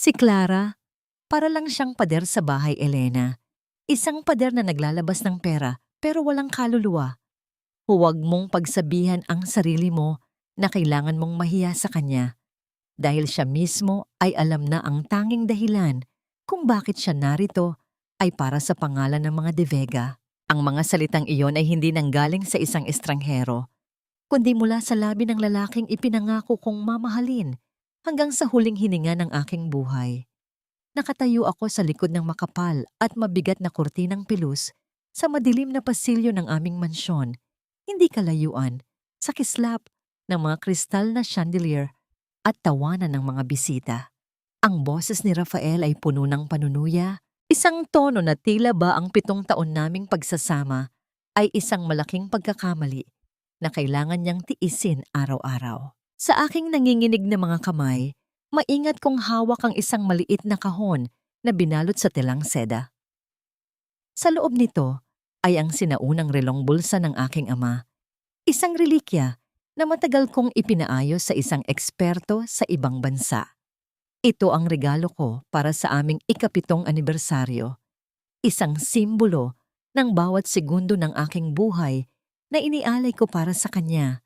Si Clara, para lang siyang pader sa bahay, Elena. Isang pader na naglalabas ng pera pero walang kaluluwa. Huwag mong pagsabihan ang sarili mo na kailangan mong mahiya sa kanya dahil siya mismo ay alam na ang tanging dahilan kung bakit siya narito ay para sa pangalan ng mga De Vega. Ang mga salitang iyon ay hindi nanggaling sa isang estranghero, kundi mula sa labi ng lalaking ipinangako kong mamahalin hanggang sa huling hininga ng aking buhay. Nakatayo ako sa likod ng makapal at mabigat na kurtinang pilus sa madilim na pasilyo ng aming mansyon, hindi kalayuan, sa kislap ng mga kristal na chandelier at tawanan ng mga bisita. Ang boses ni Rafael ay puno ng panunuya, isang tono na tila ba ang 7 taon naming pagsasama ay isang malaking pagkakamali na kailangan niyang tiisin araw-araw. Sa aking nanginginig na mga kamay, maingat kong hawak ang isang maliit na kahon na binalot sa telang seda. Sa loob nito ay ang sinaunang relong bulsa ng aking ama, isang relikya na matagal kong ipinaayos sa isang eksperto sa ibang bansa. Ito ang regalo ko para sa aming ika-7 anibersaryo, isang simbolo ng bawat segundo ng aking buhay na inialay ko para sa kanya,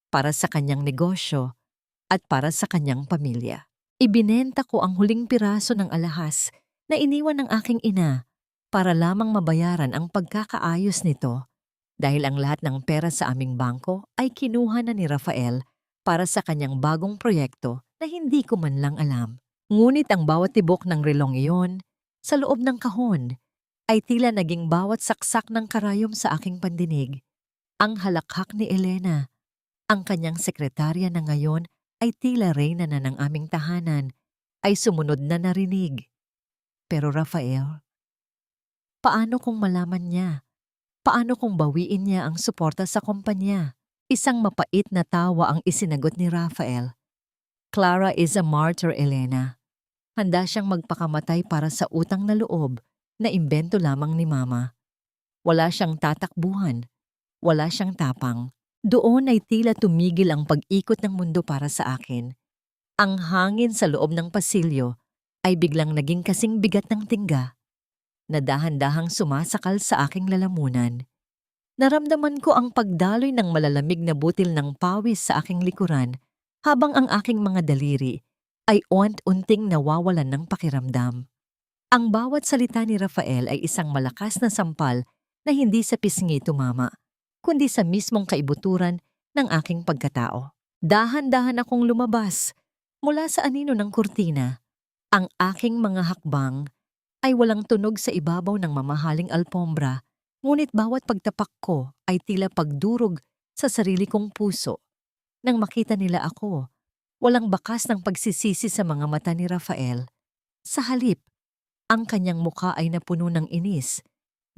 para sa kanyang negosyo, at para sa kanyang pamilya. Ibinenta ko ang huling piraso ng alahas na iniwan ng aking ina para lamang mabayaran ang pagkakaayos nito dahil ang lahat ng pera sa aming bangko ay kinuha na ni Rafael para sa kanyang bagong proyekto na hindi ko man lang alam. Ngunit ang bawat tibok ng relong iyon sa loob ng kahon ay tila naging bawat saksak ng karayom sa aking pandinig. Ang halakhak ni Elena, ang kanyang sekretarya na ngayon ay tila reyna na ng aming tahanan, ay sumunod na narinig. Pero Rafael, paano kung malaman niya? Paano kung bawiin niya ang suporta sa kumpanya? Isang mapait na tawa ang isinagot ni Rafael. Clara is a martyr, Elena. Handa siyang magpakamatay para sa utang na loob na imbento lamang ni Mama. Wala siyang tatakbuhan. Wala siyang tapang. Doon ay tila tumigil ang pag-ikot ng mundo para sa akin. Ang hangin sa loob ng pasilyo ay biglang naging kasing bigat ng tingga na dahan-dahang sumasakal sa aking lalamunan. Naramdaman ko ang pagdaloy ng malalamig na butil ng pawis sa aking likuran habang ang aking mga daliri ay unti-unting nawawalan ng pakiramdam. Ang bawat salita ni Rafael ay isang malakas na sampal na hindi sa pisngi tumama, kundi sa mismong kaibuturan ng aking pagkatao. Dahan-dahan akong lumabas mula sa anino ng kurtina. Ang aking mga hakbang ay walang tunog sa ibabaw ng mamahaling alpombra, ngunit bawat pagtapak ko ay tila pagdurog sa sarili kong puso. Nang makita nila ako, walang bakas ng pagsisisi sa mga mata ni Rafael. Sa halip, ang kanyang mukha ay napuno ng inis,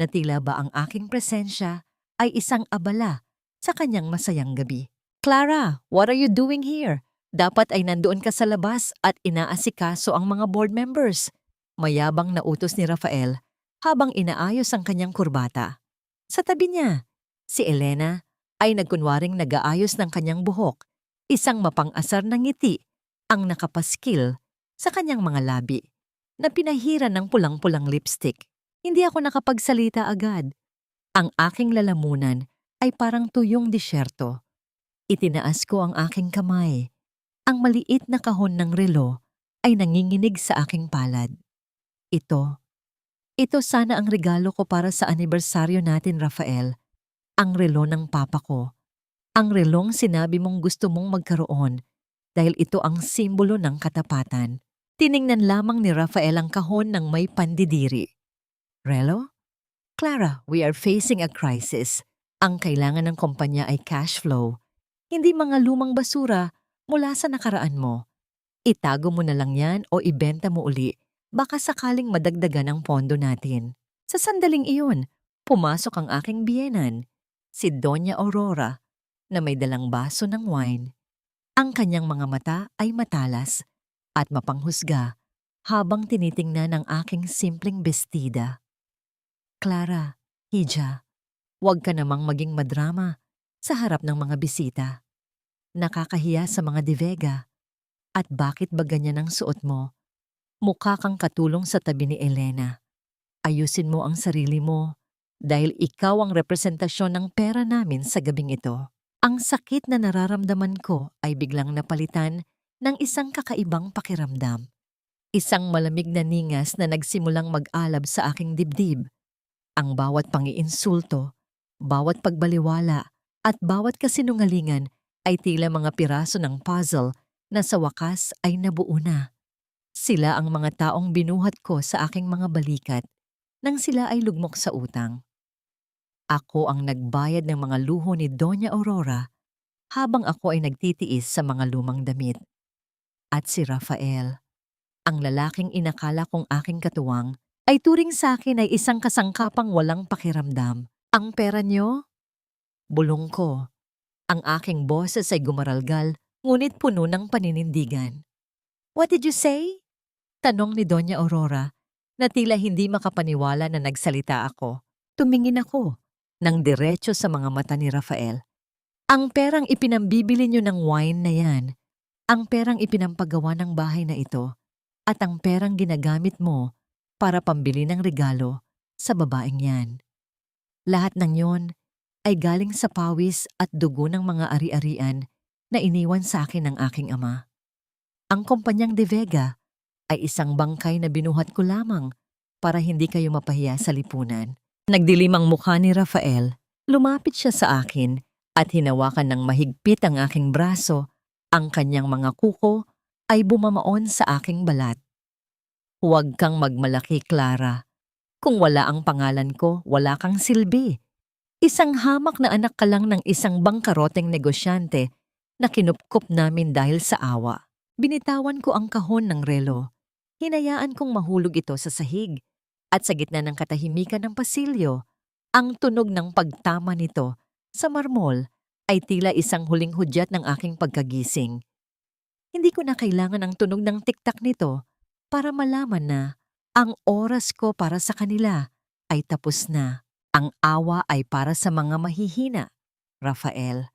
na tila ba ang aking presensya ay isang abala sa kanyang masayang gabi. Clara, what are you doing here? Dapat ay nandoon ka sa labas at inaasikaso ang mga board members. Mayabang na utos ni Rafael habang inaayos ang kanyang kurbata. Sa tabi niya, si Elena ay nagkunwaring nag-aayos ng kanyang buhok, isang mapang-asar na ngiti ang nakapaskil sa kanyang mga labi na pinahiran ng pulang-pulang lipstick. Hindi ako nakapagsalita agad. Ang aking lalamunan ay parang tuyong disyerto. Itinaas ko ang aking kamay. Ang maliit na kahon ng relo ay nanginginig sa aking palad. Ito sana ang regalo ko para sa anibersaryo natin, Rafael. Ang relo ng papa ko. Ang relong sinabi mong gusto mong magkaroon dahil ito ang simbolo ng katapatan. Tiningnan lamang ni Rafael ang kahon ng may pandidiri. Relo? Clara, we are facing a crisis. Ang kailangan ng kumpanya ay cash flow, hindi mga lumang basura mula sa nakaraan mo. Itago mo na lang yan o ibenta mo uli, baka sakaling madagdagan ang pondo natin. Sa sandaling iyon, pumasok ang aking biyenan, si Doña Aurora, na may dalang baso ng wine. Ang kanyang mga mata ay matalas at mapanghusga habang tinitingnan ang aking simpleng bestida. Clara, Hija, huwag ka namang maging madrama sa harap ng mga bisita. Nakakahiya sa mga De Vega. At bakit ba ganyan ang suot mo? Mukha kang katulong sa tabi ni Elena. Ayusin mo ang sarili mo dahil ikaw ang representasyon ng pera namin sa gabing ito. Ang sakit na nararamdaman ko ay biglang napalitan ng isang kakaibang pakiramdam. Isang malamig na ningas na nagsimulang mag-alab sa aking dibdib. Ang bawat pangiinsulto, bawat pagbaliwala, at bawat kasinungalingan ay tila mga piraso ng puzzle na sa wakas ay nabuo na. Sila ang mga taong binuhat ko sa aking mga balikat nang sila ay lugmok sa utang. Ako ang nagbayad ng mga luho ni Doña Aurora habang ako ay nagtitiis sa mga lumang damit. At si Rafael, ang lalaking inakala kong aking katuwang, ay turing sa akin ay isang kasangkapang walang pakiramdam. Ang pera niyo? Bulong ko. Ang aking boses ay gumaralgal, ngunit puno ng paninindigan. What did you say? Tanong ni Doña Aurora, na tila hindi makapaniwala na nagsalita ako. Tumingin ako nang diretso sa mga mata ni Rafael. Ang perang ipinambibili niyo ng wine na yan, ang perang ipinampagawa ng bahay na ito, at ang perang ginagamit mo para pambili ng regalo sa babaeng yan. Lahat ng yon ay galing sa pawis at dugo ng mga ari-arian na iniwan sa akin ng aking ama. Ang kumpanyang De Vega ay isang bangkay na binuhat ko lamang para hindi kayo mapahiya sa lipunan. Nagdilim ang mukha ni Rafael, lumapit siya sa akin at hinawakan ng mahigpit ang aking braso. Ang kanyang mga kuko ay bumamaon sa aking balat. Huwag kang magmalaki, Clara. Kung wala ang pangalan ko, wala kang silbi. Isang hamak na anak ka lang ng isang bangkaroteng negosyante na kinupkup namin dahil sa awa. Binitawan ko ang kahon ng relo. Hinayaan kong mahulog ito sa sahig. At sa gitna ng katahimikan ng pasilyo, ang tunog ng pagtama nito sa marmol ay tila isang huling hudyat ng aking pagkagising. Hindi ko na kailangan ang tunog ng tiktak nito para malaman na ang oras ko para sa kanila ay tapos na. Ang awa ay para sa mga mahihina, Rafael.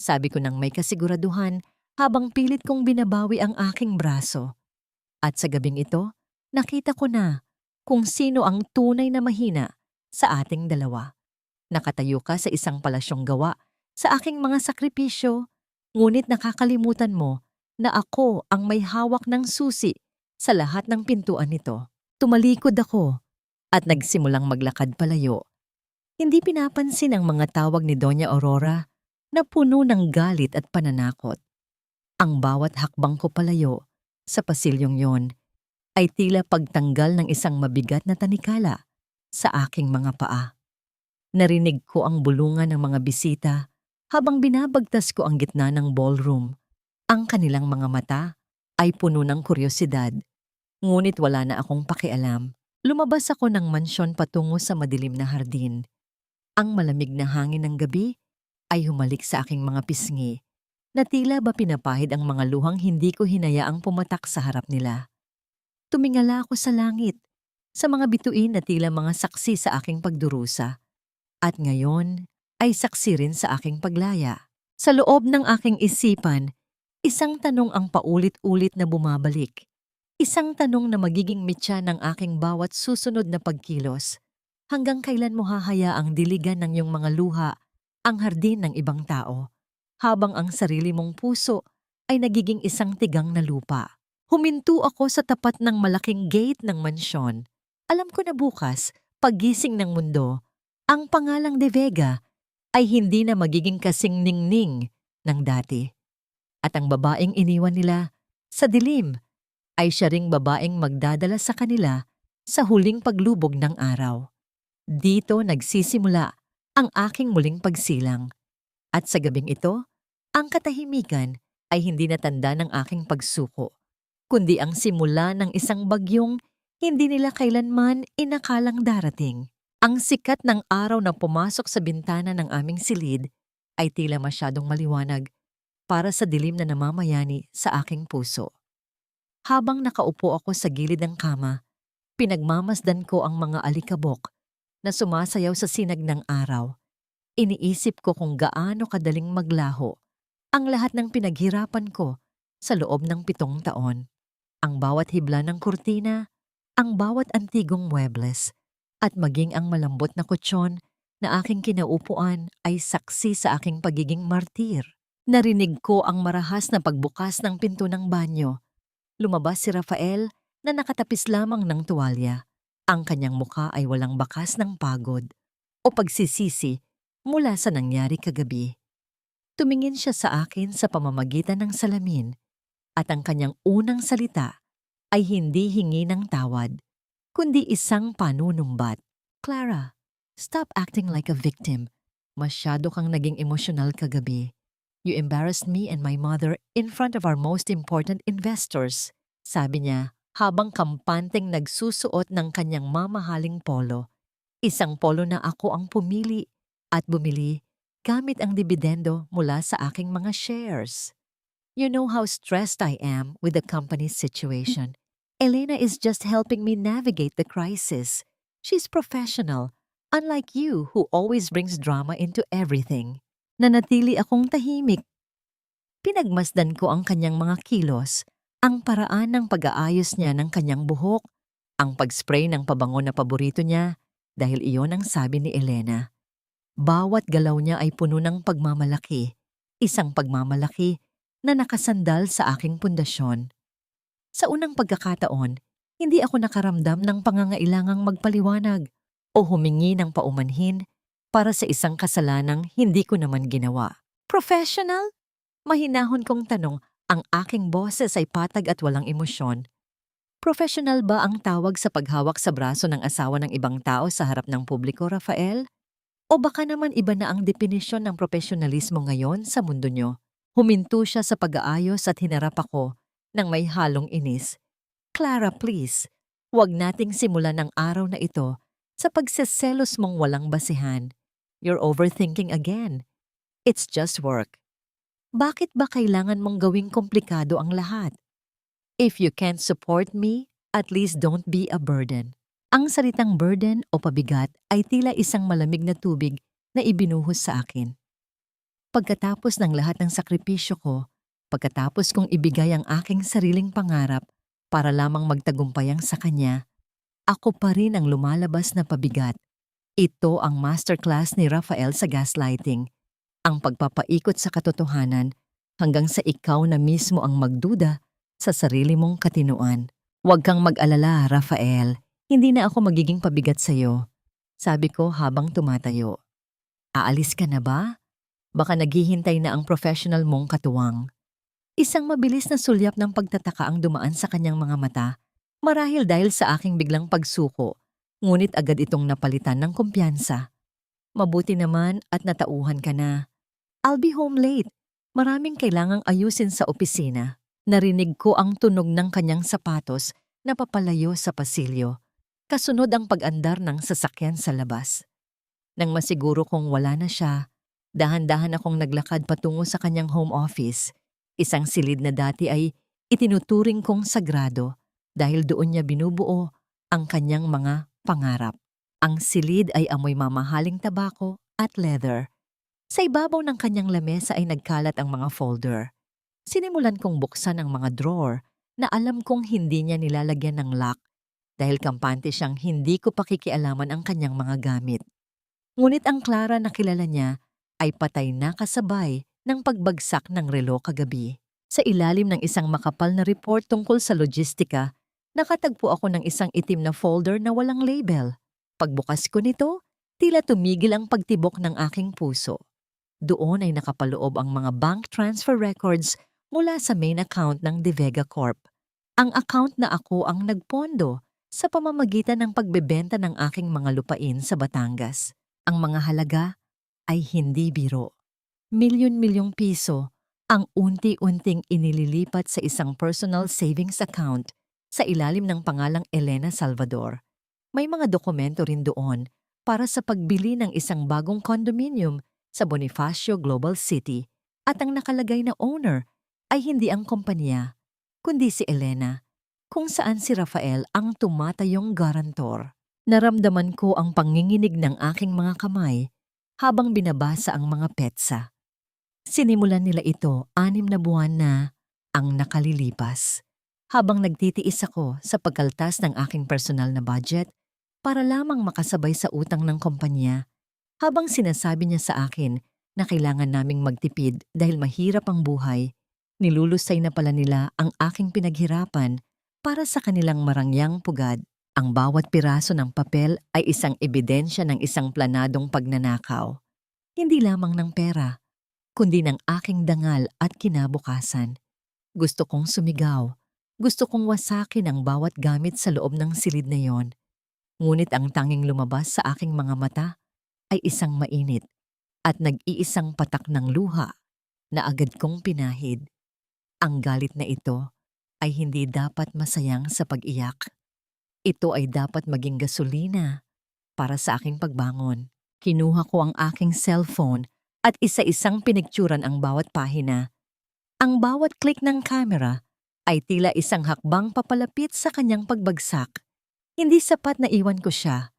Sabi ko nang may kasiguraduhan habang pilit kong binabawi ang aking braso. At sa gabing ito, nakita ko na kung sino ang tunay na mahina sa ating dalawa. Nakatayo ka sa isang palasyong gawa sa aking mga sakripisyo, ngunit nakakalimutan mo na ako ang may hawak ng susi sa lahat ng pintuan nito. Tumalikod ako at nagsimulang maglakad palayo. Hindi pinapansin ang mga tawag ni Doña Aurora na puno ng galit at pananakot. Ang bawat hakbang ko palayo sa pasilyong yon ay tila pagtanggal ng isang mabigat na tanikala sa aking mga paa. Narinig ko ang bulungan ng mga bisita habang binabagtas ko ang gitna ng ballroom. Ang kanilang mga mata ay puno ng kuryosidad, ngunit wala na akong pakialam. Lumabas ako ng mansyon patungo sa madilim na hardin. Ang malamig na hangin ng gabi ay humalik sa aking mga pisngi, na tila ba pinapahid ang mga luhang hindi ko hinayaang pumatak sa harap nila. Tumingala ako sa langit, sa mga bituin na tila mga saksi sa aking pagdurusa. At ngayon ay saksi rin sa aking paglaya. Sa loob ng aking isipan, isang tanong ang paulit-ulit na bumabalik. Isang tanong na magiging mitya ng aking bawat susunod na pagkilos. Hanggang kailan mo hahayaang diligan ng iyong mga luha ang hardin ng ibang tao, habang ang sarili mong puso ay nagiging isang tigang na lupa. Huminto ako sa tapat ng malaking gate ng mansyon. Alam ko na bukas, paggising ng mundo, ang pangalang De Vega ay hindi na magiging kasing ningning ng dati. At ang babaeng iniwan nila sa dilim ay siya ring babaeng magdadala sa kanila sa huling paglubog ng araw. Dito nagsisimula ang aking muling pagsilang. At sa gabing ito, ang katahimikan ay hindi na tanda ng aking pagsuko, kundi ang simula ng isang bagyong hindi nila kailanman inakalang darating. Ang sikat ng araw na pumasok sa bintana ng aming silid ay tila masyadong maliwanag para sa dilim na namamayani sa aking puso. Habang nakaupo ako sa gilid ng kama, pinagmamasdan ko ang mga alikabok na sumasayaw sa sinag ng araw. Iniisip ko kung gaano kadaling maglaho ang lahat ng pinaghirapan ko sa loob ng 7 taon. Ang bawat hibla ng kurtina, ang bawat antigong muebles, at maging ang malambot na kutsyon na aking kinaupuan ay saksi sa aking pagiging martir. Narinig ko ang marahas na pagbukas ng pinto ng banyo. Lumabas si Rafael na nakatapis lamang ng tuwalya. Ang kanyang muka ay walang bakas ng pagod o pagsisisi mula sa nangyari kagabi. Tumingin siya sa akin sa pamamagitan ng salamin at ang kanyang unang salita ay hindi hingi ng tawad, kundi isang panunumbat. Clara, stop acting like a victim. Masyado kang naging emosyonal kagabi. You embarrassed me and my mother in front of our most important investors. Sabi niya habang kampanteng nagsusuot ng kanyang mamahaling polo. Isang polo na ako ang pumili at bumili gamit ang dibidendo mula sa aking mga shares. You know how stressed I am with the company's situation. Elena is just helping me navigate the crisis. She's professional, unlike you who always brings drama into everything. Nanatili akong tahimik. Pinagmasdan ko ang kanyang mga kilos, ang paraan ng pag-aayos niya ng kanyang buhok, ang pag-spray ng pabango na paborito niya, dahil iyon ang sabi ni Elena. Bawat galaw niya ay puno ng pagmamalaki, isang pagmamalaki na nakasandal sa aking pundasyon. Sa unang pagkakataon, hindi ako nakaramdam ng pangangailangang magpaliwanag o humingi ng paumanhin para sa isang kasalanang hindi ko naman ginawa. Professional? Mahinahon kong tanong, ang aking boses ay patag at walang emosyon. Professional ba ang tawag sa paghawak sa braso ng asawa ng ibang tao sa harap ng publiko, Rafael? O baka naman iba na ang definisyon ng profesionalismo ngayon sa mundo nyo? Huminto siya sa pag-aayos at hinarap ako nang may halong inis. Clara, please, huwag nating simulan ang araw na ito sa pagseselos mong walang basihan. You're overthinking again. It's just work. Bakit ba kailangan mong gawing komplikado ang lahat? If you can't support me, at least don't be a burden. Ang salitang burden o pabigat ay tila isang malamig na tubig na ibinuhos sa akin. Pagkatapos ng lahat ng sakripisyo ko, pagkatapos kong ibigay ang aking sariling pangarap para lamang magtagumpay ang sa kanya, ako pa rin ang lumalabas na pabigat. Ito ang masterclass ni Rafael sa gaslighting, ang pagpapaikot sa katotohanan hanggang sa ikaw na mismo ang magduda sa sarili mong katinuan. Huwag kang mag-alala, Rafael. Hindi na ako magiging pabigat sa'yo, sabi ko habang tumatayo. Aalis ka na ba? Baka naghihintay na ang professional mong katuwang. Isang mabilis na sulyap ng pagtataka ang dumaan sa kanyang mga mata, marahil dahil sa aking biglang pagsuko, ngunit agad itong napalitan ng kumpiyansa. Mabuti naman at natauhan ka na. I'll be home late. Maraming kailangang ayusin sa opisina. Narinig ko ang tunog ng kanyang sapatos na papalayo sa pasilyo. Kasunod ang pag-andar ng sasakyan sa labas. Nang masiguro kong wala na siya, dahan-dahan akong naglakad patungo sa kanyang home office. Isang silid na dati ay itinuturing kong sagrado dahil doon niya binubuo ang kanyang mga pangarap. Ang silid ay amoy mamahaling tabako at leather. Sa ibabaw ng kanyang lamesa ay nagkalat ang mga folder. Sinimulan kong buksan ang mga drawer na alam kong hindi niya nilalagyan ng lock dahil kampante siyang hindi ko pakikialaman ang kanyang mga gamit. Ngunit ang Clara na kilala niya ay patay na kasabay ng pagbagsak ng relo kagabi. Sa ilalim ng isang makapal na report tungkol sa logistika, nakatagpo ako ng isang itim na folder na walang label. Pagbukas ko nito, tila tumigil ang pagtibok ng aking puso. Doon ay nakapaloob ang mga bank transfer records mula sa main account ng De Vega Corp. Ang account na ako ang nagpondo sa pamamagitan ng pagbebenta ng aking mga lupain sa Batangas. Ang mga halaga ay hindi biro. Milyon-milyong piso ang unti-unting inililipat sa isang personal savings account sa ilalim ng pangalang Elena Salvador. May mga dokumento rin doon para sa pagbili ng isang bagong condominium sa Bonifacio Global City at ang nakalagay na owner ay hindi ang kumpanya, kundi si Elena, kung saan si Rafael ang tumatayong garantor. Naramdaman ko ang panginginig ng aking mga kamay habang binabasa ang mga petsa. Sinimulan nila ito 6 na buwan na ang nakalilipas. habang nagtitiis ako sa pagkaltas ng aking personal na budget para lamang makasabay sa utang ng kumpanya, habang sinasabi niya sa akin na kailangan naming magtipid dahil mahirap ang buhay, nilulusay na pala nila ang aking pinaghirapan para sa kanilang marangyang pugad. Ang bawat piraso ng papel ay isang ebidensya ng isang planadong pagnanakaw. Hindi lamang ng pera, kundi ng aking dangal at kinabukasan. Gusto kong sumigaw. Gusto kong wasakin ang bawat gamit sa loob ng silid na yon. Ngunit ang tanging lumabas sa aking mga mata ay isang mainit at nag-iisang patak ng luha na agad kong pinahid. Ang galit na ito ay hindi dapat masayang sa pag-iyak. Ito ay dapat maging gasolina para sa aking pagbangon. Kinuha ko ang aking cellphone at isa-isang pinikturan ang bawat pahina. Ang bawat click ng camera ay tila isang hakbang papalapit sa kanyang pagbagsak. Hindi sapat na iwan ko siya.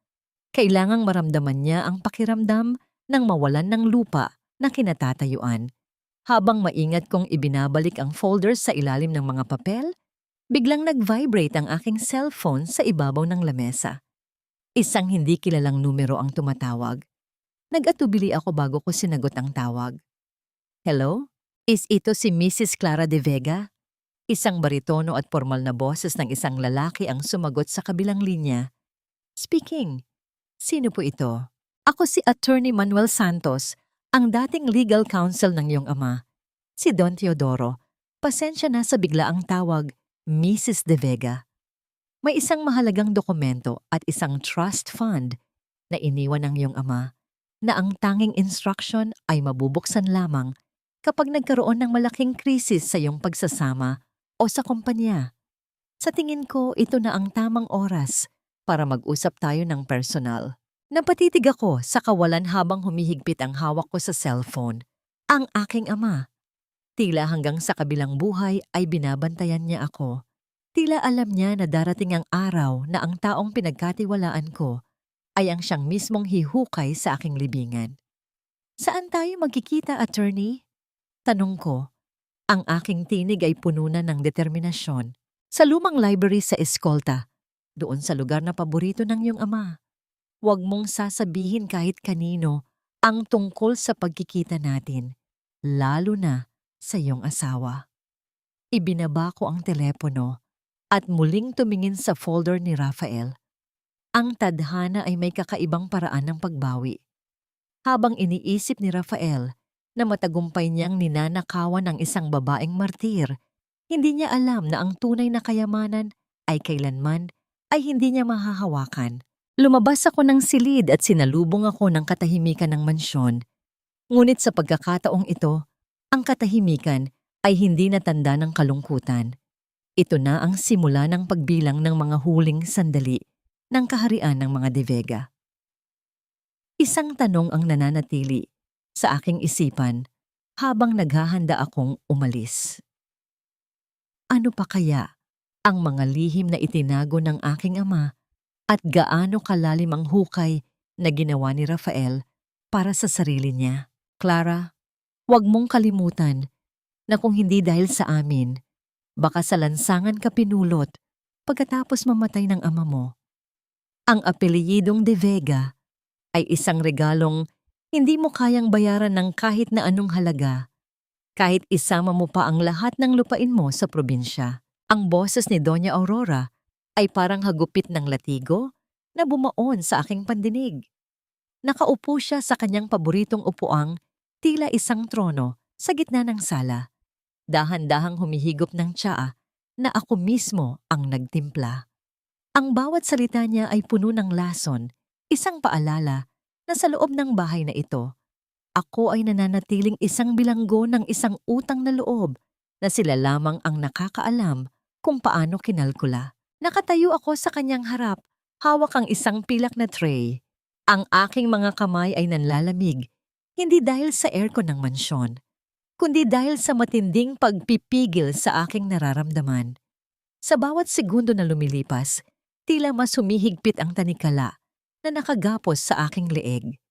Kailangang maramdaman niya ang pakiramdam ng mawalan ng lupa na kinatatayuan. Habang maingat kong ibinabalik ang folders sa ilalim ng mga papel, biglang nag-vibrate ang aking cellphone sa ibabaw ng lamesa. Isang hindi kilalang numero ang tumatawag. Nag-atubili ako bago ko sinagot ang tawag. Hello? Is ito si Mrs. Clara de Vega? Isang baritono at formal na boses ng isang lalaki ang sumagot sa kabilang linya. Speaking. Sino po ito? Ako si Attorney Manuel Santos, ang dating legal counsel ng iyong ama. Si Don Teodoro. Pasensya na sa biglaang tawag, Mrs. de Vega. May isang mahalagang dokumento at isang trust fund na iniwan ng iyong ama na ang tanging instruction ay mabubuksan lamang kapag nagkaroon ng malaking krisis sa iyong pagsasama o sa kumpanya. Sa tingin ko, ito na ang tamang oras para mag-usap tayo ng personal. Napatitig ako sa kawalan habang humihigpit ang hawak ko sa cellphone. Ang aking ama. Tila hanggang sa kabilang buhay ay binabantayan niya ako. Tila alam niya na darating ang araw na ang taong pinagkatiwalaan ko ay ang siyang mismong hihukay sa aking libingan. Saan tayo magkikita, attorney? Tanong ko. Ang aking tinig ay puno na ng determinasyon. Sa lumang library sa Escolta, doon sa lugar na paborito ng iyong ama. Huwag mong sasabihin kahit kanino ang tungkol sa pagkikita natin, lalo na sa iyong asawa. Ibinaba ko ang telepono at muling tumingin sa folder ni Rafael. Ang tadhana ay may kakaibang paraan ng pagbawi. Habang iniisip ni Rafael na matagumpay niyang ninanakawan ng isang babaeng martir, hindi niya alam na ang tunay na kayamanan ay kailanman ay hindi niya mahahawakan. Lumabas ako ng silid at sinalubong ako ng katahimikan ng mansyon. Ngunit sa pagkakataong ito, ang katahimikan ay hindi natanda ng kalungkutan. Ito na ang simula ng pagbilang ng mga huling sandali ng kaharian ng mga De Vega. Isang tanong ang nananatili sa aking isipan habang naghahanda akong umalis. Ano pa kaya ang mga lihim na itinago ng aking ama at gaano kalalim ang hukay na ginawa ni Rafael para sa sarili niya? Clara, huwag mong kalimutan na kung hindi dahil sa amin, baka sa lansangan ka pinulot pagkatapos mamatay ng ama mo. Ang apelyidong De Vega ay isang regalong hindi mo kayang bayaran ng kahit na anong halaga, kahit isama mo pa ang lahat ng lupain mo sa probinsya. Ang boses ni Doña Aurora ay parang hagupit ng latigo na bumaon sa aking pandinig. Nakaupo siya sa kanyang paboritong upuang tila isang trono sa gitna ng sala. Dahan-dahang humihigop ng tsaa na ako mismo ang nagtimpla. Ang bawat salita niya ay puno ng lason, isang paalala na sa loob ng bahay na ito, ako ay nananatiling isang bilanggo ng isang utang na loob na sila lamang ang nakakaalam kung paano kinalkula. Nakatayo ako sa kanyang harap, hawak ang isang pilak na tray. Ang aking mga kamay ay nanlalamig, hindi dahil sa aircon ng mansyon, kundi dahil sa matinding pagpipigil sa aking nararamdaman. Sa bawat segundo na lumilipas, tila mas humihigpit ang tanikala na nakagapos sa aking leeg.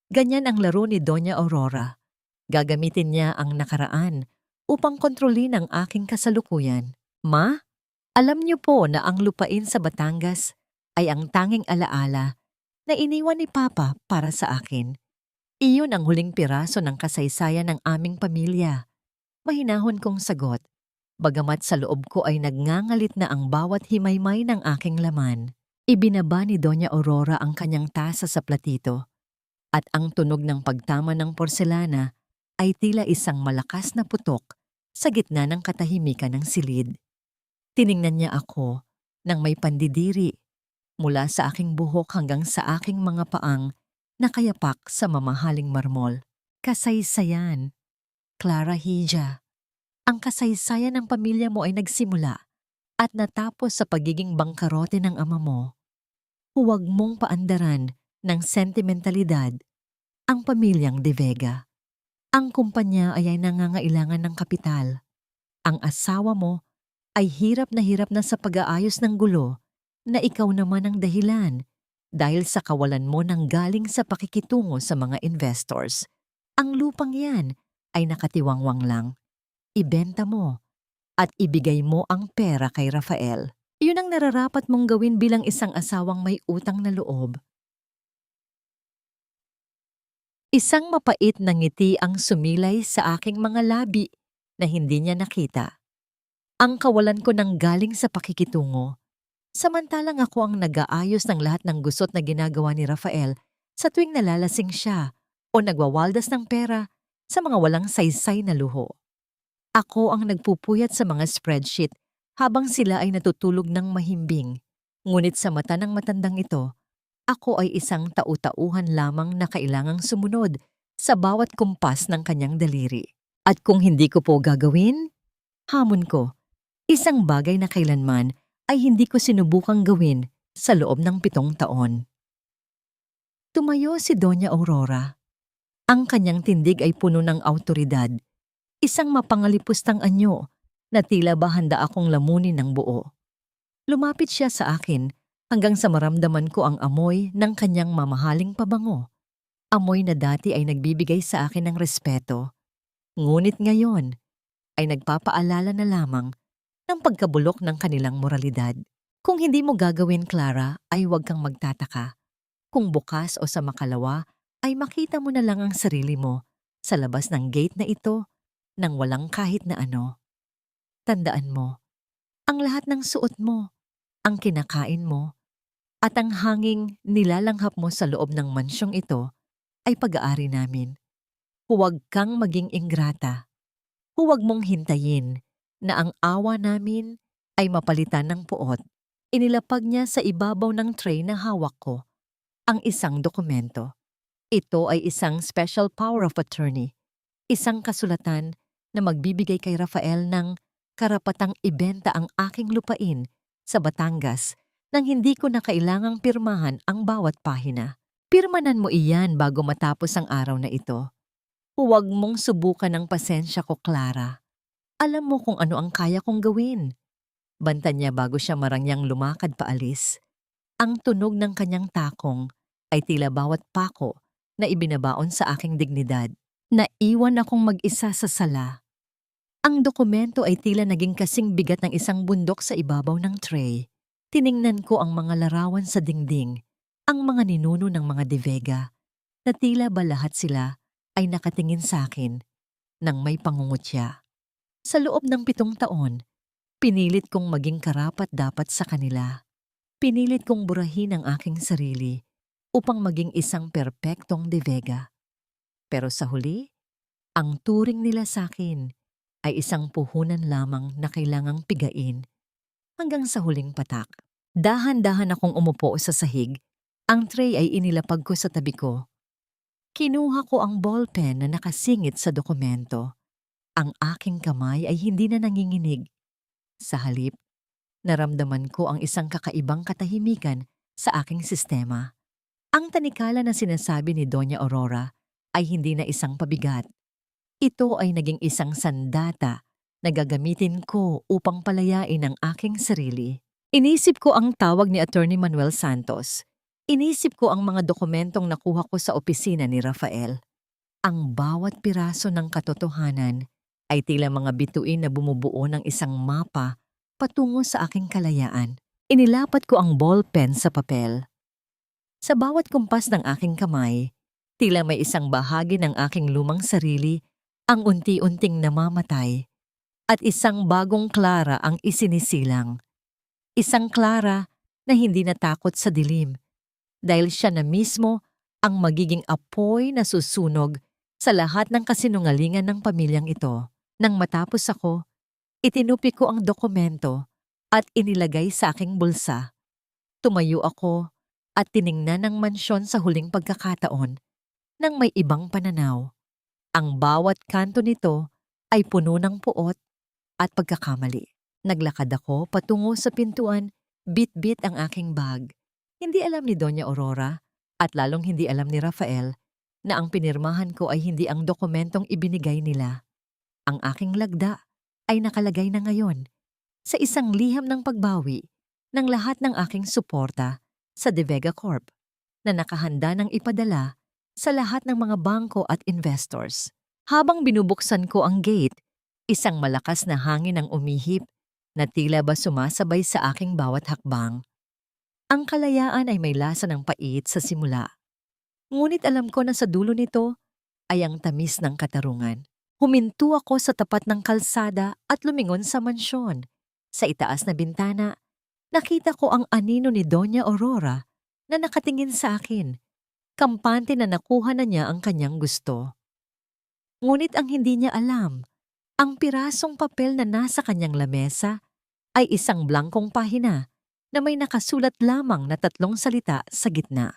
Ganyan ang laro ni Doña Aurora. Gagamitin niya ang nakaraan upang kontrolin ang aking kasalukuyan. Ma? Alam niyo po na ang lupain sa Batangas ay ang tanging alaala na iniwan ni Papa para sa akin. Iyon ang huling piraso ng kasaysayan ng aming pamilya. Mahinahon kong sagot, bagamat sa loob ko ay nagngangalit na ang bawat himaymay ng aking laman. Ibinaba ni Doña Aurora ang kanyang tasa sa platito at ang tunog ng pagtama ng porselana ay tila isang malakas na putok sa gitna ng katahimikan ng silid. Tiningnan niya ako nang may pandidiri mula sa aking buhok hanggang sa aking mga paang nakayapak sa mamahaling marmol. Kasaysayan, Clara Hija. Ang kasaysayan ng pamilya mo ay nagsimula at natapos sa pagiging bangkarote ng ama mo. Huwag mong paandaran ng sentimentalidad ang pamilyang De Vega. Ang kumpanya ay nangangailangan ng kapital. Ang asawa mo ay hirap na sa pag-aayos ng gulo na ikaw naman ang dahilan dahil sa kawalan mo ng galing sa pakikitungo sa mga investors. Ang lupang yan ay nakatiwangwang lang. Ibenta mo at ibigay mo ang pera kay Rafael. Yun ang nararapat mong gawin bilang isang asawang may utang na loob. Isang mapait na ngiti ang sumilay sa aking mga labi na hindi niya nakita. Ang kawalan ko nang galing sa pakikitungo. Samantalang ako ang nag-aayos ng lahat ng gusot na ginagawa ni Rafael sa tuwing nalalasing siya o nagwawaldas ng pera sa mga walang saysay na luho. Ako ang nagpupuyat sa mga spreadsheet habang sila ay natutulog ng mahimbing. Ngunit sa mata ng matandang ito, ako ay isang tau-tauhan lamang na kailangang sumunod sa bawat kumpas ng kanyang daliri. At kung hindi ko po gagawin, hamon ko, isang bagay na kailanman ay hindi ko sinubukang gawin sa loob ng 7 taon. Tumayo si Doña Aurora. Ang kanyang tindig ay puno ng awtoridad. Isang mapangalipustang anyo na tila ba handa akong lamunin ng buo. Lumapit siya sa akin hanggang sa maramdaman ko ang amoy ng kanyang mamahaling pabango. Amoy na dati ay nagbibigay sa akin ng respeto. Ngunit ngayon ay nagpapaalala na lamang ng pagkabulok ng kanilang moralidad. Kung hindi mo gagawin, Clara, ay huwag kang magtataka. Kung bukas o sa makalawa, ay makita mo na lang ang sarili mo sa labas ng gate na ito nang walang kahit na ano. Tandaan mo, ang lahat ng suot mo, ang kinakain mo, at ang hanging nilalanghap mo sa loob ng mansyong ito ay pag-aari namin. Huwag kang maging ingrata. Huwag mong hintayin na ang awa namin ay mapalitan ng puot. Inilapag niya sa ibabaw ng tray na hawak ko ang isang dokumento. Ito ay isang special power of attorney, isang kasulatan na magbibigay kay Rafael ng karapatang ibenta ang aking lupain sa Batangas nang hindi ko na kailangang pirmahan ang bawat pahina. Pirmanan mo iyan bago matapos ang araw na ito. Huwag mong subukan ang pasensya ko, Clara. Alam mo kung ano ang kaya kong gawin. Banta niya bago siya marangyang lumakad paalis. Ang tunog ng kanyang takong ay tila bawat pako na ibinabaon sa aking dignidad. Naiwan akong mag-isa sa sala. Ang dokumento ay tila naging kasing bigat ng isang bundok sa ibabaw ng tray. Tiningnan ko ang mga larawan sa dingding, ang mga ninuno ng mga De Vega, na tila ba lahat sila ay nakatingin sa akin nang may pangungutya. Sa loob ng 7 taon, pinilit kong maging karapat-dapat sa kanila. Pinilit kong burahin ang aking sarili upang maging isang perpektong De Vega. Pero sa huli, ang turing nila sa akin ay isang puhunan lamang na kailangang pigain hanggang sa huling patak. Dahan-dahan akong umupo sa sahig. Ang tray ay inilapag ko sa tabi ko. Kinuha ko ang ballpen na nakasingit sa dokumento. Ang aking kamay ay hindi na nanginginig. Sa halip, naramdaman ko ang isang kakaibang katahimikan sa aking sistema. Ang tanikala na sinasabi ni Doña Aurora ay hindi na isang pabigat. Ito ay naging isang sandata na gagamitin ko upang palayain ang aking sarili. Inisip ko ang tawag ni Attorney Manuel Santos. Inisip ko ang mga dokumentong nakuha ko sa opisina ni Rafael. Ang bawat piraso ng katotohanan ay tila mga bituin na bumubuo ng isang mapa patungo sa aking kalayaan. Inilapat ko ang ballpen sa papel. Sa bawat kumpas ng aking kamay, tila may isang bahagi ng aking lumang sarili ang unti-unting namamatay at isang bagong Clara ang isinisilang. Isang Clara na hindi natakot sa dilim dahil siya na mismo ang magiging apoy na susunog sa lahat ng kasinungalingan ng pamilyang ito. Nang matapos ako, itinupi ko ang dokumento at inilagay sa aking bulsa. Tumayo ako at tiningnan ang mansyon sa huling pagkakataon ng may ibang pananaw. Ang bawat kanto nito ay puno ng puot at pagkakamali. Naglakad ako patungo sa pintuan, bit-bit ang aking bag. Hindi alam ni Doña Aurora at lalong hindi alam ni Rafael na ang pinirmahan ko ay hindi ang dokumentong ibinigay nila. Ang aking lagda ay nakalagay na ngayon sa isang liham ng pagbawi ng lahat ng aking suporta sa De Vega Corp na nakahanda ng ipadala sa lahat ng mga bangko at investors. Habang binubuksan ko ang gate, isang malakas na hangin ang umihip na tila ba sumasabay sa aking bawat hakbang. Ang kalayaan ay may lasa ng pait sa simula. Ngunit alam ko na sa dulo nito ay ang tamis ng katarungan. Huminto ako sa tapat ng kalsada at lumingon sa mansyon. Sa itaas na bintana, nakita ko ang anino ni Doña Aurora na nakatingin sa akin. Kampante na nakuha na niya ang kanyang gusto. Ngunit ang hindi niya alam, ang pirasong papel na nasa kanyang lamesa ay isang blankong pahina na may nakasulat lamang na 3 salita sa gitna.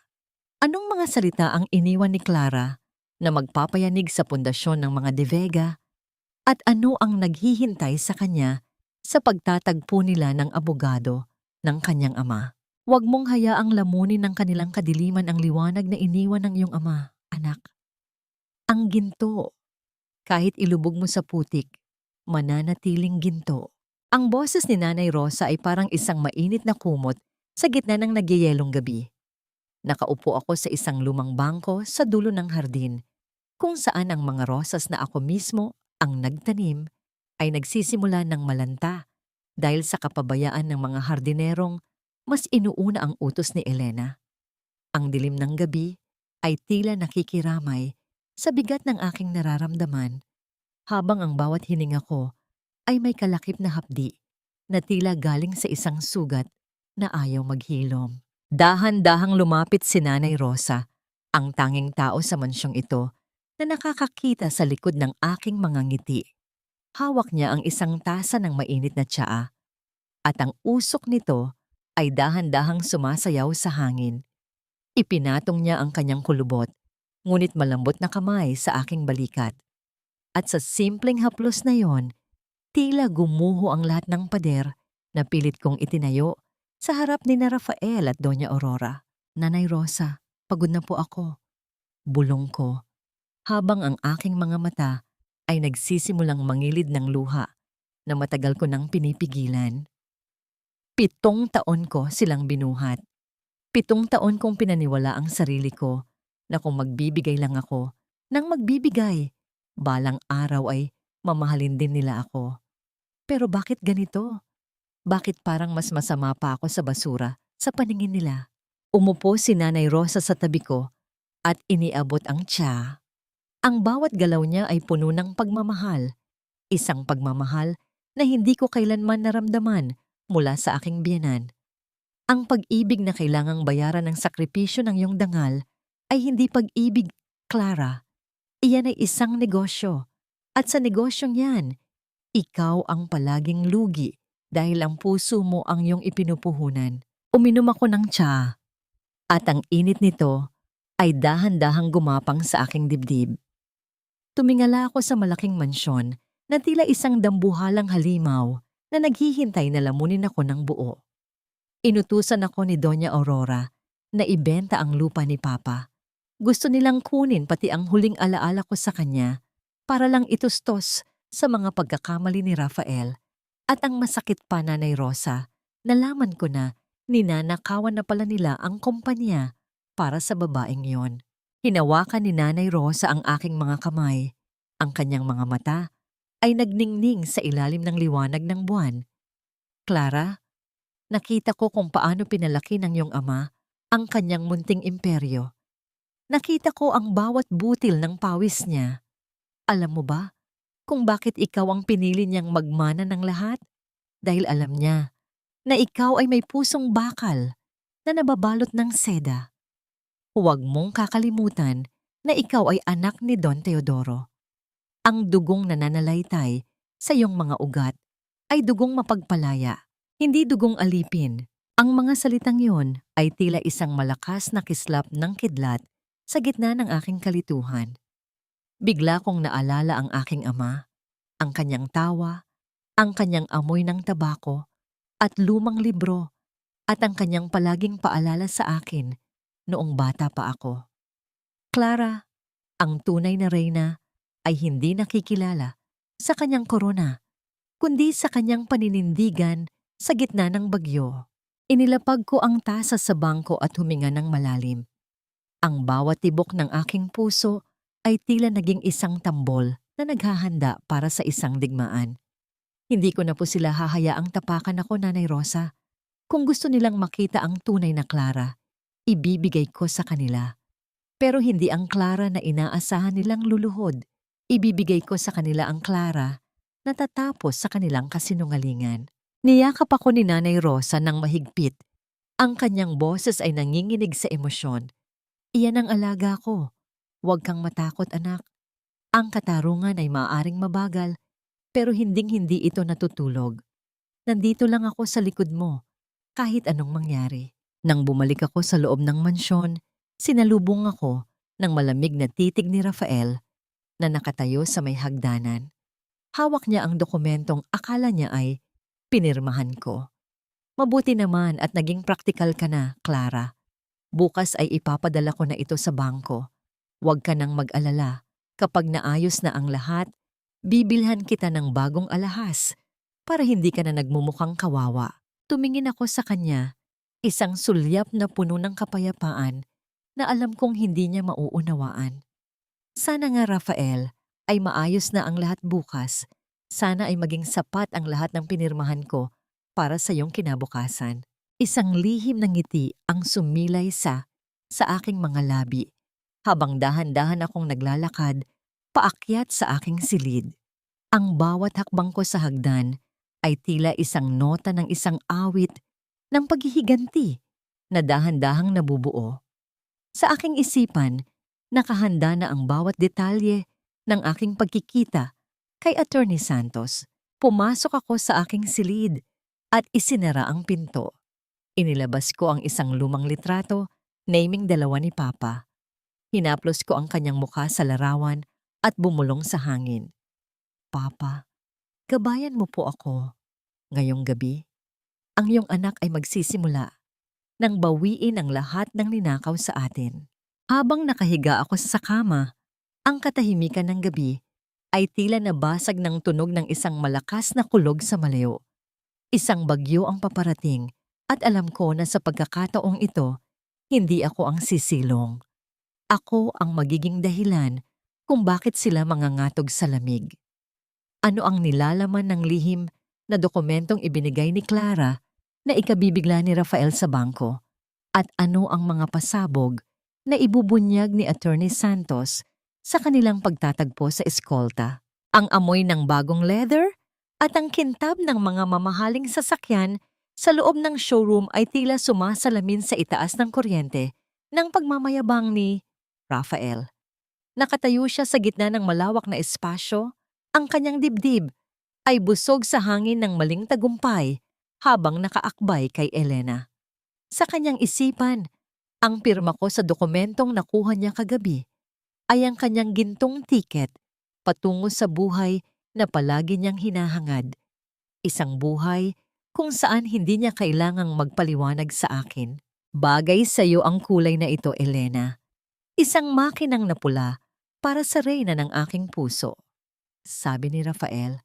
Anong mga salita ang iniwan ni Clara na magpapayanig sa pundasyon ng mga De Vega at ano ang naghihintay sa kanya sa pagtatagpo nila ng abogado ng kanyang ama? Huwag mong hayaang lamunin ng kanilang kadiliman ang liwanag na iniwan ng iyong ama, anak. Ang ginto, kahit ilubog mo sa putik, mananatiling ginto. Ang boses ni Nanay Rosa ay parang isang mainit na kumot sa gitna ng nagyayelong gabi. Nakaupo ako sa isang lumang bangko sa dulo ng hardin, kung saan ang mga rosas na ako mismo ang nagtanim ay nagsisimula ng malanta dahil sa kapabayaan ng mga hardinerong mas inuuna ang utos ni Elena. Ang dilim ng gabi ay tila nakikiramay sa bigat ng aking nararamdaman habang ang bawat hininga ko ay may kalakip na hapdi na tila galing sa isang sugat na ayaw maghilom. Dahan-dahang lumapit si Nanay Rosa, ang tanging tao sa mansyong ito na nakakakita sa likod ng aking mga ngiti. Hawak niya ang isang tasa ng mainit na tsaa at ang usok nito ay dahan-dahang sumasayaw sa hangin. Ipinatong niya ang kanyang kulubot, ngunit malambot na kamay sa aking balikat. At sa simpleng haplos na yon, tila gumuho ang lahat ng pader na pilit kong itinayo sa harap ni na Rafael at Doña Aurora. Nanay Rosa, pagod na po ako. Bulong ko, habang ang aking mga mata ay nagsisimulang mangilid ng luha na matagal ko nang pinipigilan. 7 taon ko silang binuhat. 7 taon kong pinaniwala ang sarili ko na kung magbibigay lang ako, nang magbibigay, balang araw ay mamahalin din nila ako. Pero bakit ganito? Bakit parang mas masama pa ako sa basura sa paningin nila? Umupo si Nanay Rosa sa tabi ko at iniabot ang tsa. Ang bawat galaw niya ay puno ng pagmamahal. Isang pagmamahal na hindi ko kailanman naramdaman mula sa aking biyenan. Ang pag-ibig na kailangang bayaran ng sakripisyo ng iyong dangal ay hindi pag-ibig, Clara. Iyan ay isang negosyo. At sa negosyong yan, ikaw ang palaging lugi dahil ang puso mo ang iyong ipinupuhunan. Uminom ako ng tsa at ang init nito ay dahan-dahang gumapang sa aking dibdib. Tumingala ako sa malaking mansyon na tila isang dambuhalang halimaw na naghihintay na lamunin ako ng buo. Inutusan ako ni Doña Aurora na ibenta ang lupa ni Papa. Gusto nilang kunin pati ang huling alaala ko sa kanya para lang itustos sa mga pagkakamali ni Rafael. At ang masakit pa, Nanay Rosa, nalaman ko na ninanakawan na pala nila ang kumpanya para sa babaeng yon. Hinawakan ni Nanay Rosa ang aking mga kamay. Ang kanyang mga mata ay nagningning sa ilalim ng liwanag ng buwan. Clara, nakita ko kung paano pinalaki ng iyong ama ang kanyang munting imperyo. Nakita ko ang bawat butil ng pawis niya. Alam mo ba kung bakit ikaw ang pinili niyang magmana ng lahat? Dahil alam niya na ikaw ay may pusong bakal na nababalot ng seda. Huwag mong kakalimutan na ikaw ay anak ni Don Teodoro. Ang dugong nananalaytay sa iyong mga ugat ay dugong mapagpalaya, hindi dugong alipin. Ang mga salitang iyon ay tila isang malakas na kislap ng kidlat sa gitna ng aking kalituhan. Bigla kong naalala ang aking ama, ang kanyang tawa, ang kanyang amoy ng tabako, at lumang libro, at ang kanyang palaging paalala sa akin noong bata pa ako. Clara, ang tunay na reyna ay hindi nakikilala sa kanyang korona, kundi sa kanyang paninindigan sa gitna ng bagyo. Inilapag ko ang tasa sa bangko at huminga ng malalim. Ang bawat tibok ng aking puso ay tila naging isang tambol na naghahanda para sa isang digmaan. Hindi ko na po sila hahayaang tapakan ako, Nanay Rosa. Kung gusto nilang makita ang tunay na Clara, ibibigay ko sa kanila. Pero hindi ang Clara na inaasahan nilang luluhod. Ibibigay ko sa kanila ang Clara na tatapos sa kanilang kasinungalingan. Niyakap ako ni Nanay Rosa ng mahigpit. Ang kanyang boses ay nanginginig sa emosyon. Iyan ang alaga ko. Huwag kang matakot, anak. Ang katarungan ay maaaring mabagal, pero hinding-hindi ito natutulog. Nandito lang ako sa likod mo, kahit anong mangyari. Nang bumalik ako sa loob ng mansyon, sinalubong ako ng malamig na titig ni Rafael na nakatayo sa may hagdanan. Hawak niya ang dokumentong akala niya ay pinirmahan ko. Mabuti naman at naging praktikal ka na, Clara. Bukas ay ipapadala ko na ito sa bangko. Huwag ka nang mag-alala. Kapag naayos na ang lahat, bibilhan kita ng bagong alahas para hindi ka na nagmumukhang kawawa. Tumingin ako sa kanya, isang sulyap na puno ng kapayapaan na alam kong hindi niya mauunawaan. Sana nga, Rafael, ay maayos na ang lahat bukas. Sana ay maging sapat ang lahat ng pinirmahan ko para sa iyong kinabukasan. Isang lihim ng ngiti ang sumilay sa aking mga labi habang dahan-dahan akong naglalakad paakyat sa aking silid. Ang bawat hakbang ko sa hagdan ay tila isang nota ng isang awit ng paghihiganti na dahan-dahang nabubuo. Sa aking isipan, nakahanda na ang bawat detalye ng aking pagkikita kay Attorney Santos. Pumasok ako sa aking silid at isinara ang pinto. Inilabas ko ang isang lumang litrato, naming dalawa ni Papa. Hinaplos ko ang kanyang mukha sa larawan at bumulong sa hangin. Papa, gabayan mo po ako. Ngayong gabi, ang iyong anak ay magsisimula nang bawiin ang lahat ng ninakaw sa atin. Habang nakahiga ako sa kama, ang katahimikan ng gabi ay tila nabasag ng tunog ng isang malakas na kulog sa malayo. Isang bagyo ang paparating at alam ko na sa pagkakataong ito, hindi ako ang sisilong. Ako ang magiging dahilan kung bakit sila mangangatog sa lamig. Ano ang nilalaman ng lihim na dokumentong ibinigay ni Clara na ikabibigla ni Rafael sa bangko? At ano ang mga pasabog na ibubunyag ni Attorney Santos sa kanilang pagtatagpo sa eskolta? Ang amoy ng bagong leather at ang kintab ng mga mamahaling sasakyan sa loob ng showroom ay tila sumasalamin sa itaas ng kuryente ng pagmamayabang ni Rafael. Nakatayo siya sa gitna ng malawak na espasyo, ang kanyang dibdib ay busog sa hangin ng maling tagumpay habang nakaakbay kay Elena. Sa kanyang isipan, ang pirma ko sa dokumentong nakuha niya kagabi ay ang kanyang gintong tiket patungo sa buhay na palagi niyang hinahangad. Isang buhay kung saan hindi niya kailangang magpaliwanag sa akin. Bagay sa iyo ang kulay na ito, Elena. Isang makinang napula para sa reyna ng aking puso. Sabi ni Rafael,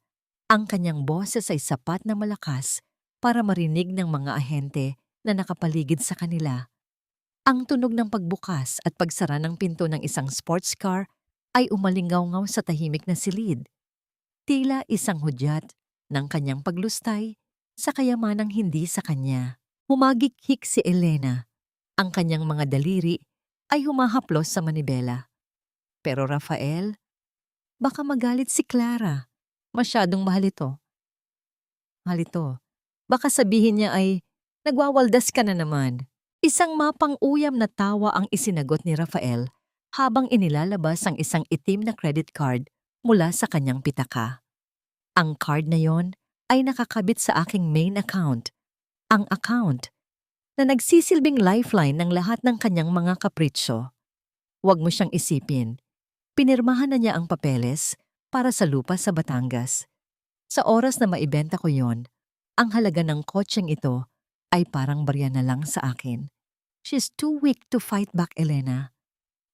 ang kanyang boses ay sapat na malakas para marinig ng mga ahente na nakapaligid sa kanila. Ang tunog ng pagbukas at pagsara ng pinto ng isang sports car ay umalingaw-ngaw sa tahimik na silid. Tila isang hudyat ng kanyang paglustay sa kayamanang hindi sa kanya. Humagikhik si Elena. Ang kanyang mga daliri ay humahaplos sa manibela. Pero Rafael, baka magalit si Clara. Masyadong mahal ito. Mahal ito. Baka sabihin niya ay, nagwawaldas ka na naman. Isang mapang-uyam na tawa ang isinagot ni Rafael habang inilalabas ang isang itim na credit card mula sa kanyang pitaka. Ang card na yon ay nakakabit sa aking main account. Ang account na nagsisilbing lifeline ng lahat ng kanyang mga kapritsyo. Huwag mo siyang isipin. Pinirmahan na niya ang papeles para sa lupa sa Batangas. Sa oras na maibenta ko yon, ang halaga ng kotseng ito ay parang barya na lang sa akin. She's too weak to fight back, Elena.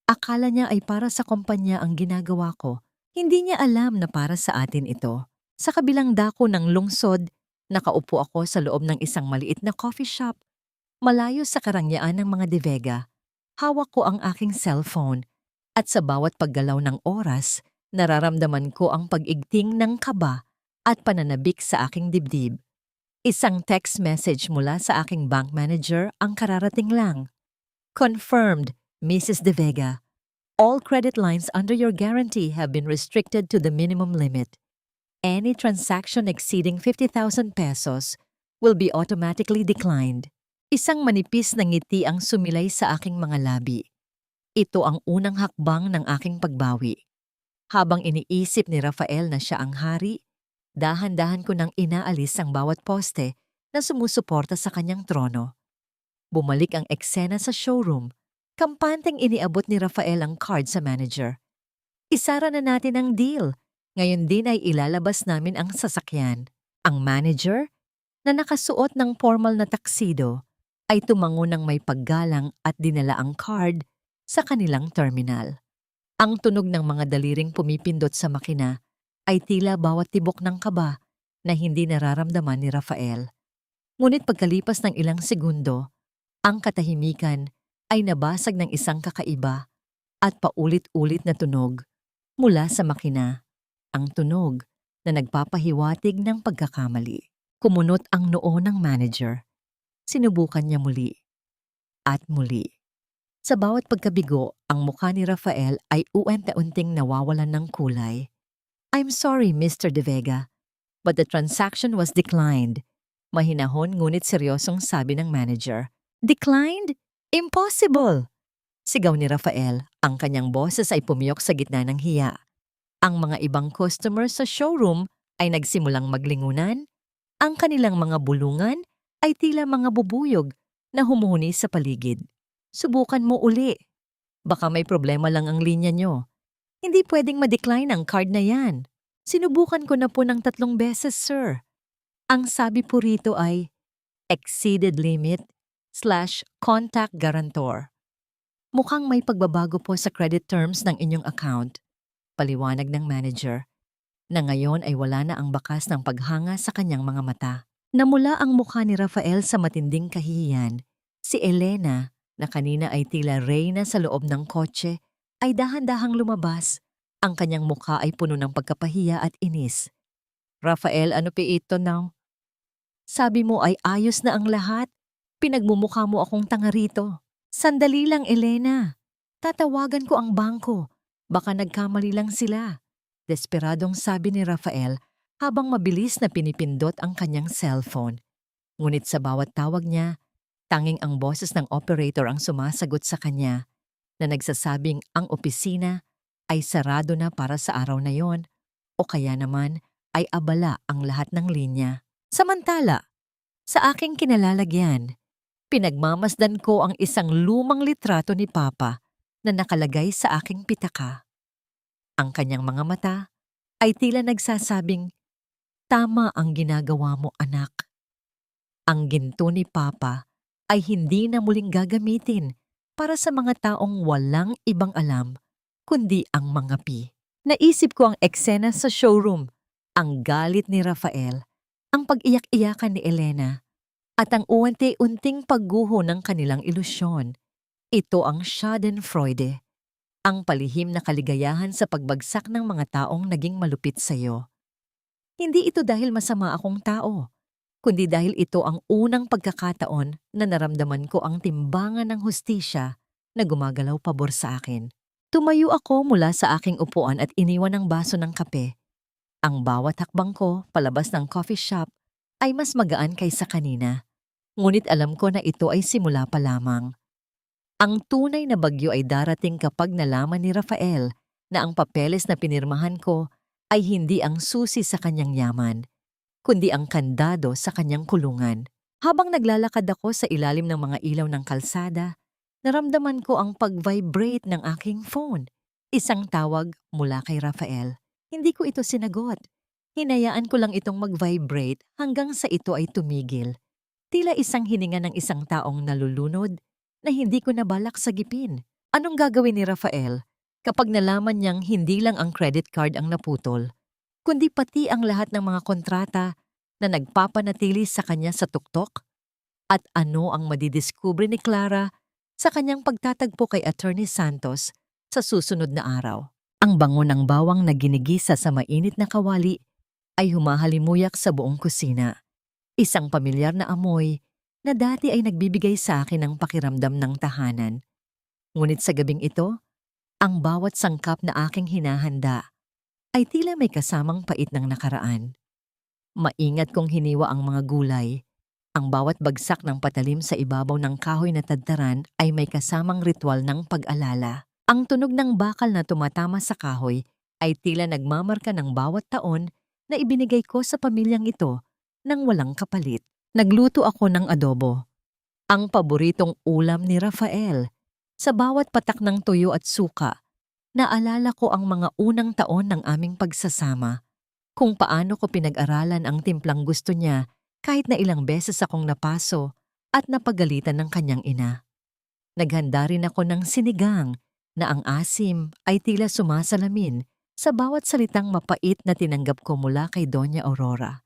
Akala niya ay para sa kumpanya ang ginagawa ko. Hindi niya alam na para sa atin ito. Sa kabilang dako ng lungsod, nakaupo ako sa loob ng isang maliit na coffee shop. Malayo sa karangyaan ng mga De Vega, hawak ko ang aking cellphone at sa bawat paggalaw ng oras, nararamdaman ko ang pag-igting ng kaba at pananabik sa aking dibdib. Isang text message mula sa aking bank manager ang kararating lang. Confirmed, Mrs. De Vega. All credit lines under your guarantee have been restricted to the minimum limit. Any transaction exceeding 50,000 pesos will be automatically declined. Isang manipis na ngiti ang sumilay sa aking mga labi. Ito ang unang hakbang ng aking pagbawi. Habang iniisip ni Rafael na siya ang hari, dahan-dahan ko nang inaalis ang bawat poste na sumusuporta sa kanyang trono. Bumalik ang eksena sa showroom. Kampanteng iniabot ni Rafael ang card sa manager. Isara na natin ang deal. Ngayon din ay ilalabas namin ang sasakyan. Ang manager, na nakasuot ng formal na tuxedo, ay tumango ng may paggalang at dinala ang card sa kanilang terminal. Ang tunog ng mga daliring pumipindot sa makina ay tila bawat tibok ng kaba na hindi nararamdaman ni Rafael. Ngunit pagkalipas ng ilang segundo, ang katahimikan ay nabasag ng isang kakaiba at paulit-ulit na tunog mula sa makina. Ang tunog na nagpapahiwatig ng pagkakamali. Kumunot ang noo ng manager. Sinubukan niya muli. At muli. Sa bawat pagkabigo, ang mukha ni Rafael ay unti-unting nawawalan ng kulay. I'm sorry, Mr. De Vega, but the transaction was declined. Mahinahon ngunit seryosong sabi ng manager. Declined? Impossible! Sigaw ni Rafael, ang kanyang boses ay pumiyok sa gitna ng hiya. Ang mga ibang customers sa showroom ay nagsimulang maglingunan. Ang kanilang mga bulungan ay tila mga bubuyog na humuhuni sa paligid. Subukan mo uli. Baka may problema lang ang linya nyo. Hindi pwedeng ma-decline ang card na yan. Sinubukan ko na po ng 3 beses, sir. Ang sabi po rito ay exceeded limit/contact guarantor. Mukhang may pagbabago po sa credit terms ng inyong account. Paliwanag ng manager, na ngayon ay wala na ang bakas ng paghanga sa kanyang mga mata. Namula ang mukha ni Rafael sa matinding kahihiyan. Si Elena, na kanina ay tila reyna sa loob ng kotse, ay dahan-dahang lumabas. Ang kanyang mukha ay puno ng pagkapahiya at inis. Rafael, ano pa ito now? Sabi mo ay ayos na ang lahat. Pinagmumukha mo akong tanga rito. Sandali lang, Elena. Tatawagan ko ang bangko. Baka nagkamali lang sila. Desperadong sabi ni Rafael habang mabilis na pinipindot ang kanyang cellphone. Ngunit sa bawat tawag niya, tanging ang boses ng operator ang sumasagot sa kanya na nagsasabing ang opisina ay sarado na para sa araw na yon o kaya naman ay abala ang lahat ng linya. Samantala, sa aking kinalalagyan, pinagmamasdan ko ang isang lumang litrato ni Papa na nakalagay sa aking pitaka. Ang kanyang mga mata ay tila nagsasabing, tama ang ginagawa mo, anak. Ang ginto ni Papa ay hindi na muling gagamitin para sa mga taong walang ibang alam kundi ang mga pi. Naisip ko ang eksena sa showroom, ang galit ni Rafael, ang pag-iyak-iyakan ni Elena, at ang unti-unting pagguho ng kanilang ilusyon. Ito ang Schadenfreude, ang palihim na kaligayahan sa pagbagsak ng mga taong naging malupit sa iyo. Hindi ito dahil masama akong tao, kundi dahil ito ang unang pagkakataon na naramdaman ko ang timbangan ng hustisya na gumagalaw pabor sa akin. Tumayo ako mula sa aking upuan at iniwan ang baso ng kape. Ang bawat hakbang ko palabas ng coffee shop ay mas magaan kaysa kanina. Ngunit alam ko na ito ay simula pa lamang. Ang tunay na bagyo ay darating kapag nalaman ni Rafael na ang papeles na pinirmahan ko ay hindi ang susi sa kanyang yaman, kundi ang kandado sa kanyang kulungan. Habang naglalakad ako sa ilalim ng mga ilaw ng kalsada, naramdaman ko ang pag-vibrate ng aking phone. Isang tawag mula kay Rafael. Hindi ko ito sinagot. Hinayaan ko lang itong mag-vibrate hanggang sa ito ay tumigil. Tila isang hininga ng isang taong nalulunod na hindi ko nabalak sagipin. Anong gagawin ni Rafael kapag nalaman niyang hindi lang ang credit card ang naputol, kundi pati ang lahat ng mga kontrata na nagpapanatili sa kanya sa tuktok? At ano ang madidiskubre ni Clara sa kanyang pagtatagpo kay Attorney Santos sa susunod na araw? Ang bango ng bawang na ginigisa sa mainit na kawali ay humahalimuyak sa buong kusina. Isang pamilyar na amoy na dati ay nagbibigay sa akin ng pakiramdam ng tahanan. Ngunit sa gabing ito, ang bawat sangkap na aking hinahanda ay tila may kasamang pait ng nakaraan. Maingat kong hiniwa ang mga gulay. Ang bawat bagsak ng patalim sa ibabaw ng kahoy na tadtaran ay may kasamang ritual ng pag-alala. Ang tunog ng bakal na tumatama sa kahoy ay tila nagmamarka ng bawat taon na ibinigay ko sa pamilyang ito nang walang kapalit. Nagluto ako ng adobo, ang paboritong ulam ni Rafael. Sa bawat patak ng tuyo at suka, naalala ko ang mga unang taon ng aming pagsasama, kung paano ko pinag-aralan ang timplang gusto niya kahit na ilang beses akong napaso at napagalitan ng kanyang ina. Naghanda rin ako ng sinigang na ang asim ay tila sumasalamin sa bawat salitang mapait na tinanggap ko mula kay Doña Aurora.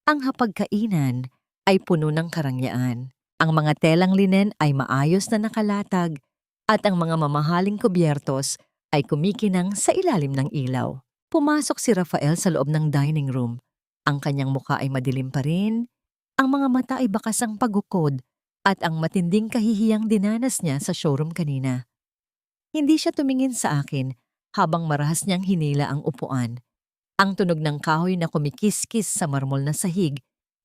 Ang hapagkainan ay puno ng karangyaan. Ang mga telang linen ay maayos na nakalatag at ang mga mamahaling kubyertos ay kumikinang sa ilalim ng ilaw. Pumasok si Rafael sa loob ng dining room. Ang kanyang mukha ay madilim pa rin, ang mga mata ay bakas ang pagukod at ang matinding kahihiyang dinanas niya sa showroom kanina. Hindi siya tumingin sa akin habang marahas niyang hinila ang upuan. Ang tunog ng kahoy na kumikiskis sa marmol na sahig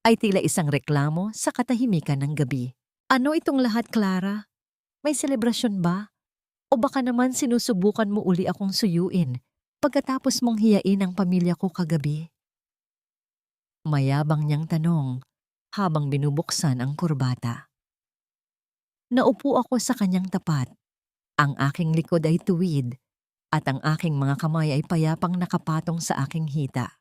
ay tila isang reklamo sa katahimikan ng gabi. Ano itong lahat, Clara? May selebrasyon ba? O baka naman sinusubukan mo uli akong suyuin pagkatapos mong hiyain ang pamilya ko kagabi? Mayabang niyang tanong habang binubuksan ang kurbata. Naupo ako sa kanyang tapat. Ang aking likod ay tuwid at ang aking mga kamay ay payapang nakapatong sa aking hita.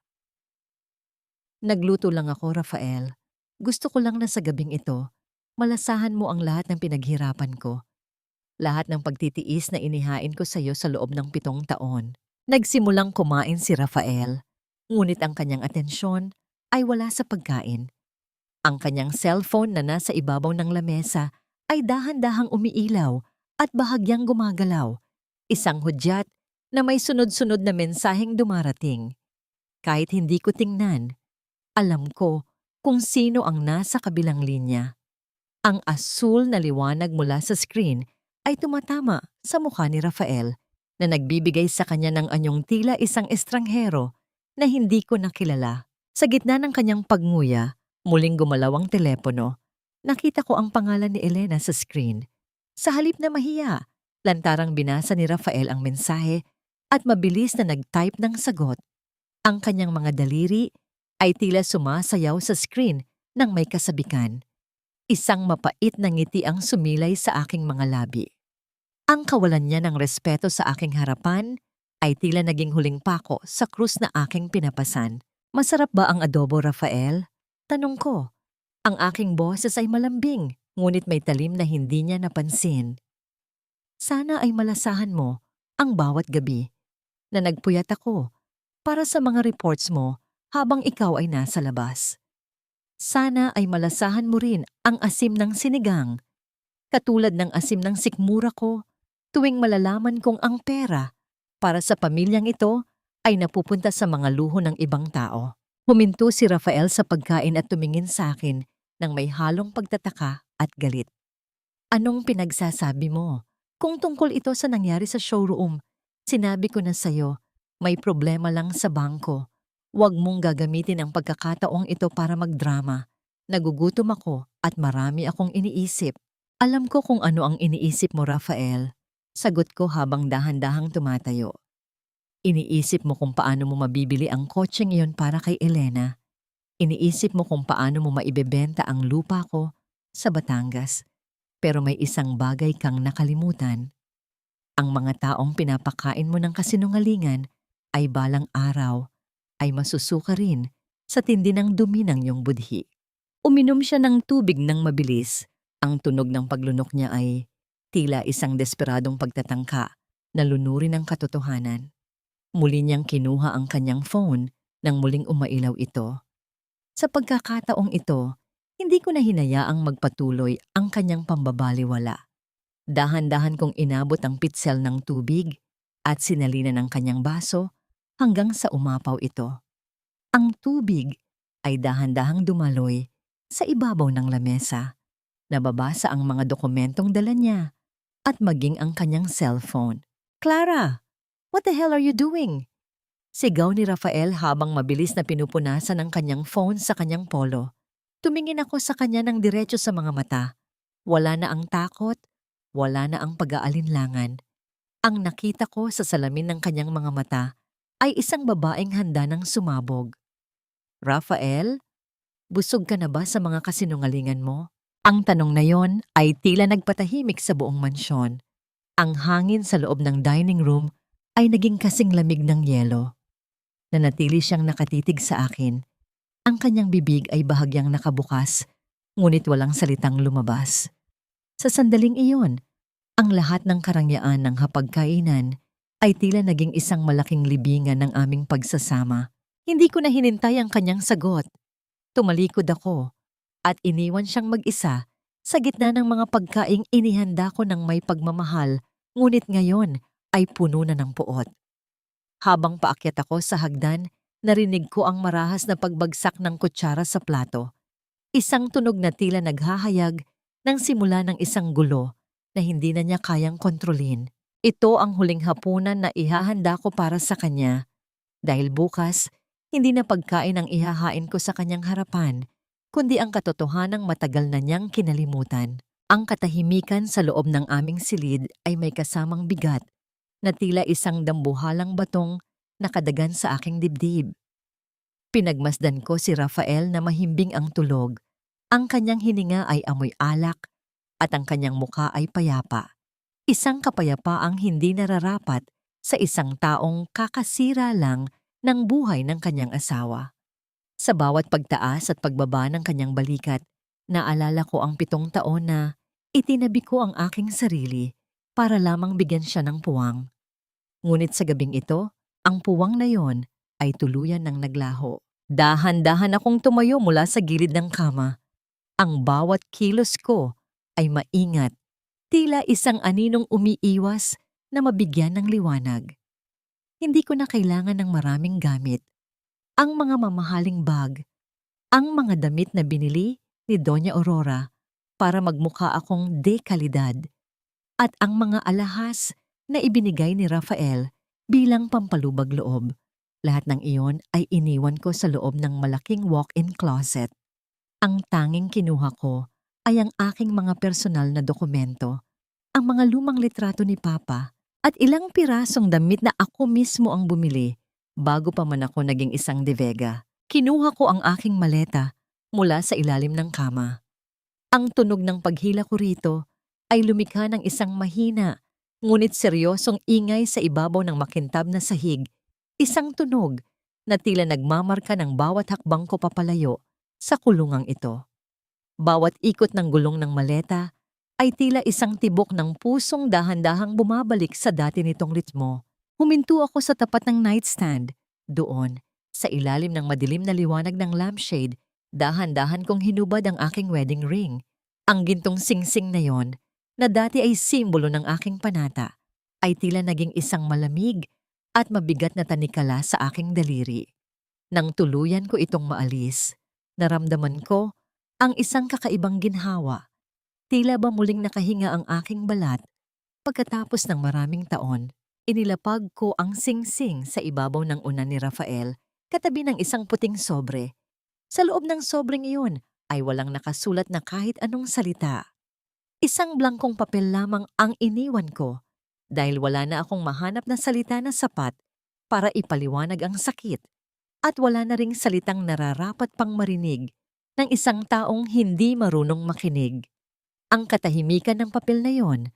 Nagluto lang ako, Rafael. Gusto ko lang na sa gabing ito, malasahan mo ang lahat ng pinaghirapan ko. Lahat ng pagtitiis na inihain ko sa iyo sa loob ng 7 taon. Nagsimulang kumain si Rafael, ngunit ang kanyang atensyon ay wala sa pagkain. Ang kanyang cellphone na nasa ibabaw ng lamesa ay dahan-dahang umiilaw at bahagyang gumagalaw. Isang hudyat na may sunod-sunod na mensaheng dumarating. Kahit hindi ko tingnan, alam ko kung sino ang nasa kabilang linya. Ang asul na liwanag mula sa screen ay tumatama sa mukha ni Rafael na nagbibigay sa kanya ng anyong tila isang estranghero na hindi ko nakilala. Sa gitna ng kanyang pagnguya, muling gumalaw ang telepono. Nakita ko ang pangalan ni Elena sa screen. Sa halip na mahiya, lantarang binasa ni Rafael ang mensahe at mabilis na nag-type ng sagot. Ang kanyang mga daliri ay tila sumasayaw sa screen ng may kasabikan. Isang mapait na ngiti ang sumilay sa aking mga labi. Ang kawalan niya ng respeto sa aking harapan ay tila naging huling pako sa krus na aking pinapasan. Masarap ba ang adobo, Rafael? Tanong ko. Ang aking boses ay malambing, ngunit may talim na hindi niya napansin. Sana ay malasahan mo ang bawat gabi na nagpuyat ako para sa mga reports mo habang ikaw ay nasa labas. Sana ay malasahan mo rin ang asim ng sinigang, katulad ng asim ng sikmura ko tuwing malalaman kong ang pera para sa pamilyang ito ay napupunta sa mga luho ng ibang tao. Huminto si Rafael sa pagkain at tumingin sa akin ng may halong pagtataka at galit. Anong pinagsasabi mo? Kung tungkol ito sa nangyari sa showroom, sinabi ko na sa'yo, may problema lang sa bangko. Huwag mong gagamitin ang pagkakataong ito para magdrama. Nagugutom ako at marami akong iniisip. Alam ko kung ano ang iniisip mo, Rafael. Sagot ko habang dahan-dahang tumatayo. Iniisip mo kung paano mo mabibili ang kotseng iyon para kay Elena. Iniisip mo kung paano mo maibebenta ang lupa ko sa Batangas. Pero may isang bagay kang nakalimutan. Ang mga taong pinapakain mo ng kasinungalingan ay balang araw ay masusuka rin sa tindi ng dumi ng iyong budhi. Uminom siya ng tubig ng mabilis. Ang tunog ng paglunok niya ay tila isang desperadong pagtatangka na lunurin ang katotohanan. Muli niyang kinuha ang kanyang phone nang muling umailaw ito. Sa pagkakataong ito, hindi ko na hinayaang magpatuloy ang kanyang pambabaliwala. Dahan-dahan kong inabot ang pitsel ng tubig at sinalina ng kanyang baso hanggang sa umapaw ito. Ang tubig ay dahan-dahang dumaloy sa ibabaw ng lamesa. Nababasa ang mga dokumentong dala niya at maging ang kanyang cellphone. "Clara! What the hell are you doing?" Sigaw ni Rafael habang mabilis na pinupunasan ang kanyang phone sa kanyang polo. Tumingin ako sa kanya ng diretso sa mga mata. Wala na ang takot, wala na ang pag-aalinlangan. Ang nakita ko sa salamin ng kanyang mga mata ay isang babaeng handa ng sumabog. "Rafael, busog ka na ba sa mga kasinungalingan mo?" Ang tanong na yon ay tila nagpatahimik sa buong mansyon. Ang hangin sa loob ng dining room ay naging kasing lamig ng yelo. Nanatili siyang nakatitig sa akin. Ang kanyang bibig ay bahagyang nakabukas, ngunit walang salitang lumabas. Sa sandaling iyon, ang lahat ng karangyaan ng hapagkainan ay tila naging isang malaking libingan ng aming pagsasama. Hindi ko na hinintay ang kanyang sagot. Tumalikod ako at iniwan siyang mag-isa sa gitna ng mga pagkaing inihanda ko ng may pagmamahal, ngunit ngayon ay puno na ng puot. Habang paakyat ako sa hagdan, narinig ko ang marahas na pagbagsak ng kutsara sa plato. Isang tunog na tila naghahayag ng simula ng isang gulo na hindi na niya kayang kontrolin. Ito ang huling hapunan na ihahanda ko para sa kanya. Dahil bukas, hindi na pagkain ang ihahain ko sa kanyang harapan, kundi ang katotohanang matagal na niyang kinalimutan. Ang katahimikan sa loob ng aming silid ay may kasamang bigat na tila isang dambuhalang batong nakadagan sa aking dibdib. Pinagmasdan ko si Rafael na mahimbing ang tulog. Ang kanyang hininga ay amoy alak at ang kanyang mukha ay payapa. Isang kapayapaang hindi nararapat sa isang taong kakasira lang ng buhay ng kanyang asawa. Sa bawat pagtaas at pagbaba ng kanyang balikat, naalala ko ang 7 taon na itinabi ko ang aking sarili para lamang bigyan siya ng puwang. Ngunit sa gabing ito, ang puwang na yon ay tuluyan ng naglaho. Dahan-dahan akong tumayo mula sa gilid ng kama. Ang bawat kilos ko ay maingat, tila isang aninong umiiwas na mabigyan ng liwanag. Hindi ko na kailangan ng maraming gamit. Ang mga mamahaling bag, ang mga damit na binili ni Doña Aurora para magmukha akong dekalidad, at ang mga alahas na ibinigay ni Rafael bilang pampalubag loob. Lahat ng iyon ay iniwan ko sa loob ng malaking walk-in closet. Ang tanging kinuha ko ay ang aking mga personal na dokumento, ang mga lumang litrato ni Papa at ilang pirasong damit na ako mismo ang bumili bago pa man ako naging isang De Vega. Kinuha ko ang aking maleta mula sa ilalim ng kama. Ang tunog ng paghila ko rito ay lumikha ng isang mahina ngunit seryosong ingay sa ibabaw ng makintab na sahig. Isang tunog na tila nagmamarka ng bawat hakbang ko papalayo sa kulungang ito. Bawat ikot ng gulong ng maleta ay tila isang tibok ng pusong dahan-dahang bumabalik sa dati nitong ritmo. Huminto ako sa tapat ng nightstand. Doon, sa ilalim ng madilim na liwanag ng lampshade, dahan-dahan kong hinubad ang aking wedding ring. Ang gintong singsing na yon, na dati ay simbolo ng aking panata, ay tila naging isang malamig at mabigat na tanikala sa aking daliri. Nang tuluyan ko itong maalis, naramdaman ko ang isang kakaibang ginhawa. Tila ba muling nakahinga ang aking balat pagkatapos ng maraming taon. Inilapag ko ang singsing sa ibabaw ng unan ni Rafael katabi ng isang puting sobre. Sa loob ng sobreng iyon ay walang nakasulat na kahit anong salita. Isang blankong papel lamang ang iniwan ko dahil wala na akong mahanap na salita na sapat para ipaliwanag ang sakit at wala na ring salitang nararapat pang marinig ng isang taong hindi marunong makinig. Ang katahimikan ng papel na yon,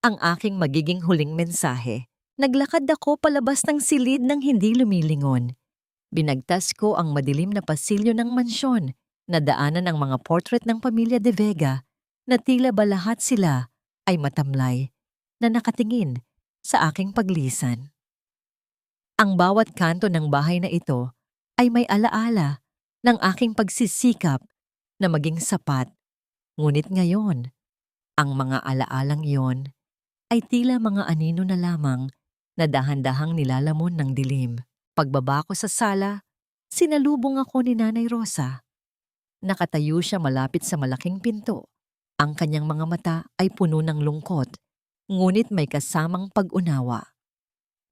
ang aking magiging huling mensahe. Naglakad ako palabas ng silid ng hindi lumilingon. Binagtas ko ang madilim na pasilyo ng mansyon na daanan ang mga portrait ng pamilya De Vega na tila ba lahat sila ay matamlay na nakatingin sa aking paglisan. Ang bawat kanto ng bahay na ito ay may alaala ng aking pagsisikap na maging sapat. Ngunit ngayon, ang mga alaalang iyon ay tila mga anino na lamang na dahan-dahang nilalamon ng dilim. Pagbaba ko sa sala, sinalubong ako ni Nanay Rosa. Nakatayo siya malapit sa malaking pinto. Ang kanyang mga mata ay puno ng lungkot, ngunit may kasamang pag-unawa.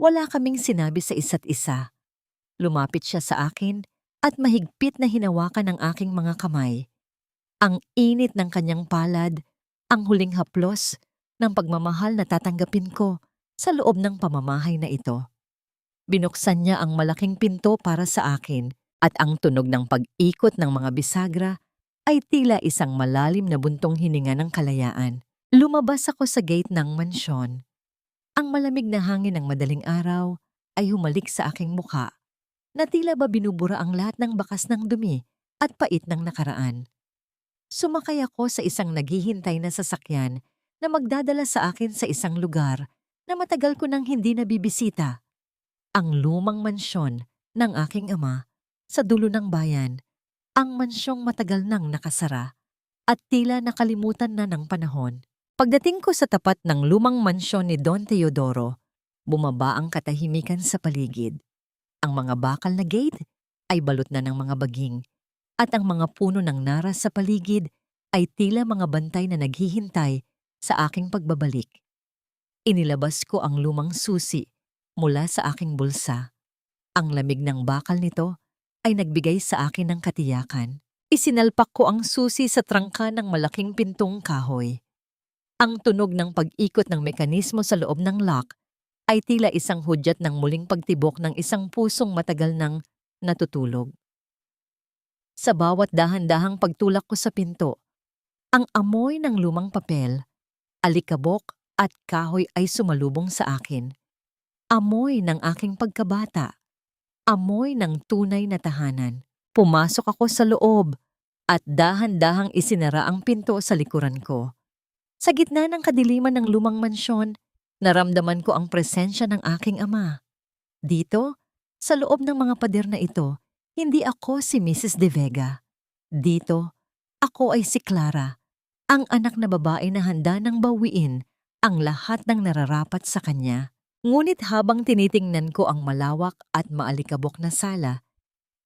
Wala kaming sinabi sa isa't isa. Lumapit siya sa akin at mahigpit na hinawakan ang aking mga kamay. Ang init ng kanyang palad, ang huling haplos ng pagmamahal na tatanggapin ko sa loob ng pamamahay na ito. Binuksan niya ang malaking pinto para sa akin at ang tunog ng pag-ikot ng mga bisagra ay tila isang malalim na buntong hininga ng kalayaan. Lumabas ako sa gate ng mansyon. Ang malamig na hangin ng madaling araw ay humalik sa aking mukha na tila ba binubura ang lahat ng bakas ng dumi at pait ng nakaraan. Sumakay ako sa isang naghihintay na sasakyan na magdadala sa akin sa isang lugar na matagal ko nang hindi nabibisita. Ang lumang mansyon ng aking ama sa dulo ng bayan, ang mansyong matagal nang nakasara at tila nakalimutan na ng panahon. Pagdating ko sa tapat ng lumang mansyon ni Don Teodoro, bumaba ang katahimikan sa paligid. Ang mga bakal na gate ay balot na ng mga baging at ang mga puno ng naras sa paligid ay tila mga bantay na naghihintay sa aking pagbabalik. Inilabas ko ang lumang susi mula sa aking bulsa. Ang lamig ng bakal nito ay nagbigay sa akin ng katiyakan. Isinalpak ko ang susi sa trangka ng malaking pintong kahoy. Ang tunog ng pag-ikot ng mekanismo sa loob ng lock ay tila isang hudyat ng muling pagtibok ng isang pusong matagal nang natutulog. Sa bawat dahan-dahang pagtulak ko sa pinto, ang amoy ng lumang papel, alikabok at kahoy ay sumalubong sa akin. Amoy ng aking pagkabata. Amoy ng tunay na tahanan. Pumasok ako sa loob at dahan-dahang isinara ang pinto sa likuran ko. Sa gitna ng kadiliman ng lumang mansyon, naramdaman ko ang presensya ng aking ama. Dito, sa loob ng mga pader na ito, hindi ako si Mrs. De Vega. Dito, ako ay si Clara, ang anak na babae na handa nang bawiin ang lahat ng nararapat sa kanya. Ngunit habang tinitingnan ko ang malawak at maalikabok na sala,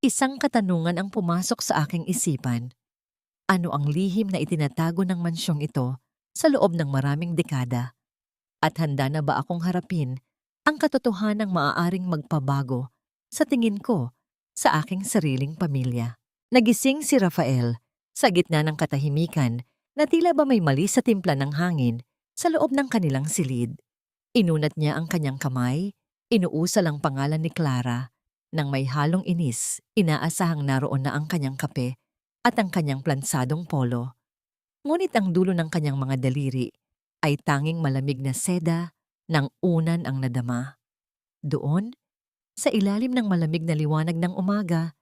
isang katanungan ang pumasok sa aking isipan. Ano ang lihim na itinatago ng mansyong ito sa loob ng maraming dekada? At handa na ba akong harapin ang katotohanang maaaring magpabago sa tingin ko sa aking sariling pamilya? Nagising si Rafael sa gitna ng katahimikan na tila ba may mali sa timpla ng hangin sa loob ng kanilang silid. Inunat niya ang kanyang kamay, inuusal ang pangalan ni Clara. Nang may halong inis, inaasahang naroon na ang kanyang kape at ang kanyang plansadong polo. Ngunit ang dulo ng kanyang mga daliri ay tanging malamig na seda ng unan ang nadama. Doon, sa ilalim ng malamig na liwanag ng umaga,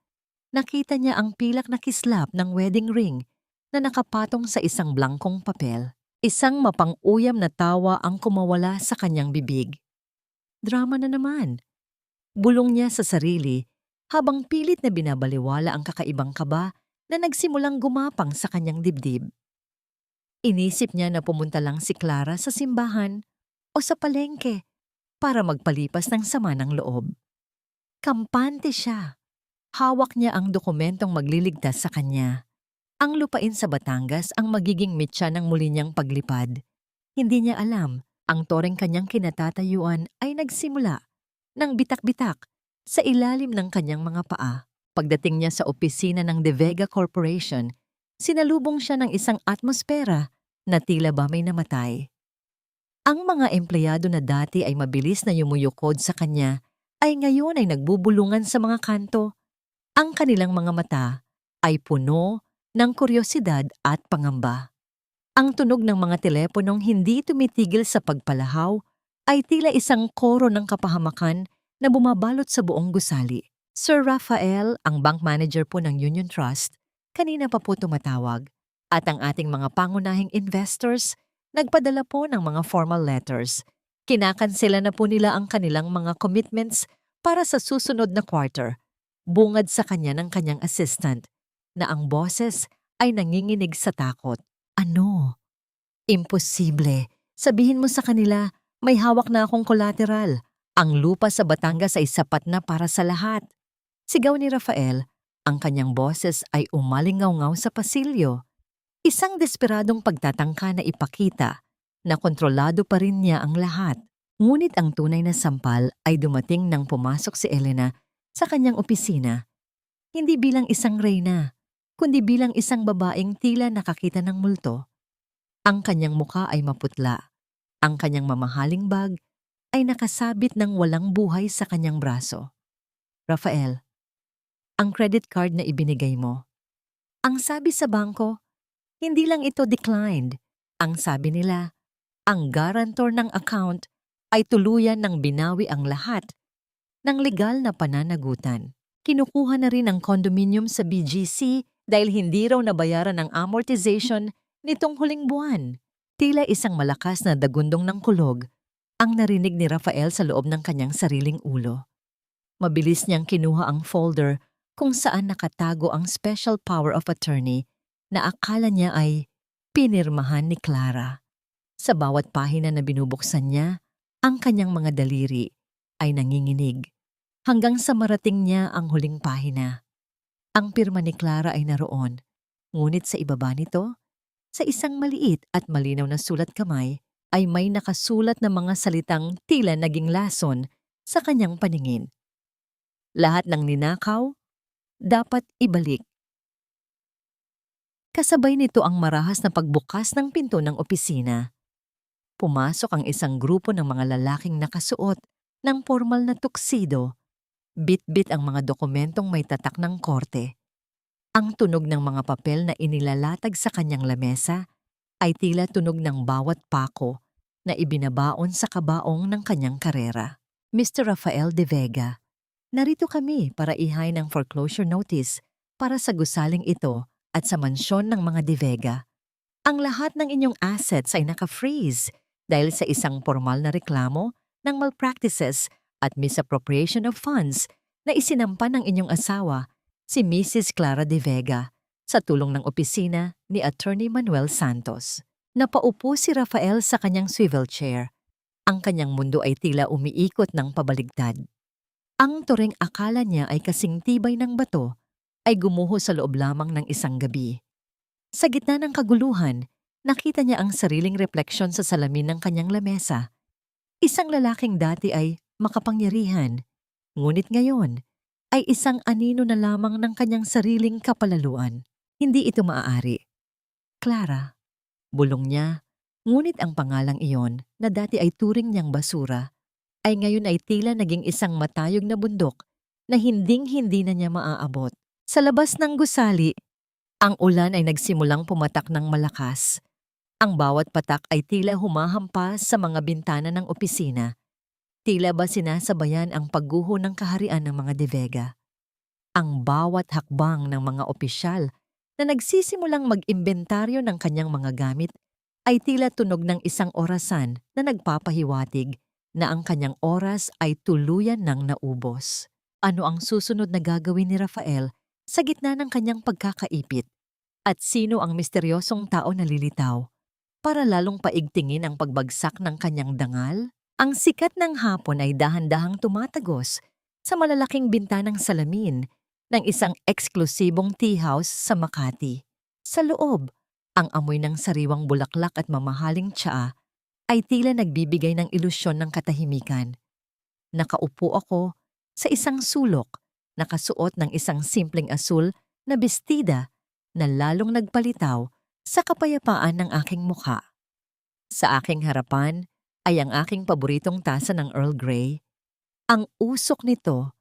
nakita niya ang pilak na kislap ng wedding ring na nakapatong sa isang blankong papel. Isang mapang-uyam na tawa ang kumawala sa kanyang bibig. Drama na naman. Bulong niya sa sarili habang pilit na binabaliwala ang kakaibang kaba na nagsimulang gumapang sa kanyang dibdib. Inisip niya na pumunta lang si Clara sa simbahan o sa palengke para magpalipas ng sama ng loob. Kampante siya. Hawak niya ang dokumentong magliligtas sa kanya. Ang lupain sa Batangas ang magiging mitya ng muli niyang paglipad. Hindi niya alam, ang toreng kanyang kinatatayuan ay nagsimula ng bitak-bitak sa ilalim ng kanyang mga paa. Pagdating niya sa opisina ng De Vega Corporation, sinalubong siya ng isang atmosfera na tila ba may namatay. Ang mga empleyado na dati ay mabilis na yumuyukod sa kanya ay ngayon ay nagbubulungan sa mga kanto. Ang kanilang mga mata ay puno ng kuryosidad at pangamba. Ang tunog ng mga teleponong hindi tumitigil sa pagpalahaw ay tila isang koro ng kapahamakan na bumabalot sa buong gusali. Sir Rafael, ang bank manager po ng Union Trust, kanina pa po tumatawag at ang ating mga pangunahing investors nagpadala po ng mga formal letters. Kinakansela na po nila ang kanilang mga commitments para sa susunod na quarter. Bungad sa kanya ng kanyang assistant na ang boses ay nanginginig sa takot. Ano? Imposible. Sabihin mo sa kanila, may hawak na akong collateral. Ang lupa sa Batangas ay sapat na para sa lahat. Sigaw ni Rafael, ang kanyang boses ay umalingaw-ngaw sa pasilyo. Isang desperadong pagtatangka na ipakita na kontrolado pa rin niya ang lahat. Ngunit ang tunay na sampal ay dumating nang pumasok si Elena sa kanyang opisina. Hindi bilang isang reyna, kundi bilang isang babaeng tila nakakita ng multo. Ang kanyang muka ay maputla. Ang kanyang mamahaling bag ay nakasabit ng walang buhay sa kanyang braso. Rafael, ang credit card na ibinigay mo. Ang sabi sa bangko, hindi lang ito declined. Ang sabi nila, ang guarantor ng account ay tuluyan ng binawi ang lahat ng legal na pananagutan. Kinukuha na rin ang condominium sa BGC dahil hindi raw nabayaran ang amortization nitong huling buwan. Tila isang malakas na dagundong ng kulog ang narinig ni Rafael sa loob ng kanyang sariling ulo. Mabilis niyang kinuha ang folder kung saan nakatago ang special power of attorney na akala niya ay pinirmahan ni Clara. Sa bawat pahina na binubuksan niya, ang kanyang mga daliri ay nanginginig hanggang sa marating niya ang huling pahina. Ang pirma ni Clara ay naroon, ngunit sa ibaba nito, sa isang maliit at malinaw na sulat kamay, ay may nakasulat na mga salitang tila naging lason sa kanyang paningin. Lahat ng ninakaw, dapat ibalik. Kasabay nito ang marahas na pagbukas ng pinto ng opisina. Pumasok ang isang grupo ng mga lalaking nakasuot ng formal na tuksido. Bit-bit ang mga dokumentong may tatak ng korte. Ang tunog ng mga papel na inilalatag sa kanyang lamesa ay tila tunog ng bawat pako na ibinabaon sa kabaong ng kanyang karera. Mr. Rafael De Vega, narito kami para ihay ng foreclosure notice para sa gusaling ito at sa mansyon ng mga De Vega. Ang lahat ng inyong assets ay naka-freeze dahil sa isang formal na reklamo ng malpractices at misappropriation of funds na isinampa ng inyong asawa, si Mrs. Clara De Vega, sa tulong ng opisina ni Attorney Manuel Santos. Napaupo si Rafael sa kanyang swivel chair. Ang kanyang mundo ay tila umiikot ng pabaligtad. Ang toreng akala niya ay kasing tibay ng bato ay gumuho sa loob lamang ng isang gabi. Sa gitna ng kaguluhan, nakita niya ang sariling refleksyon sa salamin ng kanyang lamesa. Isang lalaking dati ay makapangyarihan, ngunit ngayon ay isang anino na lamang ng kanyang sariling kapalaluan. Hindi ito maaari. Clara, bulong niya, ngunit ang pangalang iyon na dati ay turing niyang basura, ay ngayon ay tila naging isang matayog na bundok na hinding-hindi na niya maaabot. Sa labas ng gusali, ang ulan ay nagsimulang pumatak ng malakas. Ang bawat patak ay tila humahampas sa mga bintana ng opisina. Tila ba sinasabayan ang pagguho ng kaharian ng mga De Vega. Ang bawat hakbang ng mga opisyal na nagsisimulang mag-imbentaryo ng kanyang mga gamit ay tila tunog ng isang orasan na nagpapahiwatig na ang kanyang oras ay tuluyan ng naubos. Ano ang susunod na gagawin ni Rafael sa gitna ng kanyang pagkakaipit? At sino ang misteryosong tao na lilitaw para lalong paigtingin ang pagbagsak ng kanyang dangal? Ang sikat ng hapon ay dahan-dahang tumatagos sa malalaking bintanang salamin ng isang eksklusibong tea house sa Makati. Sa loob, ang amoy ng sariwang bulaklak at mamahaling tsaa ay tila nagbibigay ng ilusyon ng katahimikan. Nakaupo ako sa isang sulok, nakasuot ng isang simpleng asul na bestida na lalong nagpalitaw sa kapayapaan ng aking mukha. Sa aking harapan ay ang aking paboritong tasa ng Earl Grey. Ang usok nito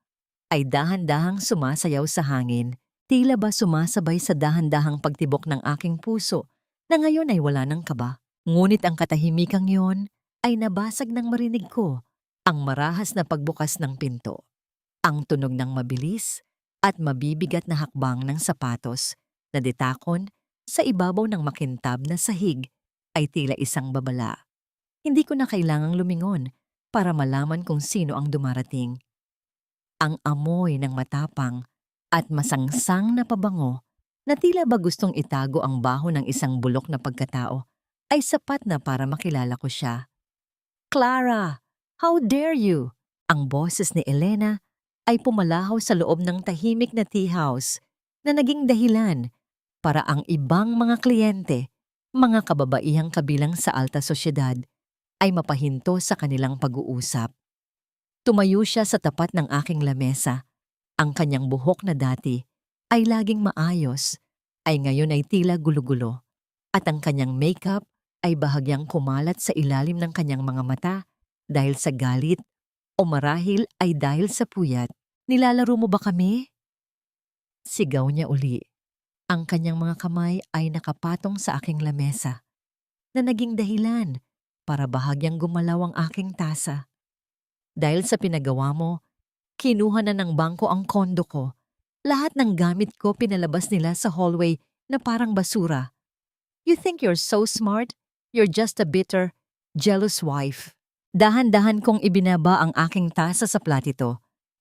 ay dahan-dahang sumasayaw sa hangin, tila ba sumasabay sa dahan-dahang pagtibok ng aking puso na ngayon ay wala ng kaba. Ngunit ang katahimikang yon ay nabasag ng marinig ko ang marahas na pagbukas ng pinto. Ang tunog ng mabilis at mabibigat na hakbang ng sapatos na detakon sa ibabaw ng makintab na sahig ay tila isang babala. Hindi ko na kailangang lumingon para malaman kung sino ang dumarating. Ang amoy ng matapang at masangsang na pabango na tila ba gustong itago ang baho ng isang bulok na pagkatao ay sapat na para makilala ko siya. "Clara! How dare you?" Ang boses ni Elena ay pumalahaw sa loob ng tahimik na tea house na naging dahilan para ang ibang mga kliyente, mga kababaihang kabilang sa alta sosyedad, ay mapahinto sa kanilang pag-uusap. Tumayo siya sa tapat ng aking lamesa. Ang kanyang buhok na dati ay laging maayos, ay ngayon ay tila gulo-gulo, at ang kanyang makeup ay bahagyang kumalat sa ilalim ng kanyang mga mata dahil sa galit o marahil ay dahil sa puyat. "Nilalaro mo ba kami?" Sigaw niya uli. Ang kanyang mga kamay ay nakapatong sa aking lamesa na naging dahilan para bahagyang gumalaw ang aking tasa. "Dahil sa pinagawa mo, kinuha na ng bangko ang kondo ko. Lahat ng gamit ko pinalabas nila sa hallway na parang basura. You think you're so smart? You're just a bitter, jealous wife." Dahan-dahan kong ibinaba ang aking tasa sa platito.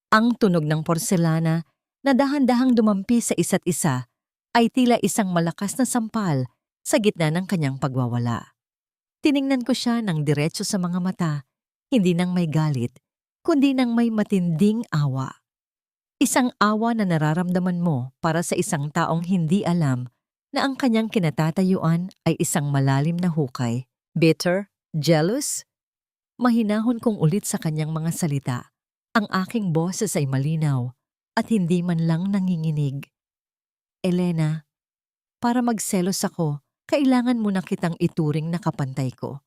Ang tunog ng porselana na dahan-dahang dumampi sa isa't isa ay tila isang malakas na sampal sa gitna ng kanyang pagwawala. Tiningnan ko siya ng diretso sa mga mata, hindi nang may galit, kundi nang may matinding awa. Isang awa na nararamdaman mo para sa isang taong hindi alam na ang kanyang kinatatayuan ay isang malalim na hukay. Bitter? Jealous? Mahinahon kong ulit sa kanyang mga salita. Ang aking boses ay malinaw at hindi man lang nanginginig. "Elena, para magselos ako, kailangan mo na kitang ituring na kapantay ko.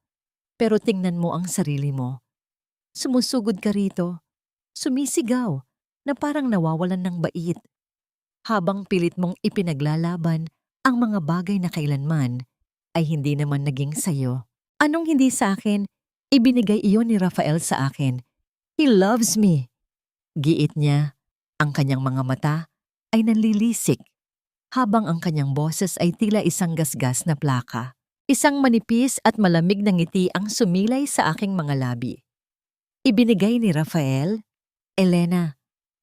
Pero tingnan mo ang sarili mo. Sumusugod ka rito, sumisigaw na parang nawawalan ng bait, habang pilit mong ipinaglalaban ang mga bagay na kailanman ay hindi naman naging sayo. Anong hindi sa akin? Ibinigay iyon ni Rafael sa akin. He loves me." Giit niya. Ang kanyang mga mata ay nanlilisik, habang ang kanyang boses ay tila isang gasgas na plaka. Isang manipis at malamig na ngiti ang sumilay sa aking mga labi. Ibinigay ni Rafael? "Elena,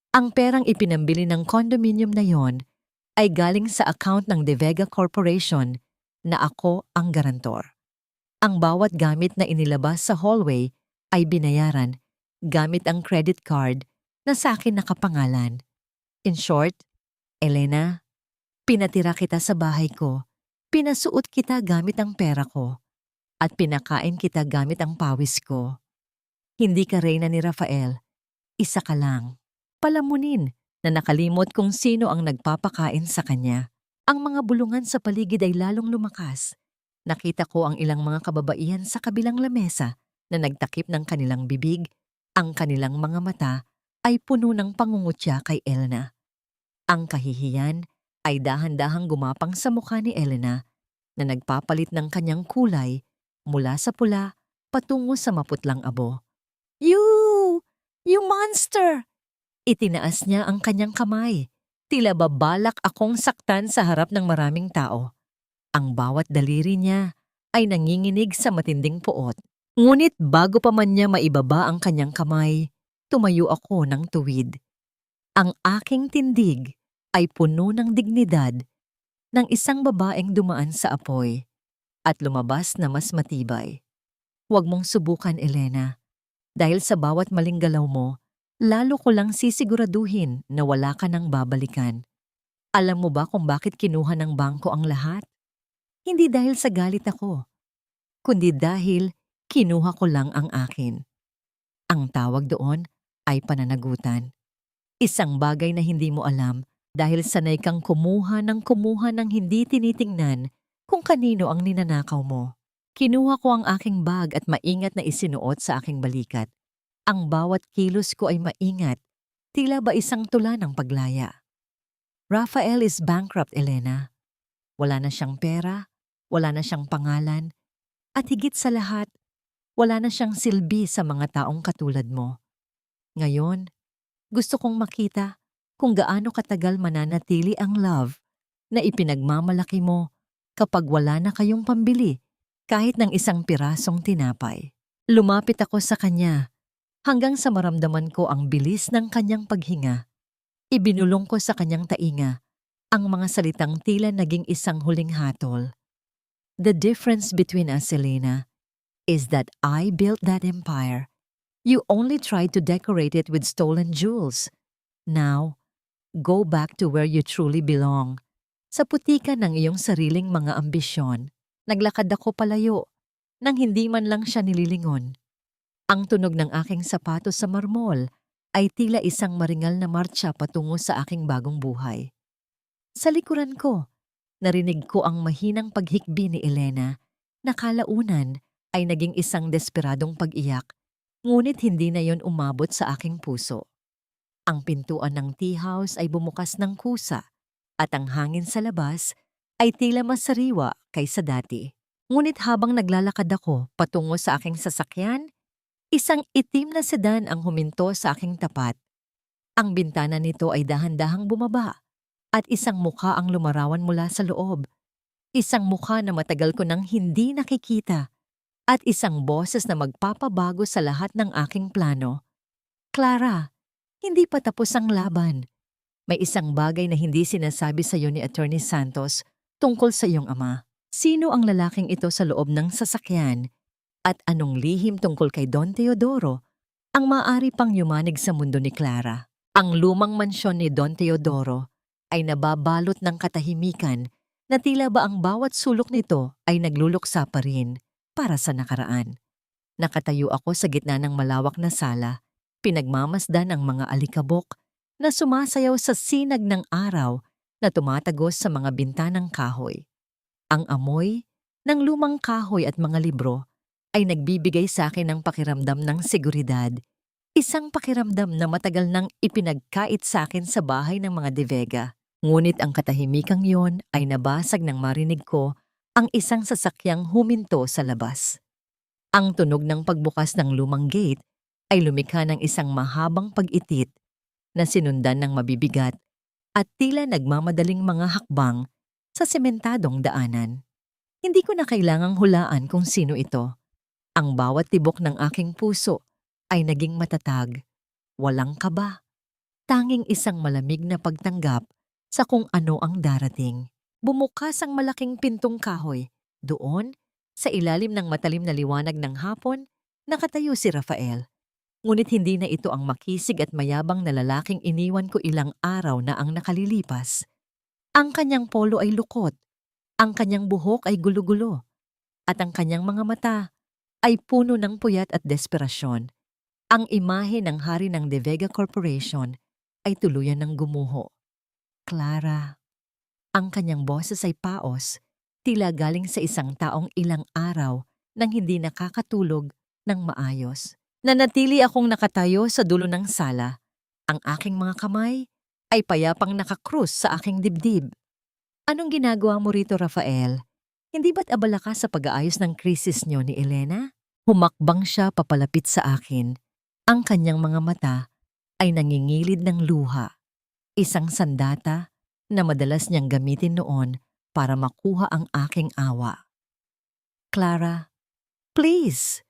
ang perang ipinambili ng condominium na yon ay galing sa account ng De Vega Corporation na ako ang garantor. Ang bawat gamit na inilabas sa hallway ay binayaran gamit ang credit card na sa akin nakapangalan. In short, Elena, pinatira kita sa bahay ko, pinasuot kita gamit ang pera ko, at pinakain kita gamit ang pawis ko. Hindi ka reyna ni Rafael, isa ka lang." Palamunin na nakalimot kung sino ang nagpapakain sa kanya. Ang mga bulungan sa paligid ay lalong lumakas. Nakita ko ang ilang mga kababaihan sa kabilang lamesa na nagtakip ng kanilang bibig. Ang kanilang mga mata ay puno ng pangungutya kay Elena. Ang kahihiyan ay dahan-dahang gumapang sa mukha ni Elena na nagpapalit ng kanyang kulay mula sa pula patungo sa maputlang abo. "You! You monster!" Itinaas niya ang kanyang kamay. Tila babalak akong saktan sa harap ng maraming tao. Ang bawat daliri niya ay nanginginig sa matinding puot. Ngunit bago pa man niya maibaba ang kanyang kamay, tumayo ako ng tuwid. Ang aking tindig ay puno ng dignidad ng isang babaeng dumaan sa apoy at lumabas na mas matibay. "Huwag mong subukan, Elena. Dahil sa bawat maling galaw mo, lalo ko lang sisiguraduhin na wala ka nang babalikan. Alam mo ba kung bakit kinuha ng bangko ang lahat? Hindi dahil sa galit ako, kundi dahil kinuha ko lang ang akin. Ang tawag doon ay pananagutan. Isang bagay na hindi mo alam dahil sanay kang kumuha ng hindi tinitingnan kung kanino ang ninanakaw mo. Kinuha ko ang aking bag at maingat na isinuot sa aking balikat. Ang bawat kilos ko ay maingat, tila ba isang tula ng paglaya. Rafael is bankrupt, Elena. Wala na siyang pera, wala na siyang pangalan, at higit sa lahat, wala na siyang silbi sa mga taong katulad mo. Ngayon, gusto kong makita kung gaano katagal mananatili ang love na ipinagmamalaki mo kapag wala na kayong pambili kahit ng isang pirasong tinapay. Lumapit ako sa kanya hanggang sa maramdaman ko ang bilis ng kanyang paghinga. Ibinulong ko sa kanyang tainga ang mga salitang tila naging isang huling hatol. The difference between us, Elena, is that I built that empire. You only tried to decorate it with stolen jewels. Now, go back to where you truly belong. Sa putika ng iyong sariling mga ambisyon, naglakad ako palayo nang hindi man lang siya nililingon. Ang tunog ng aking sapatos sa marmol ay tila isang maringal na martsa patungo sa aking bagong buhay. Sa likuran ko, narinig ko ang mahinang paghikbi ni Elena na kalaunan ay naging isang desperadong pag-iyak, ngunit hindi na yon umabot sa aking puso. Ang pintuan ng tea house ay bumukas ng kusa at ang hangin sa labas ay tila mas sariwa kaysa dati. Ngunit habang naglalakad ako patungo sa aking sasakyan, isang itim na sedan ang huminto sa aking tapat. Ang bintana nito ay dahan-dahang bumaba at isang mukha ang lumarawan mula sa loob. Isang mukha na matagal ko nang hindi nakikita at isang boses na magpapabago sa lahat ng aking plano. Clara, hindi pa tapos ang laban. May isang bagay na hindi sinasabi sa iyo ni Attorney Santos tungkol sa iyong ama. Sino ang lalaking ito sa loob ng sasakyan? At anong lihim tungkol kay Don Teodoro ang maaari pang yumanig sa mundo ni Clara? Ang lumang mansyon ni Don Teodoro ay nababalot ng katahimikan na tila ba ang bawat sulok nito ay nagluluksa pa rin para sa nakaraan. Nakatayo ako sa gitna ng malawak na sala, pinagmamasdan ang mga alikabok na sumasayaw sa sinag ng araw na tumatagos sa mga bintanang kahoy. Ang amoy ng lumang kahoy at mga libro ay nagbibigay sa akin ng pakiramdam ng seguridad, isang pakiramdam na matagal nang ipinagkait sa akin sa bahay ng mga De Vega. Ngunit ang katahimikang yon ay nabasag nang marinig ko ang isang sasakyang huminto sa labas. Ang tunog ng pagbukas ng lumang gate ay lumikha ng isang mahabang pag-itit na sinundan ng mabibigat at tila nagmamadaling mga hakbang sa sementadong daanan. Hindi ko na kailangang hulaan kung sino ito. Ang bawat tibok ng aking puso ay naging matatag, walang kaba, tanging isang malamig na pagtanggap sa kung ano ang darating. Bumukas ang malaking pintong kahoy. Doon, sa ilalim ng matalim na liwanag ng hapon, nakatayo si Rafael. Ngunit hindi na ito ang makisig at mayabang na lalaking iniwan ko ilang araw na ang nakalilipas. Ang kanyang polo ay lukot, ang kanyang buhok ay gulo-gulo, at ang kanyang mga mata ay puno ng puyat at desperasyon. Ang imahe ng hari ng De Vega Corporation ay tuluyan ng gumuho. Clara. Ang kanyang boses ay paos, tila galing sa isang taong ilang araw nang hindi nakakatulog ng maayos. Nanatili akong nakatayo sa dulo ng sala. Ang aking mga kamay ay payapang nakakrus sa aking dibdib. Anong ginagawa mo rito, Rafael? Hindi ba't abala ka sa pag-aayos ng krisis niyo ni Elena? Humakbang siya papalapit sa akin. Ang kanyang mga mata ay nangingilid ng luha. Isang sandata na madalas niyang gamitin noon para makuha ang aking awa. Clara, please,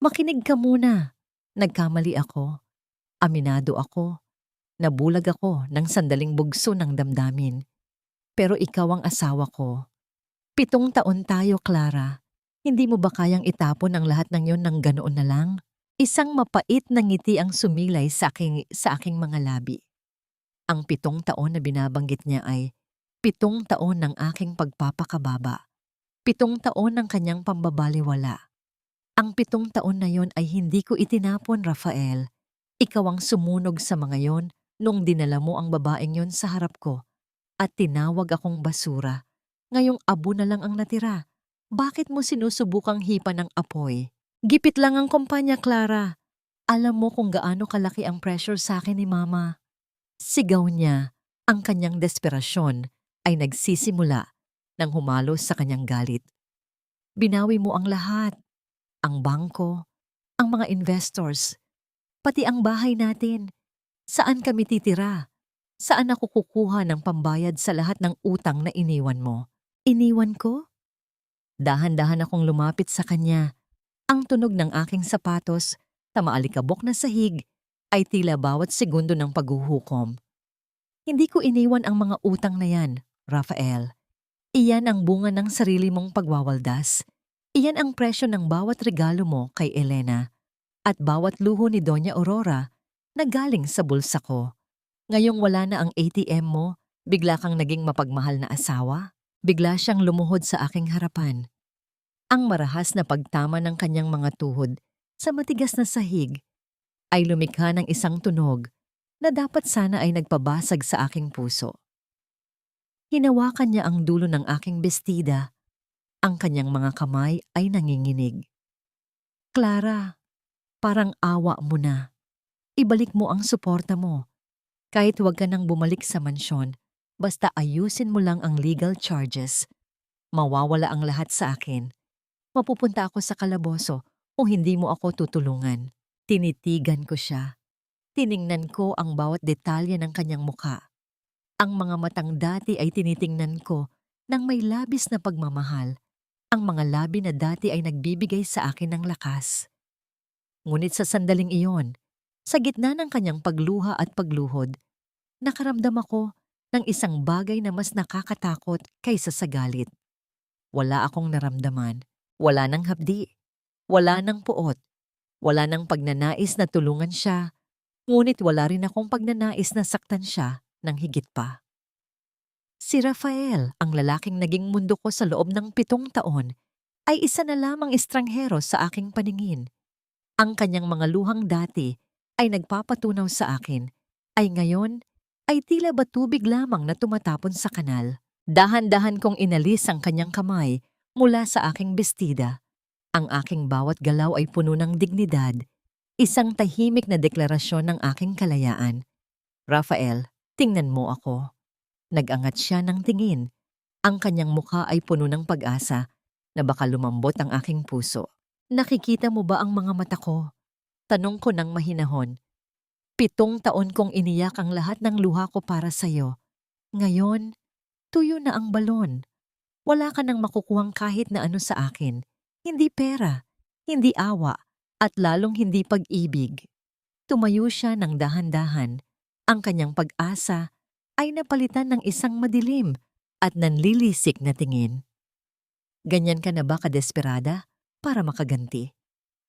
makinig ka muna. Nagkamali ako. Aminado ako. Nabulag ako ng sandaling bugso ng damdamin. Pero ikaw ang asawa ko. 7 taon tayo, Clara. Hindi mo ba kayang itapon ang lahat ng yon ng ganoon na lang? Isang mapait na ngiti ang sumilay sa aking mga labi. Ang 7 taon na binabanggit niya ay 7 taon ng aking pagpapakababa. 7 taon ng kanyang pambabaliwala. Ang 7 taon na yon ay hindi ko itinapon, Rafael. Ikaw ang sumunog sa mga yon nung dinala mo ang babaeng yon sa harap ko at tinawag akong basura. Ngayong abo na lang ang natira. Bakit mo sinusubukang hipa ng apoy? Gipit lang ang kumpanya, Clara. Alam mo kung gaano kalaki ang pressure sa akin ni Mama. Sigaw niya. Ang kanyang desperasyon ay nagsisimula nang humalos sa kanyang galit. Binawi mo ang lahat. Ang bangko, ang mga investors, pati ang bahay natin. Saan kami titira? Saan ako kukuha ng pambayad sa lahat ng utang na iniwan mo? Iniwan ko? Dahan-dahan akong lumapit sa kanya. Ang tunog ng aking sapatos, tamaalikabok na sahig, ay tila bawat segundo ng paghuhukom. Hindi ko iniwan ang mga utang na yan, Rafael. Iyan ang bunga ng sarili mong pagwawaldas. Iyan ang presyo ng bawat regalo mo kay Elena at bawat luho ni Doña Aurora na galing sa bulsa ko. Ngayong wala na ang ATM mo, bigla kang naging mapagmahal na asawa. Bigla siyang lumuhod sa aking harapan. Ang marahas na pagtama ng kanyang mga tuhod sa matigas na sahig ay lumikha ng isang tunog na dapat sana ay nagpabasag sa aking puso. Hinawakan niya ang dulo ng aking bestida. Ang kanyang mga kamay ay nanginginig. Clara, parang awa mo na. Ibalik mo ang suporta mo. Kahit huwag ka nang bumalik sa mansyon, basta ayusin mo lang ang legal charges. Mawawala ang lahat sa akin. Mapupunta ako sa kalaboso kung hindi mo ako tutulungan. Tinitigan ko siya. Tiningnan ko ang bawat detalye ng kanyang mukha. Ang mga matang dati ay tinitingnan ko ng may labis na pagmamahal. Ang mga labi na dati ay nagbibigay sa akin ng lakas. Ngunit sa sandaling iyon, sa gitna ng kanyang pagluha at pagluhod, nakaramdam ako ng isang bagay na mas nakakatakot kaysa sa galit. Wala akong naramdaman. Wala nang hapdi. Wala nang puot. Wala nang pagnanais na tulungan siya. Ngunit wala rin akong pagnanais na saktan siya ng higit pa. Si Rafael, ang lalaking naging mundo ko sa loob ng 7 taon, ay isa na lamang estranghero sa aking paningin. Ang kanyang mga luhang dati ay nagpapatunaw sa akin, ay ngayon ay tila ba tubig lamang na tumatapon sa kanal. Dahan-dahan kong inalis ang kanyang kamay mula sa aking bestida. Ang aking bawat galaw ay puno ng dignidad, isang tahimik na deklarasyon ng aking kalayaan. Rafael, tingnan mo ako. Nag-angat siya ng tingin. Ang kanyang mukha ay puno ng pag-asa na baka lumambot ang aking puso. Nakikita mo ba ang mga mata ko? Tanong ko ng mahinahon. 7 taon kong iniyak ang lahat ng luha ko para sa'yo. Ngayon, tuyo na ang balon. Wala ka nang makukuhang kahit na ano sa akin. Hindi pera, hindi awa, at lalong hindi pag-ibig. Tumayo siya ng dahan-dahan. Ang kanyang pag-asa ay napalitan ng isang madilim at nanlilisik na tingin. Ganyan ka na ba kadesperada para makaganti?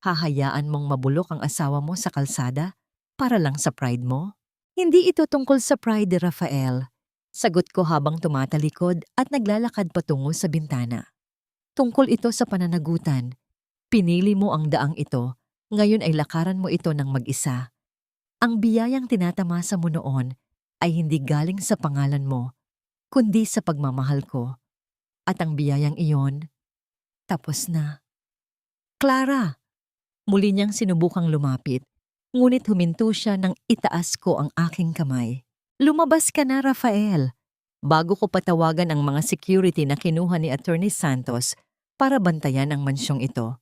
Hahayaan mong mabulok ang asawa mo sa kalsada para lang sa pride mo? Hindi ito tungkol sa pride, Rafael. Sagot ko habang tumatalikod at naglalakad patungo sa bintana. Tungkol ito sa pananagutan. Pinili mo ang daang ito, ngayon ay lakaran mo ito ng mag-isa. Ang biyayang tinatamasa mo noon ay hindi galing sa pangalan mo, kundi sa pagmamahal ko. At ang biyayang iyon, tapos na. Clara! Muli niyang sinubukang lumapit, ngunit huminto siya nang itaas ko ang aking kamay. Lumabas ka na, Rafael. Bago ko patawagan ang mga security na kinuha ni Attorney Santos para bantayan ang mansyong ito.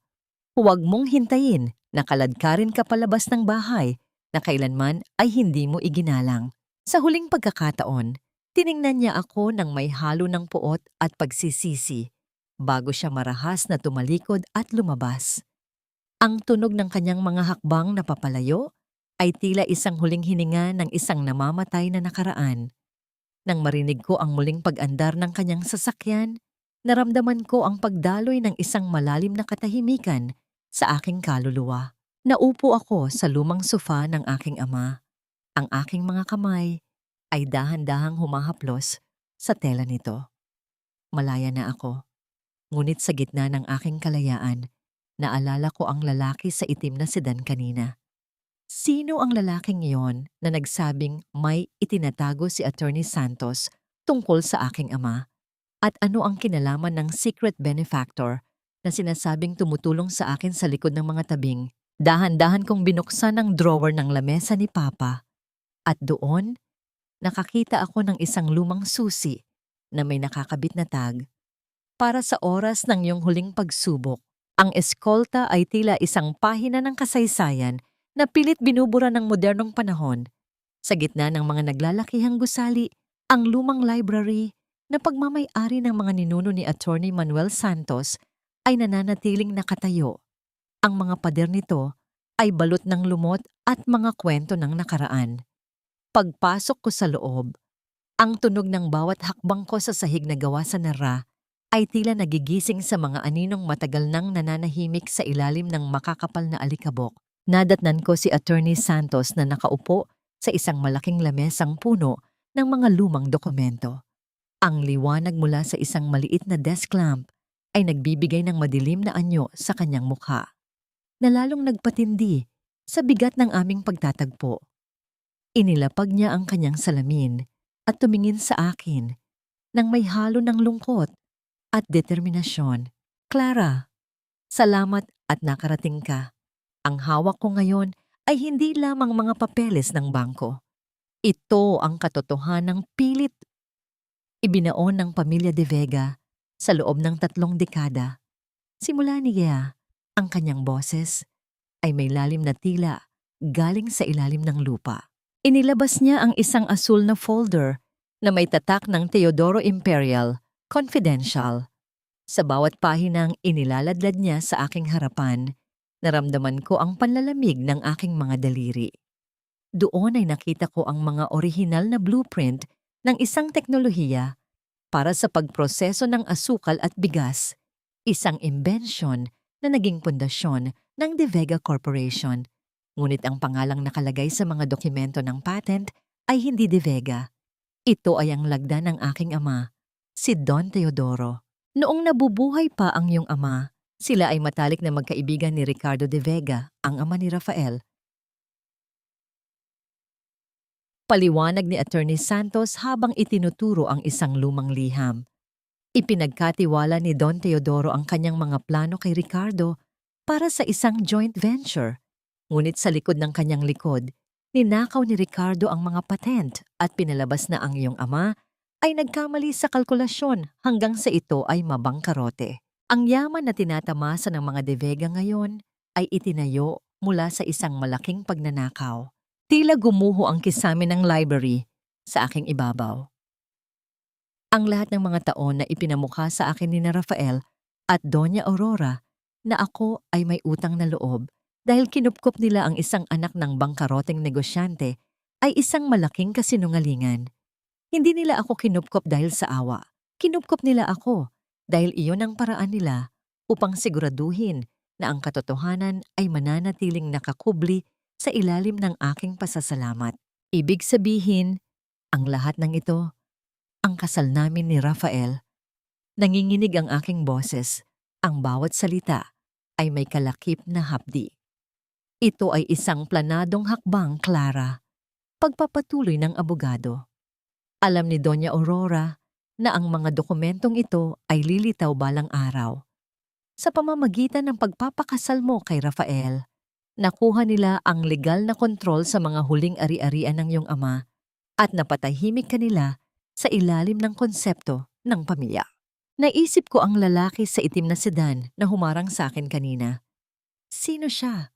Huwag mong hintayin na kaladkarin ka palabas ng bahay na kailanman ay hindi mo iginalang. Sa huling pagkakataon, tiningnan niya ako ng may halo ng puot at pagsisisi bago siya marahas na tumalikod at lumabas. Ang tunog ng kanyang mga hakbang na papalayo ay tila isang huling hininga ng isang namamatay na nakaraan. Nang marinig ko ang muling pag-andar ng kanyang sasakyan, naramdaman ko ang pagdaloy ng isang malalim na katahimikan sa aking kaluluwa. Naupo ako sa lumang sofa ng aking ama. Ang aking mga kamay ay dahan-dahang humahaplos sa tela nito. Malaya na ako, ngunit sa gitna ng aking kalayaan, naalala ko ang lalaki sa itim na sedan kanina. Sino ang lalaking iyon na nagsabing may itinatago si Attorney Santos tungkol sa aking ama? At ano ang kinalaman ng secret benefactor na sinasabing tumutulong sa akin sa likod ng mga tabing? Dahan-dahan kong binuksan ang drawer ng lamesa ni Papa at doon nakakita ako ng isang lumang susi na may nakakabit na tag. Para sa oras ng iyong huling pagsubok, ang eskolta ay tila isang pahina ng kasaysayan na pilit binubura ng modernong panahon. Sa gitna ng mga naglalakihang gusali, ang lumang library na pagmamay-ari ng mga ninuno ni Attorney Manuel Santos ay nananatiling nakatayo. Ang mga pader nito ay balot ng lumot at mga kwento ng nakaraan. Pagpasok ko sa loob, ang tunog ng bawat hakbang ko sa sahig na gawa sa nara ay tila nagigising sa mga aninong matagal nang nananahimik sa ilalim ng makakapal na alikabok. Nadatnan ko si Attorney Santos na nakaupo sa isang malaking lamesang puno ng mga lumang dokumento. Ang liwanag mula sa isang maliit na desk lamp ay nagbibigay ng madilim na anyo sa kanyang mukha, na lalong nagpatindi sa bigat ng aming pagtatagpo. Inilapag niya ang kanyang salamin at tumingin sa akin nang may halo ng lungkot at determinasyon. Clara, salamat at nakarating ka. Ang hawak ko ngayon ay hindi lamang mga papeles ng bangko. Ito ang katotohanang pilit ibinaon ng pamilya De Vega sa loob ng 3 dekada. Simula niya, ang kanyang boses ay may lalim na tila galing sa ilalim ng lupa. Inilabas niya ang isang asul na folder na may tatak ng Teodoro Imperial, Confidential. Sa bawat pahinang inilaladlad niya sa aking harapan, naramdaman ko ang panlalamig ng aking mga daliri. Doon ay nakita ko ang mga orihinal na blueprint ng isang teknolohiya para sa pagproseso ng asukal at bigas, isang imbensyon na naging pundasyon ng De Vega Corporation. Ngunit ang pangalang nakalagay sa mga dokumento ng patent ay hindi De Vega. Ito ay ang lagda ng aking ama, si Don Teodoro. Noong nabubuhay pa ang iyong ama, sila ay matalik na magkaibigan ni Ricardo De Vega, ang ama ni Rafael. Paliwanag ni Attorney Santos habang itinuturo ang isang lumang liham. Ipinagkatiwala ni Don Teodoro ang kanyang mga plano kay Ricardo para sa isang joint venture. Ngunit sa likod ng kanyang likod, ninakaw ni Ricardo ang mga patent at pinalabas na ang iyong ama ay nagkamali sa kalkulasyon hanggang sa ito ay mabangkarote. Ang yaman na tinatamasa ng mga De Vega ngayon ay itinayo mula sa isang malaking pagnanakaw. Tila gumuho ang kisame ng library sa aking ibabaw. Ang lahat ng mga taon na ipinamukha sa akin ni Rafael at Doña Aurora na ako ay may utang na loob dahil kinupkop nila ang isang anak ng bangkaroteng negosyante ay isang malaking kasinungalingan. Hindi nila ako kinupkop dahil sa awa. Kinupkop nila ako dahil iyon ang paraan nila upang siguraduhin na ang katotohanan ay mananatiling nakakubli sa ilalim ng aking pasasalamat. Ibig sabihin, ang lahat ng ito, ang kasal namin ni Rafael, nanginginig ang aking boses, ang bawat salita ay may kalakip na hapdi. Ito ay isang planadong hakbang, Clara, pagpapatuloy ng abogado. Alam ni Doña Aurora na ang mga dokumentong ito ay lilitaw balang araw. Sa pamamagitan ng pagpapakasal mo kay Rafael, nakuha nila ang legal na kontrol sa mga huling ari-arian ng iyong ama at napatahimik kanila sa ilalim ng konsepto ng pamilya. Naisip ko ang lalaki sa itim na sedan na humarang sa akin kanina. Sino siya?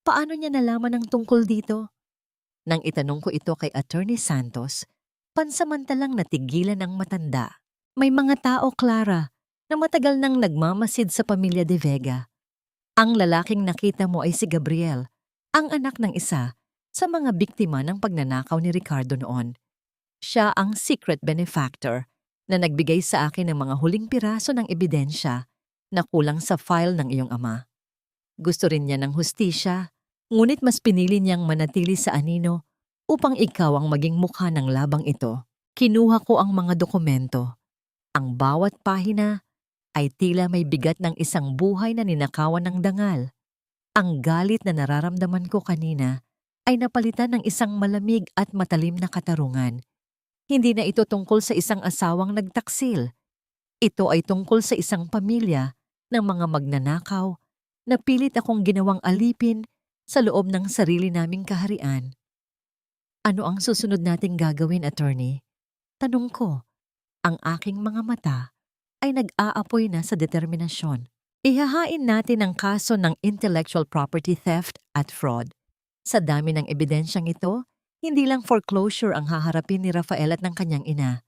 Paano niya nalaman ang tungkol dito? Nang itanong ko ito kay Attorney Santos, pansamantalang natigilan ng matanda. May mga tao, Clara, na matagal nang nagmamasid sa pamilya De Vega. Ang lalaking nakita mo ay si Gabriel, ang anak ng isa sa mga biktima ng pagnanakaw ni Ricardo noon. Siya ang secret benefactor na nagbigay sa akin ng mga huling piraso ng ebidensya na kulang sa file ng iyong ama. Gusto rin niya ng hustisya Ngunit mas pinili niyang manatili sa anino upang ikaw ang maging mukha ng labang ito. Kinuha ko ang mga dokumento. Ang bawat pahina ay tila may bigat ng isang buhay na ninakawan ng dangal. Ang galit na nararamdaman ko kanina ay napalitan ng isang malamig at matalim na katarungan. Hindi na ito tungkol sa isang asawang nagtaksil. Ito ay tungkol sa isang pamilya ng mga magnanakaw na pilit akong ginawang alipin sa loob ng sarili naming kaharian. Ano ang susunod nating gagawin, attorney? Tanong ko. Ang aking mga mata ay nag-aapoy na sa determinasyon. Ihahain natin ang kaso ng intellectual property theft at fraud. Sa dami ng ebidensyang ito, hindi lang foreclosure ang haharapin ni Rafael at ng kanyang ina.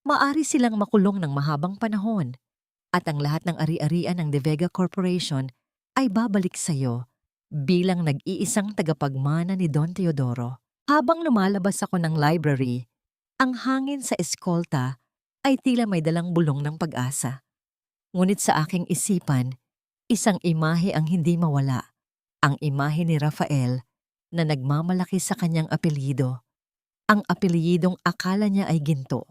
Maari silang makulong ng mahabang panahon at ang lahat ng ari-arian ng De Vega Corporation ay babalik sa iyo bilang nag-iisang tagapagmana ni Don Teodoro. Habang lumalabas ako ng library, ang hangin sa eskolta ay tila may dalang bulong ng pag-asa. Ngunit sa aking isipan, isang imahe ang hindi mawala. Ang imahe ni Rafael na nagmamalaki sa kanyang apelyido. Ang apelyidong akala niya ay ginto,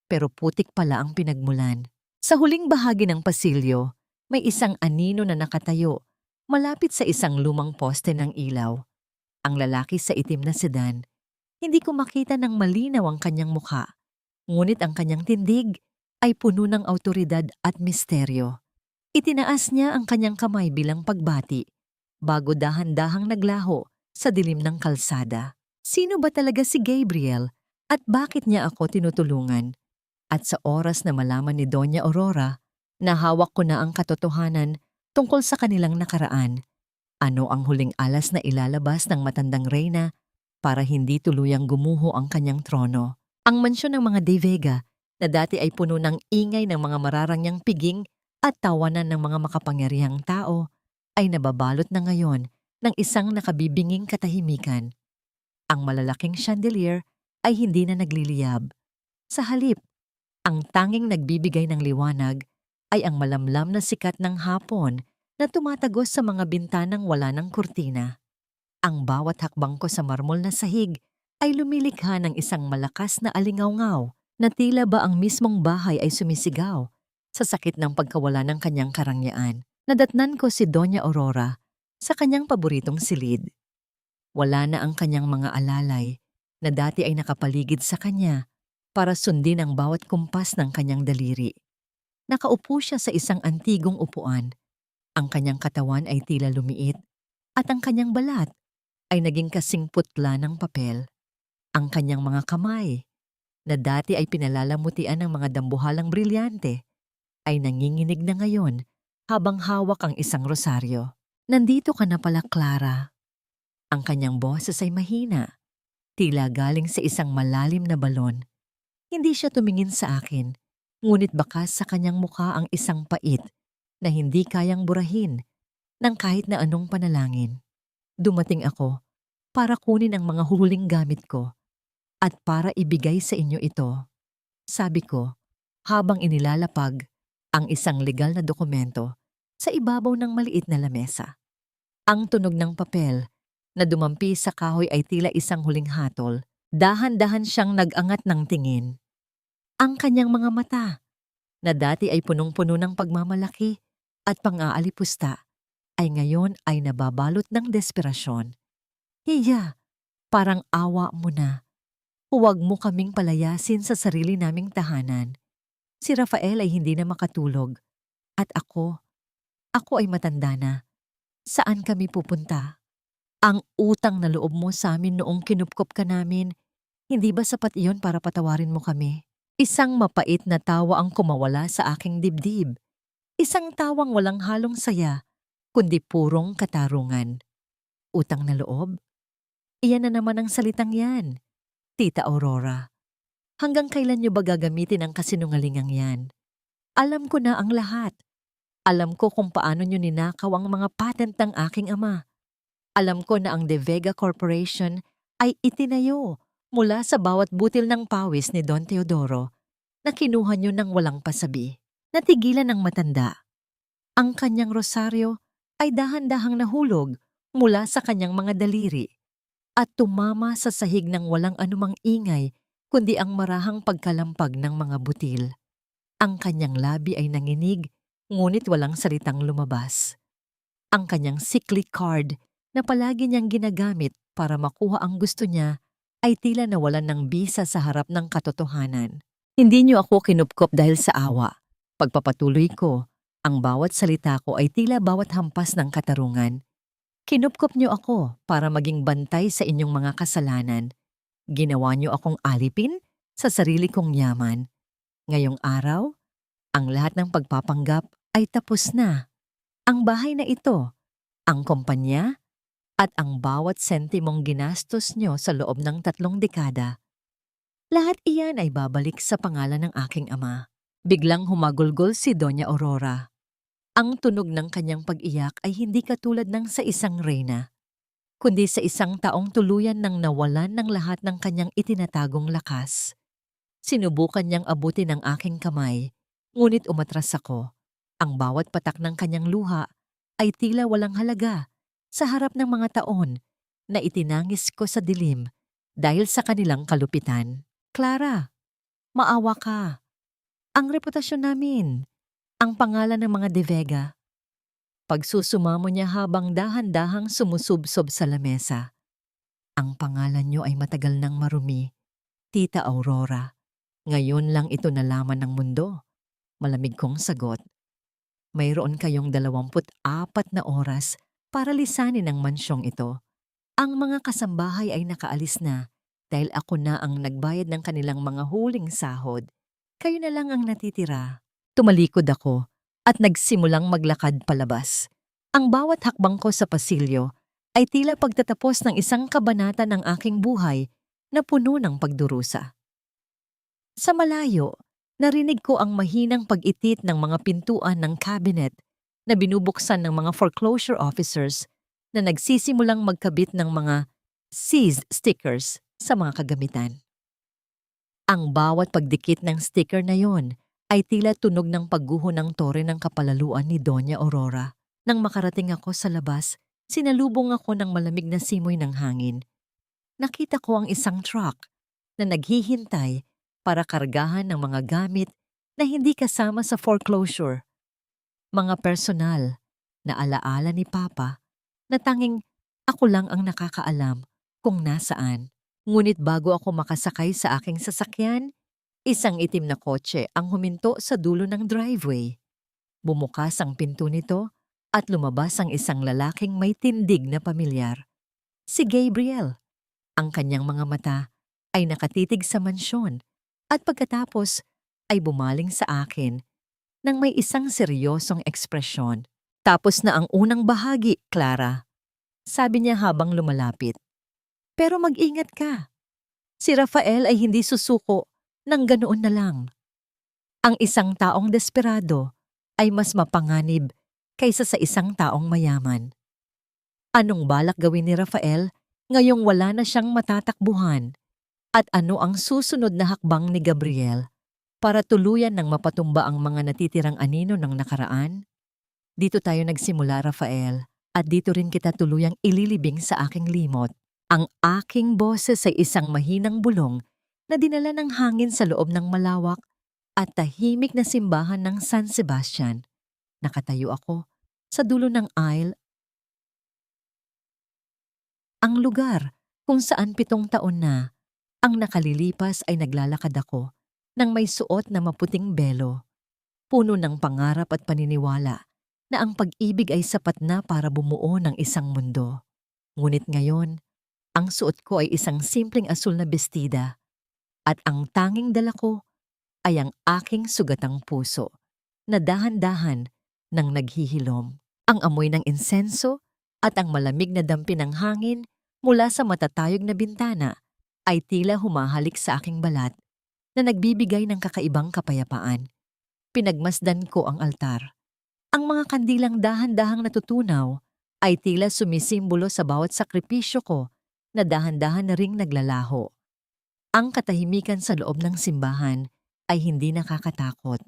pero putik pala ang pinagmulan. Sa huling bahagi ng pasilyo, may isang anino na nakatayo, malapit sa isang lumang poste ng ilaw. Ang lalaki sa itim na sedan. Hindi ko makita ng malinaw ang kanyang mukha, ngunit ang kanyang tindig ay puno ng awtoridad at misteryo. Itinaas niya ang kanyang kamay bilang pagbati, bago dahan-dahang naglaho sa dilim ng kalsada. Sino ba talaga si Gabriel at bakit niya ako tinutulungan? At sa oras na malaman ni Doña Aurora na hawak ko na ang katotohanan tungkol sa kanilang nakaraan, ano ang huling alas na ilalabas ng matandang reyna para hindi tuluyang gumuho ang kanyang trono? Ang mansyon ng mga De Vega na dati ay puno ng ingay ng mga mararangyang piging at tawanan ng mga makapangyarihang tao ay nababalot na ngayon ng isang nakabibinging katahimikan. Ang malalaking chandelier ay hindi na nagliliyab. Sa halip, ang tanging nagbibigay ng liwanag ay ang malamlam na sikat ng hapon na tumatagos sa mga bintanang wala ng kurtina. Ang bawat hakbang ko sa marmol na sahig ay lumilikha ng isang malakas na alingawngaw na tila ba ang mismong bahay ay sumisigaw sa sakit ng pagkawala ng kanyang karangyaan. Nadatnan ko si Doña Aurora sa kanyang paboritong silid. Wala na ang kanyang mga alalay na dati ay nakapaligid sa kanya para sundin ang bawat kumpas ng kanyang daliri. Nakaupo siya sa isang antigong upuan. Ang kanyang katawan ay tila lumiit at ang kanyang balat ay naging kasing putla ng papel. Ang kanyang mga kamay, na dati ay pinalalamutian ng mga dambuhalang brilyante, ay nanginginig na ngayon habang hawak ang isang rosaryo. Nandito ka na pala, Clara. Ang kanyang boses ay mahina, tila galing sa isang malalim na balon. Hindi siya tumingin sa akin, ngunit bakas sa kanyang mukha ang isang pait na hindi kayang burahin ng kahit na anong panalangin. Dumating ako para kunin ang mga huling gamit ko at para ibigay sa inyo ito, sabi ko, habang inilalapag ang isang legal na dokumento sa ibabaw ng maliit na lamesa. Ang tunog ng papel na dumampi sa kahoy ay tila isang huling hatol. Dahan-dahan siyang nag-angat ng tingin. Ang kanyang mga mata, na dati ay punong-puno ng pagmamalaki at pang-aalipusta, ay ngayon ay nababalot ng desperasyon. Hiya, parang awa mo na. Huwag mo kaming palayasin sa sarili naming tahanan. Si Rafael ay hindi na makatulog. At ako ay matanda na. Saan kami pupunta? Ang utang na loob mo sa amin noong kinupkop ka namin, hindi ba sapat iyon para patawarin mo kami? Isang mapait na tawa ang kumawala sa aking dibdib. Isang tawang walang halong saya, kundi purong katarungan. Utang na loob? Iyan na naman ang salitang yan, Tita Aurora. Hanggang kailan niyo ba gagamitin ang kasinungalingang yan? Alam ko na ang lahat. Alam ko kung paano niyo ninakaw ang mga patent ng aking ama. Alam ko na ang De Vega Corporation ay itinayo mula sa bawat butil ng pawis ni Don Teodoro na kinuha niyo ng walang pasabi. Natigilan ng matanda. Ang kanyang rosaryo ay dahan-dahang nahulog mula sa kanyang mga daliri at tumama sa sahig ng walang anumang ingay kundi ang marahang pagkalampag ng mga butil. Ang kanyang labi ay nanginig, ngunit walang salitang lumabas. Ang kanyang sickly card na palagi niyang ginagamit para makuha ang gusto niya ay tila nawalan ng bisa sa harap ng katotohanan. Hindi niyo ako kinupkop dahil sa awa. Pagpapatuloy ko, ang bawat salita ko ay tila bawat hampas ng katarungan. Kinupkop niyo ako para maging bantay sa inyong mga kasalanan. Ginawa niyo akong alipin sa sarili kong yaman. Ngayong araw, ang lahat ng pagpapanggap ay tapos na. Ang bahay na ito, ang kumpanya, at ang bawat sentimong ginastos nyo sa loob ng 3 dekada. Lahat iyan ay babalik sa pangalan ng aking ama. Biglang humagulgol si Doña Aurora. Ang tunog ng kanyang pag-iyak ay hindi katulad ng sa isang reyna, kundi sa isang taong tuluyan ng nawalan ng lahat ng kanyang itinatagong lakas. Sinubukan niyang abutin ang aking kamay, ngunit umatras ako. Ang bawat patak ng kanyang luha ay tila walang halaga sa harap ng mga taon na itinangis ko sa dilim dahil sa kanilang kalupitan. Clara, maawa ka. Ang reputasyon namin, ang pangalan ng mga De Vega. Pagsusumamo niya habang dahan-dahang sumusubsob sa lamesa. Ang pangalan niyo ay matagal nang marumi, Tita Aurora. Ngayon lang ito nalaman ng mundo. Malamig kong sagot. Mayroon kayong 24 na oras para lisanin ang mansyong ito. Ang mga kasambahay ay nakaalis na dahil ako na ang nagbayad ng kanilang mga huling sahod. Kayo na lang ang natitira. Tumalikod ako at nagsimulang maglakad palabas. Ang bawat hakbang ko sa pasilyo ay tila pagtatapos ng isang kabanata ng aking buhay na puno ng pagdurusa. Sa malayo, narinig ko ang mahinang pag-itit ng mga pintuan ng cabinet na binubuksan ng mga foreclosure officers na nagsisimulang magkabit ng mga seized stickers sa mga kagamitan. Ang bawat pagdikit ng sticker na yon ay tila tunog ng pagguho ng tore ng kapalaluan ni Doña Aurora. Nang makarating ako sa labas, sinalubong ako ng malamig na simoy ng hangin. Nakita ko ang isang truck na naghihintay para kargahan ng mga gamit na hindi kasama sa foreclosure. Mga personal na alaala ni Papa na tanging ako lang ang nakakaalam kung nasaan. Ngunit bago ako makasakay sa aking sasakyan, isang itim na kotse ang huminto sa dulo ng driveway. Bumukas ang pinto nito at lumabas ang isang lalaking may tindig na pamilyar. Si Gabriel. Ang kanyang mga mata ay nakatitig sa mansyon at pagkatapos ay bumaling sa akin nang may isang seryosong ekspresyon. Tapos na ang unang bahagi, Clara. Sabi niya habang lumalapit. Pero mag-ingat ka. Si Rafael ay hindi susuko ng ganoon na lang. Ang isang taong desperado ay mas mapanganib kaysa sa isang taong mayaman. Anong balak gawin ni Rafael ngayong wala na siyang matatakbuhan? At ano ang susunod na hakbang ni Gabriel para tuluyan ng mapatumba ang mga natitirang anino ng nakaraan? Dito tayo nagsimula, Rafael, at dito rin kita tuluyang ililibing sa aking limot. Ang aking boses ay isang mahinang bulong na dinala ng hangin sa loob ng malawak at tahimik na simbahan ng San Sebastian. Nakatayo ako sa dulo ng aisle. Ang lugar kung saan 7 taon na ang nakalilipas ay naglalakad ako nang may suot na maputing belo, puno ng pangarap at paniniwala na ang pag-ibig ay sapat na para bumuo ng isang mundo. Ngunit ngayon, ang suot ko ay isang simpleng asul na bestida at ang tanging dala ko ay ang aking sugatang puso na dahan-dahan nang naghihilom. Ang amoy ng insenso at ang malamig na dampi ng hangin mula sa matatayog na bintana ay tila humahalik sa aking balat na nagbibigay ng kakaibang kapayapaan. Pinagmasdan ko ang altar. Ang mga kandilang dahan-dahang natutunaw ay tila sumisimbolo sa bawat sakripisyo ko na dahan-dahan na ring naglalaho. Ang katahimikan sa loob ng simbahan ay hindi nakakatakot.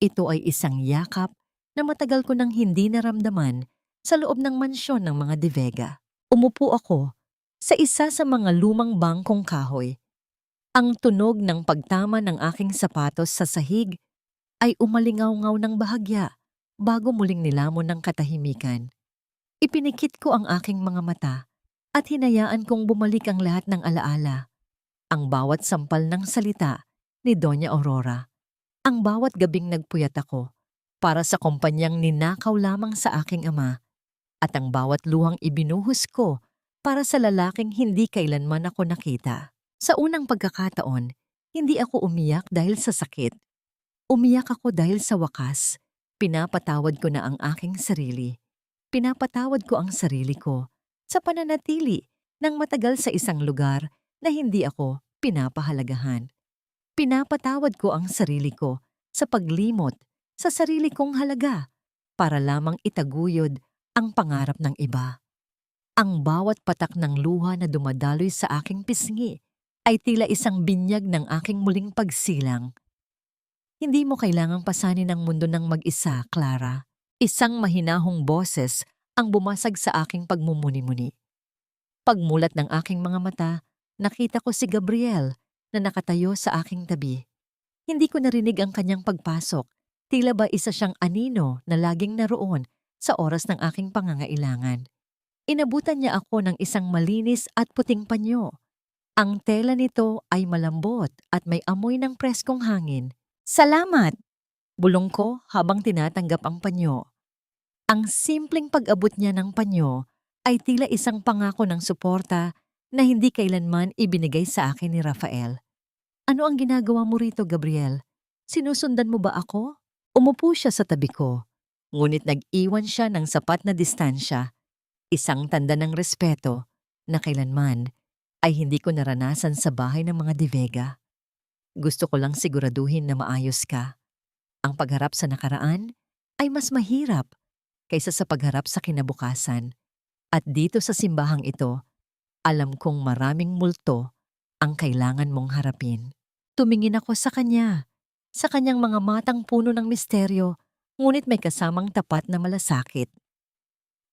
Ito ay isang yakap na matagal ko nang hindi naramdaman sa loob ng mansyon ng mga De Vega. Umupo ako sa isa sa mga lumang bangkong kahoy. Ang tunog ng pagtama ng aking sapatos sa sahig ay umalingaw-ngaw ng bahagya bago muling nilamon ng katahimikan. Ipinikit ko ang aking mga mata at hinayaan kong bumalik ang lahat ng alaala. Ang bawat sampal ng salita ni Doña Aurora. Ang bawat gabing nagpuyat ako para sa kumpanyang ninakaw lamang sa aking ama at ang bawat luhang ibinuhos ko para sa lalaking hindi kailanman ako nakita. Sa unang pagkakataon, hindi ako umiyak dahil sa sakit. Umiyak ako dahil sa wakas, pinapatawad ko na ang aking sarili. Pinapatawad ko ang sarili ko sa pananatili ng matagal sa isang lugar na hindi ako pinapahalagahan. Pinapatawad ko ang sarili ko sa paglimot sa sarili kong halaga para lamang itaguyod ang pangarap ng iba. Ang bawat patak ng luha na dumadaloy sa aking pisngi ay tila isang binyag ng aking muling pagsilang. Hindi mo kailangang pasanin ang mundo ng mag-isa, Clara. Isang mahinahong boses ang bumasag sa aking pagmumuni-muni. Pagmulat ng aking mga mata, nakita ko si Gabriel na nakatayo sa aking tabi. Hindi ko narinig ang kanyang pagpasok. Tila ba isa siyang anino na laging naroon sa oras ng aking pangangailangan. Inabutan niya ako ng isang malinis at puting panyo. Ang tela nito ay malambot at may amoy ng preskong hangin. "Salamat!" bulong ko habang tinatanggap ang panyo. Ang simpleng pag-abot niya ng panyo ay tila isang pangako ng suporta na hindi kailanman ibinigay sa akin ni Rafael. "Ano ang ginagawa mo rito, Gabriel? Sinusundan mo ba ako?" Umupo siya sa tabi ko, ngunit nag-iwan siya ng sapat na distansya, isang tanda ng respeto na kailanman ay hindi ko naranasan sa bahay ng mga De Vega. "Gusto ko lang siguraduhin na maayos ka. Ang pagharap sa nakaraan ay mas mahirap kaysa sa pagharap sa kinabukasan. At dito sa simbahang ito, alam kong maraming multo ang kailangan mong harapin." Tumingin ako sa kanya, sa kanyang mga matang puno ng misteryo, ngunit may kasamang tapat na malasakit.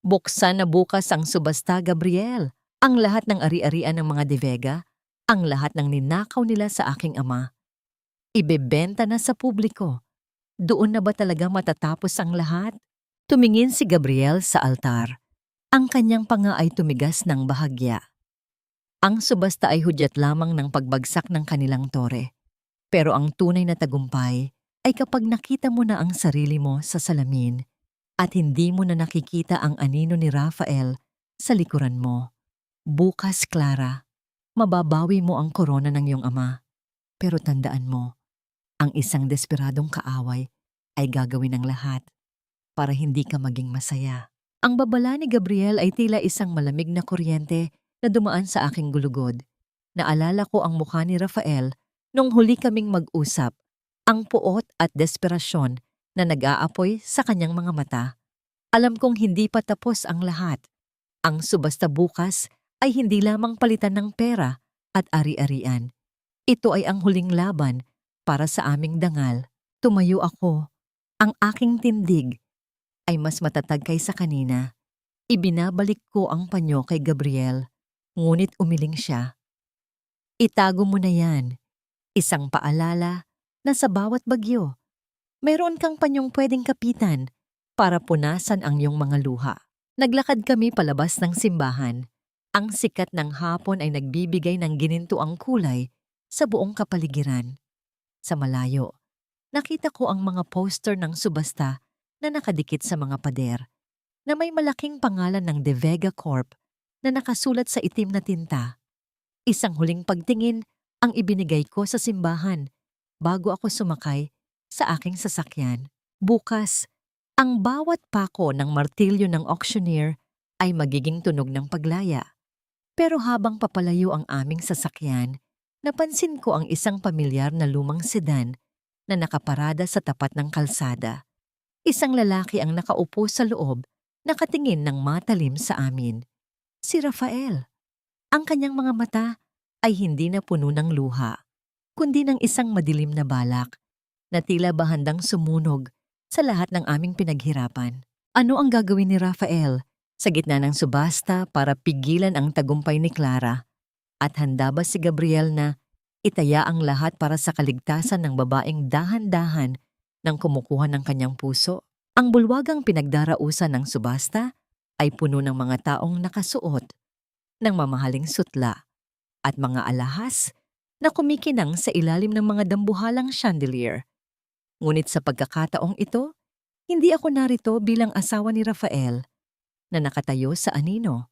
"Buksan na bukas ang subasta, Gabriel. Ang lahat ng ari-arian ng mga De Vega, ang lahat ng ninakaw nila sa aking ama. Ibebenta na sa publiko. Doon na ba talaga matatapos ang lahat?" Tumingin si Gabriel sa altar. Ang kanyang panga ay tumigas ng bahagya. Ang subasta ay hudyat lamang ng pagbagsak ng kanilang tore. Pero ang tunay na tagumpay ay kapag nakita mo na ang sarili mo sa salamin at hindi mo na nakikita ang anino ni Rafael sa likuran mo. Bukas, Clara, mababawi mo ang korona ng iyong ama. Pero tandaan mo, ang isang desperadong kaaway ay gagawin ng lahat para hindi ka maging masaya. Ang babala ni Gabriel ay tila isang malamig na kuryente na dumaan sa aking gulugod. Naalala ko ang mukha ni Rafael nung huli kaming mag-usap, ang puot at desperasyon na nag-aapoy sa kanyang mga mata. Alam kong hindi pa tapos ang lahat. Ang subasta bukas ay hindi lamang palitan ng pera at ari-arian. Ito ay ang huling laban para sa aming dangal. Tumayo ako. Ang aking tindig ay mas matatag kaysa kanina. Ibinabalik ko ang panyo kay Gabriel, ngunit umiling siya. "Itago mo na yan. Isang paalala na sa bawat bagyo, mayroon kang panyong pwedeng kapitan para punasan ang iyong mga luha." Naglakad kami palabas ng simbahan. Ang sikat ng hapon ay nagbibigay ng ginintuang kulay sa buong kapaligiran. Sa malayo, nakita ko ang mga poster ng subasta na nakadikit sa mga pader, na may malaking pangalan ng De Vega Corp na nakasulat sa itim na tinta. Isang huling pagtingin ang ibinigay ko sa simbahan bago ako sumakay sa aking sasakyan. Bukas, ang bawat pako ng martilyo ng auctioneer ay magiging tunog ng paglaya. Pero habang papalayo ang aming sasakyan, napansin ko ang isang pamilyar na lumang sedan na nakaparada sa tapat ng kalsada. Isang lalaki ang nakaupo sa loob, nakatingin ng matalim sa amin. Si Rafael. Ang kanyang mga mata ay hindi na puno ng luha, kundi ng isang madilim na balak na tila ba handang sumunog sa lahat ng aming pinaghirapan. Ano ang gagawin ni Rafael sa gitna ng subasta para pigilan ang tagumpay ni Clara? At handa ba si Gabriel na itaya ang lahat para sa kaligtasan ng babaeng dahan-dahan nang kumukuha ng kanyang puso? Ang bulwagang pinagdarausan ng subasta ay puno ng mga taong nakasuot ng mamahaling sutla at mga alahas na kumikinang sa ilalim ng mga dambuhalang chandelier. Ngunit sa pagkakataong ito, hindi ako narito bilang asawa ni Rafael na nakatayo sa anino,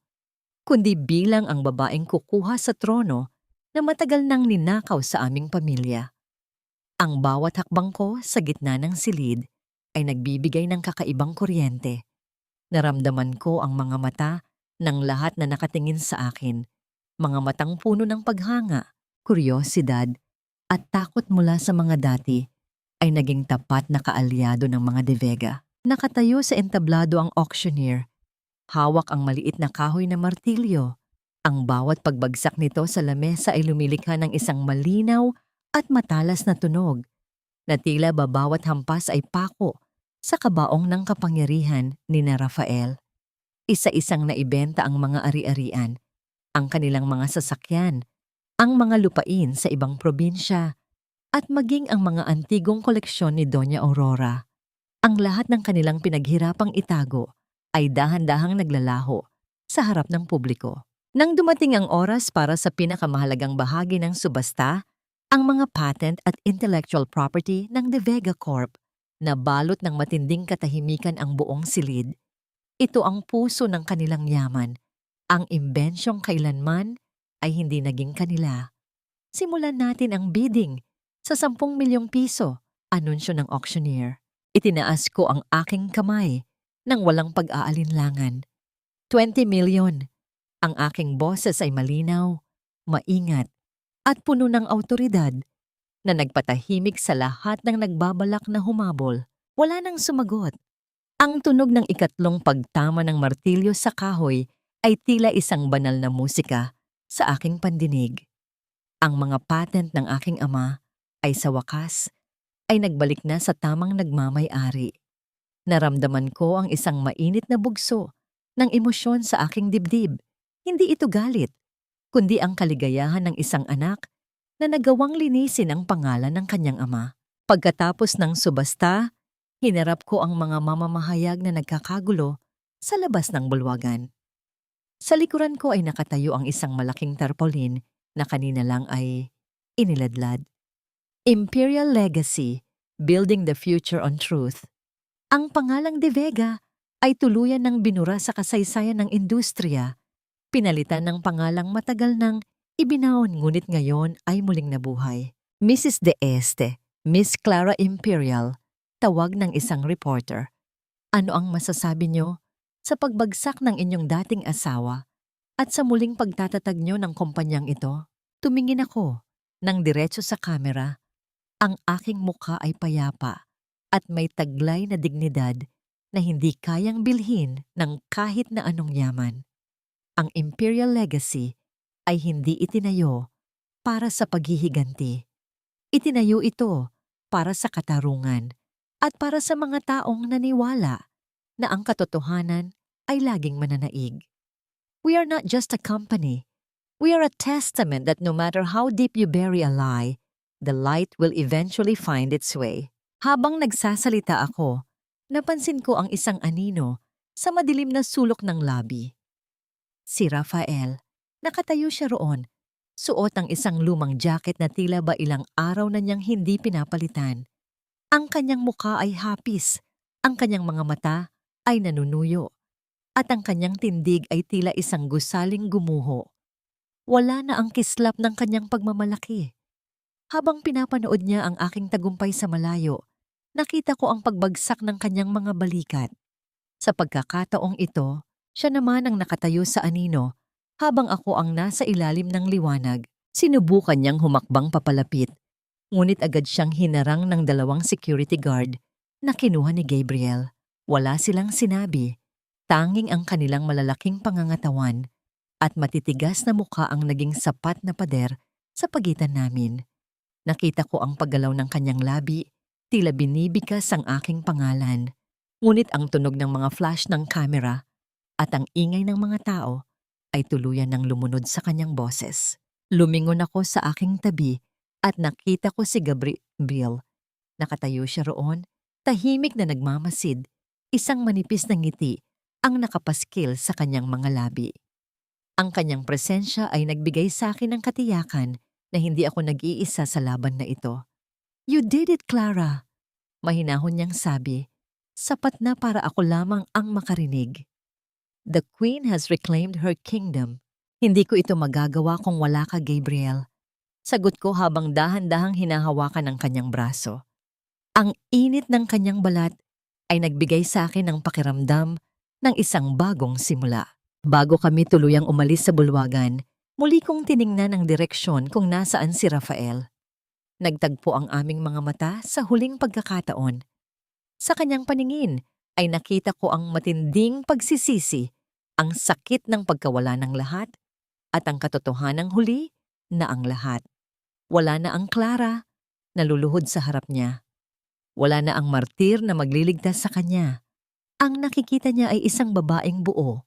kundi bilang ang babaeng kukuha sa trono na matagal nang ninakaw sa aming pamilya. Ang bawat hakbang ko sa gitna ng silid ay nagbibigay ng kakaibang kuryente. Naramdaman ko ang mga mata ng lahat na nakatingin sa akin, mga matang puno ng paghanga, kuryosidad, at takot mula sa mga dati ay naging tapat na kaalyado ng mga De Vega. Nakatayo sa entablado ang auctioneer. Hawak ang maliit na kahoy na martilyo. Ang bawat pagbagsak nito sa lamesa ay lumilikha ng isang malinaw at matalas na tunog na tila ba bawat hampas ay pako sa kabaong ng kapangyarihan ni na Rafael. Isa-isang naibenta ang mga ari-arian, ang kanilang mga sasakyan, ang mga lupain sa ibang probinsya, at maging ang mga antigong koleksyon ni Doña Aurora. Ang lahat ng kanilang pinaghirapang itago ay dahan-dahang naglalaho sa harap ng publiko. Nang dumating ang oras para sa pinakamahalagang bahagi ng subasta, ang mga patent at intellectual property ng De Vega Corp na balot ng matinding katahimikan ang buong silid. Ito ang puso ng kanilang yaman. Ang imbensyong kailanman ay hindi naging kanila. Simulan natin ang bidding sa 10 milyong piso, anunsyo ng auctioneer. Itinaas ko ang aking kamay nang walang pag-aalinlangan. 20 million. Ang aking boses ay malinaw, maingat, at puno ng awtoridad na nagpatahimik sa lahat ng nagbabalak na humabol. Wala nang sumagot. Ang tunog ng ikatlong pagtama ng martilyo sa kahoy ay tila isang banal na musika sa aking pandinig. Ang mga patent ng aking ama ay sa wakas ay nagbalik na sa tamang nagmamay-ari. Naramdaman ko ang isang mainit na bugso ng emosyon sa aking dibdib. Hindi ito galit, kundi ang kaligayahan ng isang anak na nagawang linisin ang pangalan ng kanyang ama. Pagkatapos ng subasta, hinarap ko ang mga mamamahayag na nagkakagulo sa labas ng bulwagan. Sa likuran ko ay nakatayo ang isang malaking tarpaulin na kanina lang ay iniladlad. Imperial Legacy, Building the Future on Truth. Ang pangalang De Vega ay tuluyan ng binura sa kasaysayan ng industriya, pinalitan ng pangalang matagal nang ibinaon ngunit ngayon ay muling nabuhay. Mrs. De Este, Miss Clara Imperial, tawag ng isang reporter. Ano ang masasabi nyo sa pagbagsak ng inyong dating asawa at sa muling pagtatatag nyo ng kumpanyang ito? Tumingin ako ng diretso sa kamera. Ang aking mukha ay payapa at may taglay na dignidad na hindi kayang bilhin ng kahit na anong yaman. Ang Imperial Legacy ay hindi itinayo para sa paghihiganti. Itinayo ito para sa katarungan at para sa mga taong naniwala na ang katotohanan ay laging mananaig. We are not just a company. We are a testament that no matter how deep you bury a lie, the light will eventually find its way. Habang nagsasalita ako, napansin ko ang isang anino sa madilim na sulok ng lobby. Si Rafael. Nakatayo siya roon. Suot ang isang lumang jacket na tila ba ilang araw na niyang hindi pinapalitan. Ang kanyang mukha ay hapis, ang kanyang mga mata ay nanunuyo, at ang kanyang tindig ay tila isang gusaling gumuho. Wala na ang kislap ng kanyang pagmamalaki. Habang pinapanood niya ang aking tagumpay sa malayo, nakita ko ang pagbagsak ng kanyang mga balikat. Sa pagkakataong ito, siya naman ang nakatayo sa anino habang ako ang nasa ilalim ng liwanag. Sinubukan niyang humakbang papalapit, ngunit agad siyang hinarang ng 2 security guard na kinuha ni Gabriel. Wala silang sinabi, tanging ang kanilang malalaking pangangatawan at matitigas na mukha ang naging sapat na pader sa pagitan namin. Nakita ko ang paggalaw ng kanyang labi, tila binibikas ang aking pangalan. Ngunit ang tunog ng mga flash ng kamera at ang ingay ng mga tao ay tuluyan ng lumunod sa kanyang boses. Lumingon ako sa aking tabi at nakita ko si Gabriel. Nakatayo siya roon, tahimik na nagmamasid, isang manipis na ngiti ang nakapaskil sa kanyang mga labi. Ang kanyang presensya ay nagbigay sa akin ng katiyakan na hindi ako nag-iisa sa laban na ito. "You did it, Clara," mahinahon niyang sabi. Sapat na para ako lamang ang makarinig. "The Queen has reclaimed her kingdom. Hindi ko ito magagawa kung wala ka, Gabriel." Sagot ko habang dahan-dahang hinahawakan ang kanyang braso. Ang init ng kanyang balat ay nagbigay sa akin ng pakiramdam ng isang bagong simula. Bago kami tuluyang umalis sa bulwagan, muli kong tiningnan ang direksyon kung nasaan si Rafael. Nagtagpo ang aming mga mata sa huling pagkakataon. Sa kanyang paningin ay nakita ko ang matinding pagsisisi, ang sakit ng pagkawala ng lahat, at ang katotohanang huli na ang lahat. Wala na ang Clara na luluhod sa harap niya. Wala na ang martir na magliligtas sa kanya. Ang nakikita niya ay isang babaeng buo,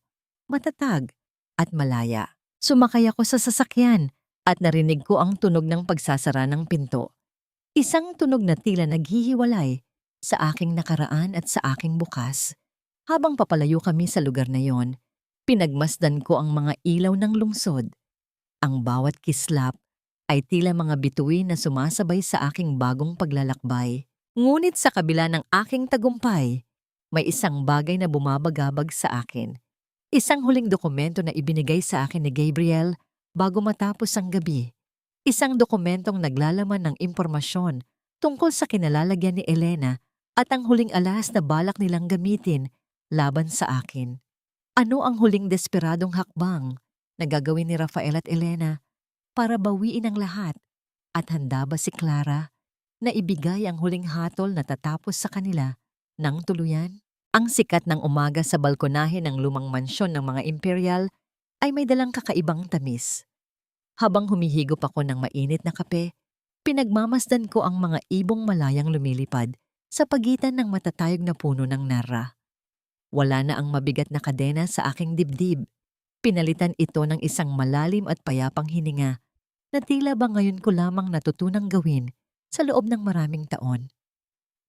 matatag, at malaya. Sumakay ako sa sasakyan at narinig ko ang tunog ng pagsasara ng pinto. Isang tunog na tila naghihiwalay sa aking nakaraan at sa aking bukas. Habang papalayo kami sa lugar na yon, pinagmasdan ko ang mga ilaw ng lungsod. Ang bawat kislap ay tila mga bituin na sumasabay sa aking bagong paglalakbay. Ngunit sa kabila ng aking tagumpay, may isang bagay na bumabagabag sa akin. Isang huling dokumento na ibinigay sa akin ni Gabriel bago matapos ang gabi. Isang dokumentong naglalaman ng impormasyon tungkol sa kinalalagyan ni Elena at ang huling alas na balak nilang gamitin laban sa akin. Ano ang huling desperadong hakbang na gagawin ni Rafael at Elena para bawiin ang lahat? At handa ba si Clara na ibigay ang huling hatol na tatapos sa kanila ng tuluyan? Ang sikat ng umaga sa balkonahe ng lumang mansyon ng mga imperial ay may dalang kakaibang tamis. Habang humihigop ako ng mainit na kape, pinagmamasdan ko ang mga ibong malayang lumilipad sa pagitan ng matatayog na puno ng narra. Wala na ang mabigat na kadena sa aking dibdib. Pinalitan ito ng isang malalim at payapang hininga na tila ba ngayon ko lamang natutunang gawin sa loob ng maraming taon.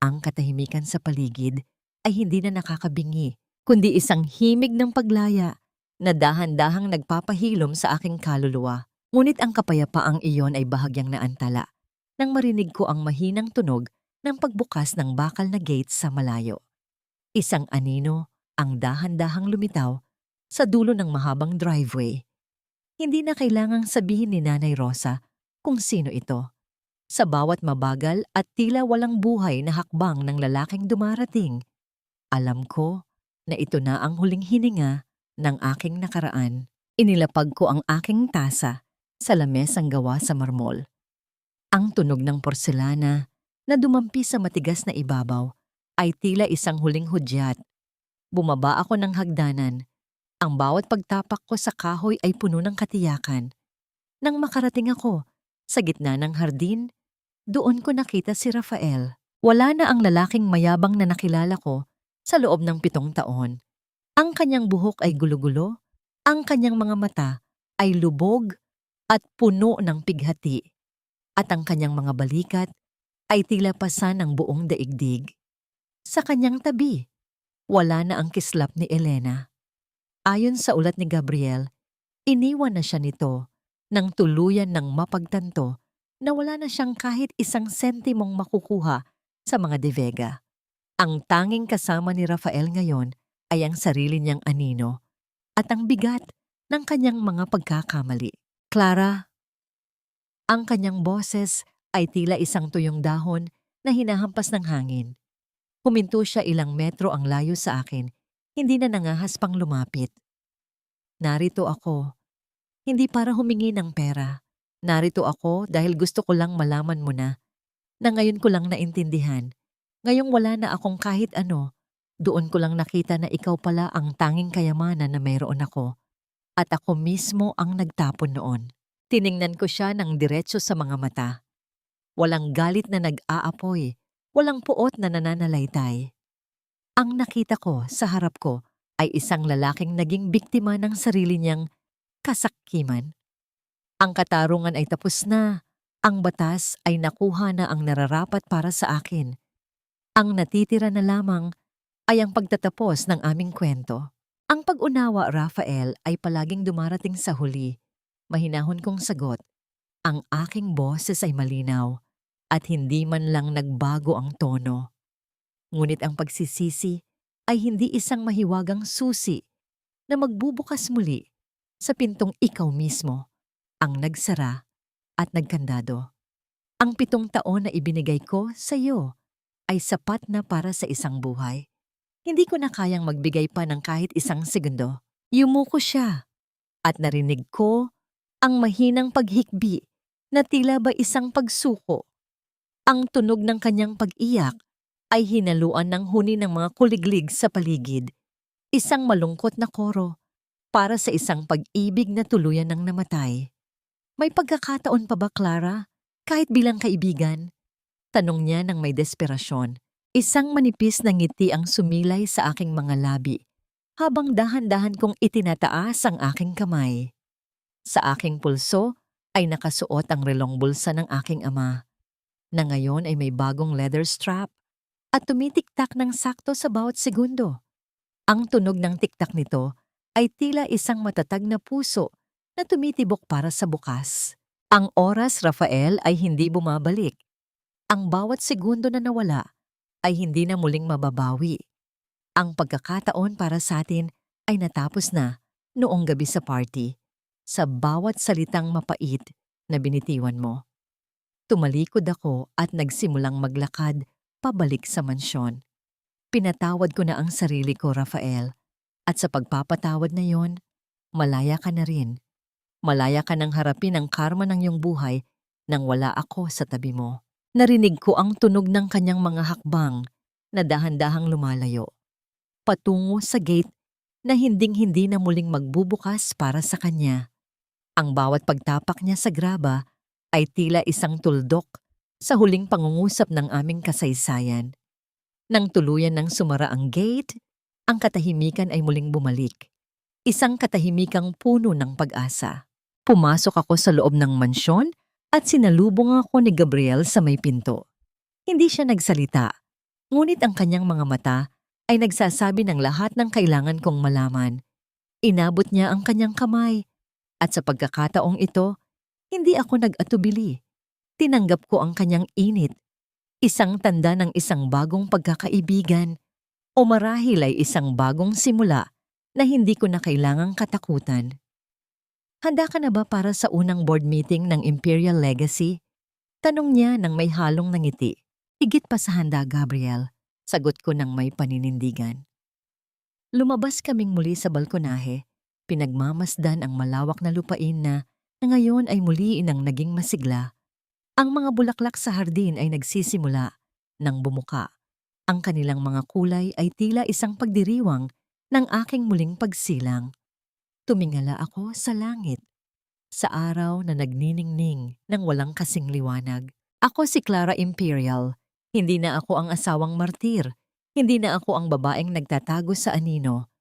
Ang katahimikan sa paligid ay hindi na nakakabingi, kundi isang himig ng paglaya na dahan-dahang nagpapahilom sa aking kaluluwa. Ngunit ang kapayapaang iyon ay bahagyang naantala nang marinig ko ang mahinang tunog ng pagbukas ng bakal na gate sa malayo. Isang anino ang dahan-dahang lumitaw sa dulo ng mahabang driveway. Hindi na kailangang sabihin ni Nanay Rosa kung sino ito. Sa bawat mabagal at tila walang buhay na hakbang ng lalaking dumarating, alam ko na ito na ang huling hininga ng aking nakaraan. Inilapag ko ang aking tasa sa lamesang gawa sa marmol. Ang tunog ng porselana na dumampi sa matigas na ibabaw ay tila isang huling hudyat. Bumaba ako ng hagdanan. Ang bawat pagtapak ko sa kahoy ay puno ng katiyakan. Nang makarating ako sa gitna ng hardin, doon ko nakita si Rafael. Wala na ang lalaking mayabang na nakilala ko sa loob ng 7 taon. Ang kanyang buhok ay gulo-gulo, ang kanyang mga mata ay lubog at puno ng pighati, at ang kanyang mga balikat ay tila pasan ng buong daigdig. Sa kanyang tabi, wala na ang kislap ni Elena. Ayon sa ulat ni Gabriel, iniwan na siya nito nang tuluyan ng mapagtanto na wala na siyang kahit isang sentimong makukuha sa mga De Vega. Ang tanging kasama ni Rafael ngayon ay ang sarili niyang anino at ang bigat ng kanyang mga pagkakamali. "Clara," ang kanyang boses ay tila isang tuyong dahon na hinahampas ng hangin. Huminto siya ilang metro ang layo sa akin, hindi na nangahas pang lumapit. "Narito ako, hindi para humingi ng pera. Narito ako dahil gusto ko lang malaman mo na ngayon ko lang naintindihan. Ngayong wala na akong kahit ano, doon ko lang nakita na ikaw pala ang tanging kayamanan na mayroon ako. At ako mismo ang nagtapon noon." Tiningnan ko siya ng diretso sa mga mata. Walang galit na nag-aapoy, walang puot na nananalaytay. Ang nakita ko sa harap ko ay isang lalaking naging biktima ng sarili niyang kasakiman. Ang katarungan ay tapos na. Ang batas ay nakuha na ang nararapat para sa akin. Ang natitira na lamang ay ang pagtatapos ng aming kwento. Ang pag-unawa, Rafael, ay palaging dumarating sa huli. Mahinahon kong sagot. Ang aking boses ay malinaw at hindi man lang nagbago ang tono. Ngunit ang pagsisisi ay hindi isang mahiwagang susi na magbubukas muli sa pintong ikaw mismo ang nagsara at nagkandado. Ang 7 taon na ibinigay ko sa iyo ay sapat na para sa isang buhay. Hindi ko na kayang magbigay pa ng kahit isang segundo. Yumuko siya at narinig ko ang mahinang paghikbi na tila ba isang pagsuko. Ang tunog ng kanyang pag-iyak ay hinaluan ng huni ng mga kuliglig sa paligid. Isang malungkot na koro para sa isang pag-ibig na tuluyan ng namatay. May pagkakataon pa ba, Clara? Kahit bilang kaibigan? Tanong niya ng may desperasyon. Isang manipis na ngiti ang sumilay sa aking mga labi habang dahan-dahan kong itinataas ang aking kamay. Sa aking pulso ay nakasuot ang relong bulsa ng aking ama, na ngayon ay may bagong leather strap at tumitiktak ng sakto sa bawat segundo. Ang tunog ng tiktak nito ay tila isang matatag na puso na tumitibok para sa bukas. Ang oras, Rafael, ay hindi bumabalik. Ang bawat segundo na nawala ay hindi na muling mababawi. Ang pagkakataon para sa atin ay natapos na noong gabi sa party, sa bawat salitang mapait na binitiwan mo. Tumalikod ako at nagsimulang maglakad pabalik sa mansyon. Pinatawad ko na ang sarili ko, Rafael, at sa pagpapatawad na yon, malaya ka na rin. Malaya ka nang harapin ang karma ng iyong buhay nang wala ako sa tabi mo. Narinig ko ang tunog ng kanyang mga hakbang na dahan-dahang lumalayo, patungo sa gate na hinding-hindi na muling magbubukas para sa kanya. Ang bawat pagtapak niya sa graba ay tila isang tuldok sa huling pangungusap ng aming kasaysayan. Nang tuluyan ng sumara ang gate, ang katahimikan ay muling bumalik. Isang katahimikang puno ng pag-asa. Pumasok ako sa loob ng mansyon at sinalubong ako ni Gabriel sa may pinto. Hindi siya nagsalita, ngunit ang kanyang mga mata ay nagsasabi ng lahat ng kailangan kong malaman. Inabot niya ang kanyang kamay at sa pagkakataong ito, hindi ako nag-atubili. Tinanggap ko ang kanyang init, isang tanda ng isang bagong pagkakaibigan o marahil ay isang bagong simula na hindi ko na kailangang katakutan. Handa ka na ba para sa unang board meeting ng Imperial Legacy? Tanong niya nang may halong nangiti. Higit pa sa handa, Gabriel. Sagot ko nang may paninindigan. Lumabas kaming muli sa balkonahe. Pinagmamasdan ang malawak na lupain na ngayon ay muli inang naging masigla. Ang mga bulaklak sa hardin ay nagsisimula nang bumuka. Ang kanilang mga kulay ay tila isang pagdiriwang ng aking muling pagsilang. Tumingala ako sa langit, sa araw na nagniningning ng walang kasing liwanag. Ako si Clara Imperial. Hindi na ako ang asawang martir. Hindi na ako ang babaeng nagtatago sa anino.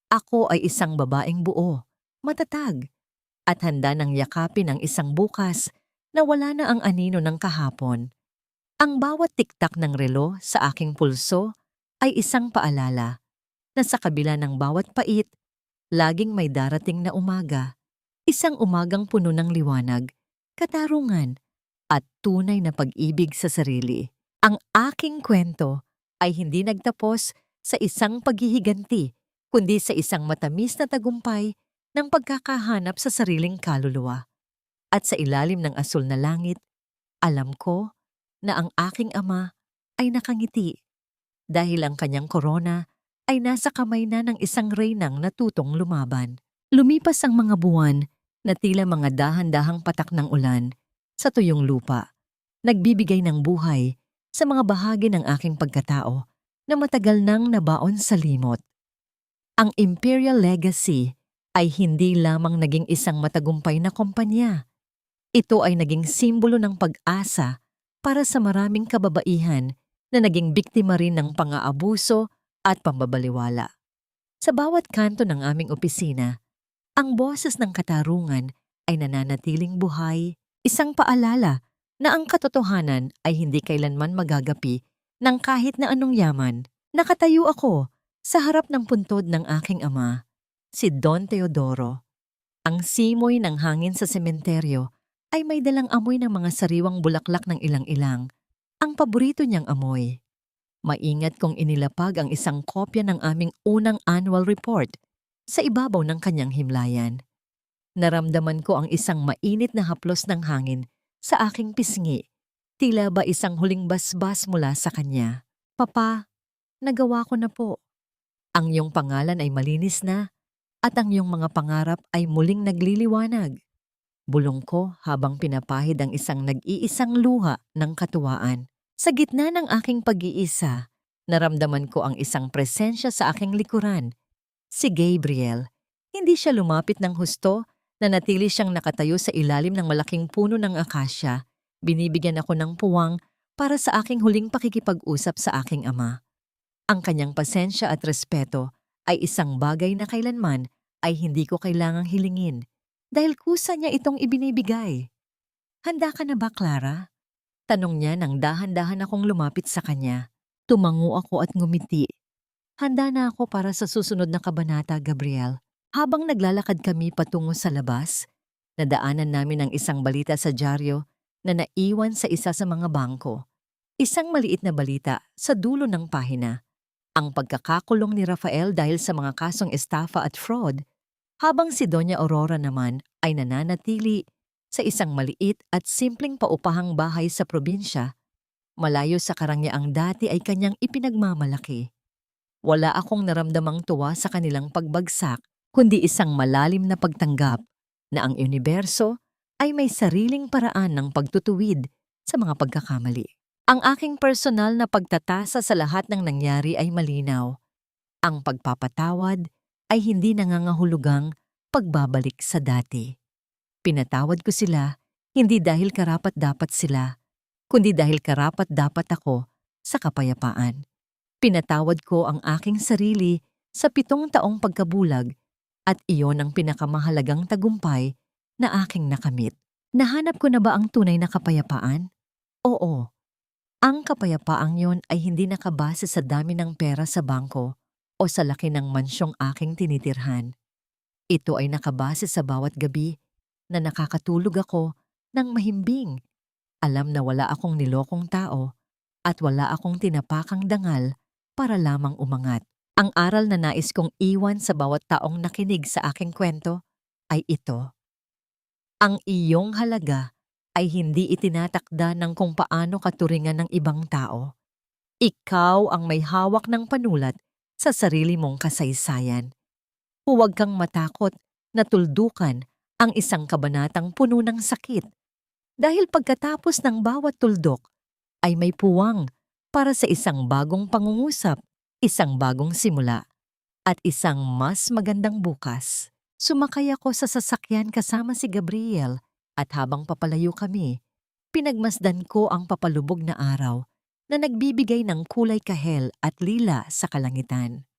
Ako ay isang babaeng buo, matatag, at handa ng yakapin ang isang bukas na wala na ang anino ng kahapon. Ang bawat tiktak ng relo sa aking pulso ay isang paalala na sa kabila ng bawat pait, laging may darating na umaga, isang umagang puno ng liwanag, katarungan, at tunay na pag-ibig sa sarili. Ang aking kwento ay hindi nagtapos sa isang paghihiganti, kundi sa isang matamis na tagumpay ng pagkakahanap sa sariling kaluluwa. At sa ilalim ng asul na langit, alam ko na ang aking ama ay nakangiti dahil ang kanyang korona ay nasa kamay na ng isang reynang natutong lumaban. Lumipas ang mga buwan na tila mga dahan-dahang patak ng ulan sa tuyong lupa, nagbibigay ng buhay sa mga bahagi ng aking pagkatao na matagal nang nabaon sa limot. Ang Imperial Legacy ay hindi lamang naging isang matagumpay na kumpanya. Ito ay naging simbolo ng pag-asa para sa maraming kababaihan na naging biktima rin ng pang-aabuso at pambabaliwala. Sa bawat kanto ng aming opisina, ang boses ng katarungan ay nananatiling buhay, isang paalala na ang katotohanan ay hindi kailanman magagapi ng kahit na anong yaman. Nakatayo ako sa harap ng puntod ng aking ama, si Don Teodoro. Ang simoy ng hangin sa sementeryo ay may dalang amoy ng mga sariwang bulaklak ng ilang-ilang, ang paborito niyang amoy. Maingat kong inilapag ang isang kopya ng aming unang annual report sa ibabaw ng kanyang himlayan. Naramdaman ko ang isang mainit na haplos ng hangin sa aking pisngi, tila ba isang huling basbas mula sa kanya. Papa, nagawa ko na po. Ang iyong pangalan ay malinis na at ang iyong mga pangarap ay muling nagliliwanag. Bulong ko habang pinapahid ang isang nag-iisang luha ng katuwaan. Sa gitna ng aking pag-iisa, naramdaman ko ang isang presensya sa aking likuran. Si Gabriel. Hindi siya lumapit ng husto, nanatili siyang nakatayo sa ilalim ng malaking puno ng akasya. Binibigyan ako ng puwang para sa aking huling pakikipag-usap sa aking ama. Ang kanyang pasensya at respeto ay isang bagay na kailanman ay hindi ko kailangang hilingin dahil kusa niya itong ibinibigay. Handa ka na ba, Clara? Tanong niya nang dahan-dahan akong lumapit sa kanya. Tumango ako at ngumiti. Handa na ako para sa susunod na kabanata, Gabriel. Habang naglalakad kami patungo sa labas, nadaanan namin ang isang balita sa dyaryo na naiwan sa isa sa mga bangko. Isang maliit na balita sa dulo ng pahina. Ang pagkakakulong ni Rafael dahil sa mga kasong estafa at fraud, habang si Doña Aurora naman ay nananatili sa isang maliit at simpleng paupahang bahay sa probinsya, malayo sa karangyaang dati ay kanyang ipinagmamalaki. Wala akong naramdamang tuwa sa kanilang pagbagsak, kundi isang malalim na pagtanggap na ang universo ay may sariling paraan ng pagtutuwid sa mga pagkakamali. Ang aking personal na pagtatasa sa lahat ng nangyari ay malinaw. Ang pagpapatawad ay hindi nangangahulugang pagbabalik sa dati. Pinatawad ko sila hindi dahil karapat-dapat sila, kundi dahil karapat-dapat ako sa kapayapaan. Pinatawad ko ang aking sarili sa 7 taong pagkabulag at iyon ang pinakamahalagang tagumpay na aking nakamit. Nahanap ko na ba ang tunay na kapayapaan? Oo. Ang kapayapaang yon ay hindi nakabase sa dami ng pera sa bangko o sa laki ng mansyong aking tinitirhan. Ito ay nakabase sa bawat gabi na nakakatulog ako ng mahimbing. Alam na wala akong nilokong tao at wala akong tinapakang dangal para lamang umangat. Ang aral na nais kong iwan sa bawat taong nakinig sa aking kwento ay ito. Ang iyong halaga ay hindi itinatakda ng kung paano katuringan ng ibang tao. Ikaw ang may hawak ng panulat sa sarili mong kasaysayan. Huwag kang matakot na tuldukan ang isang kabanatang puno ng sakit. Dahil pagkatapos ng bawat tuldok ay may puwang para sa isang bagong pangungusap, isang bagong simula, at isang mas magandang bukas. Sumakay ako sa sasakyan kasama si Gabriel at habang papalayo kami, pinagmasdan ko ang papalubog na araw na nagbibigay ng kulay kahel at lila sa kalangitan.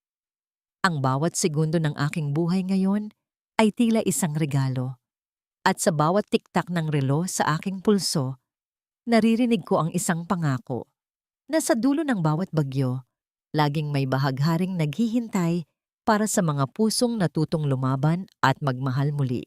Ang bawat segundo ng aking buhay ngayon ay tila isang regalo. At sa bawat tiktak ng relo sa aking pulso, naririnig ko ang isang pangako na sa dulo ng bawat bagyo, laging may bahagharing naghihintay para sa mga pusong natutong lumaban at magmahal muli.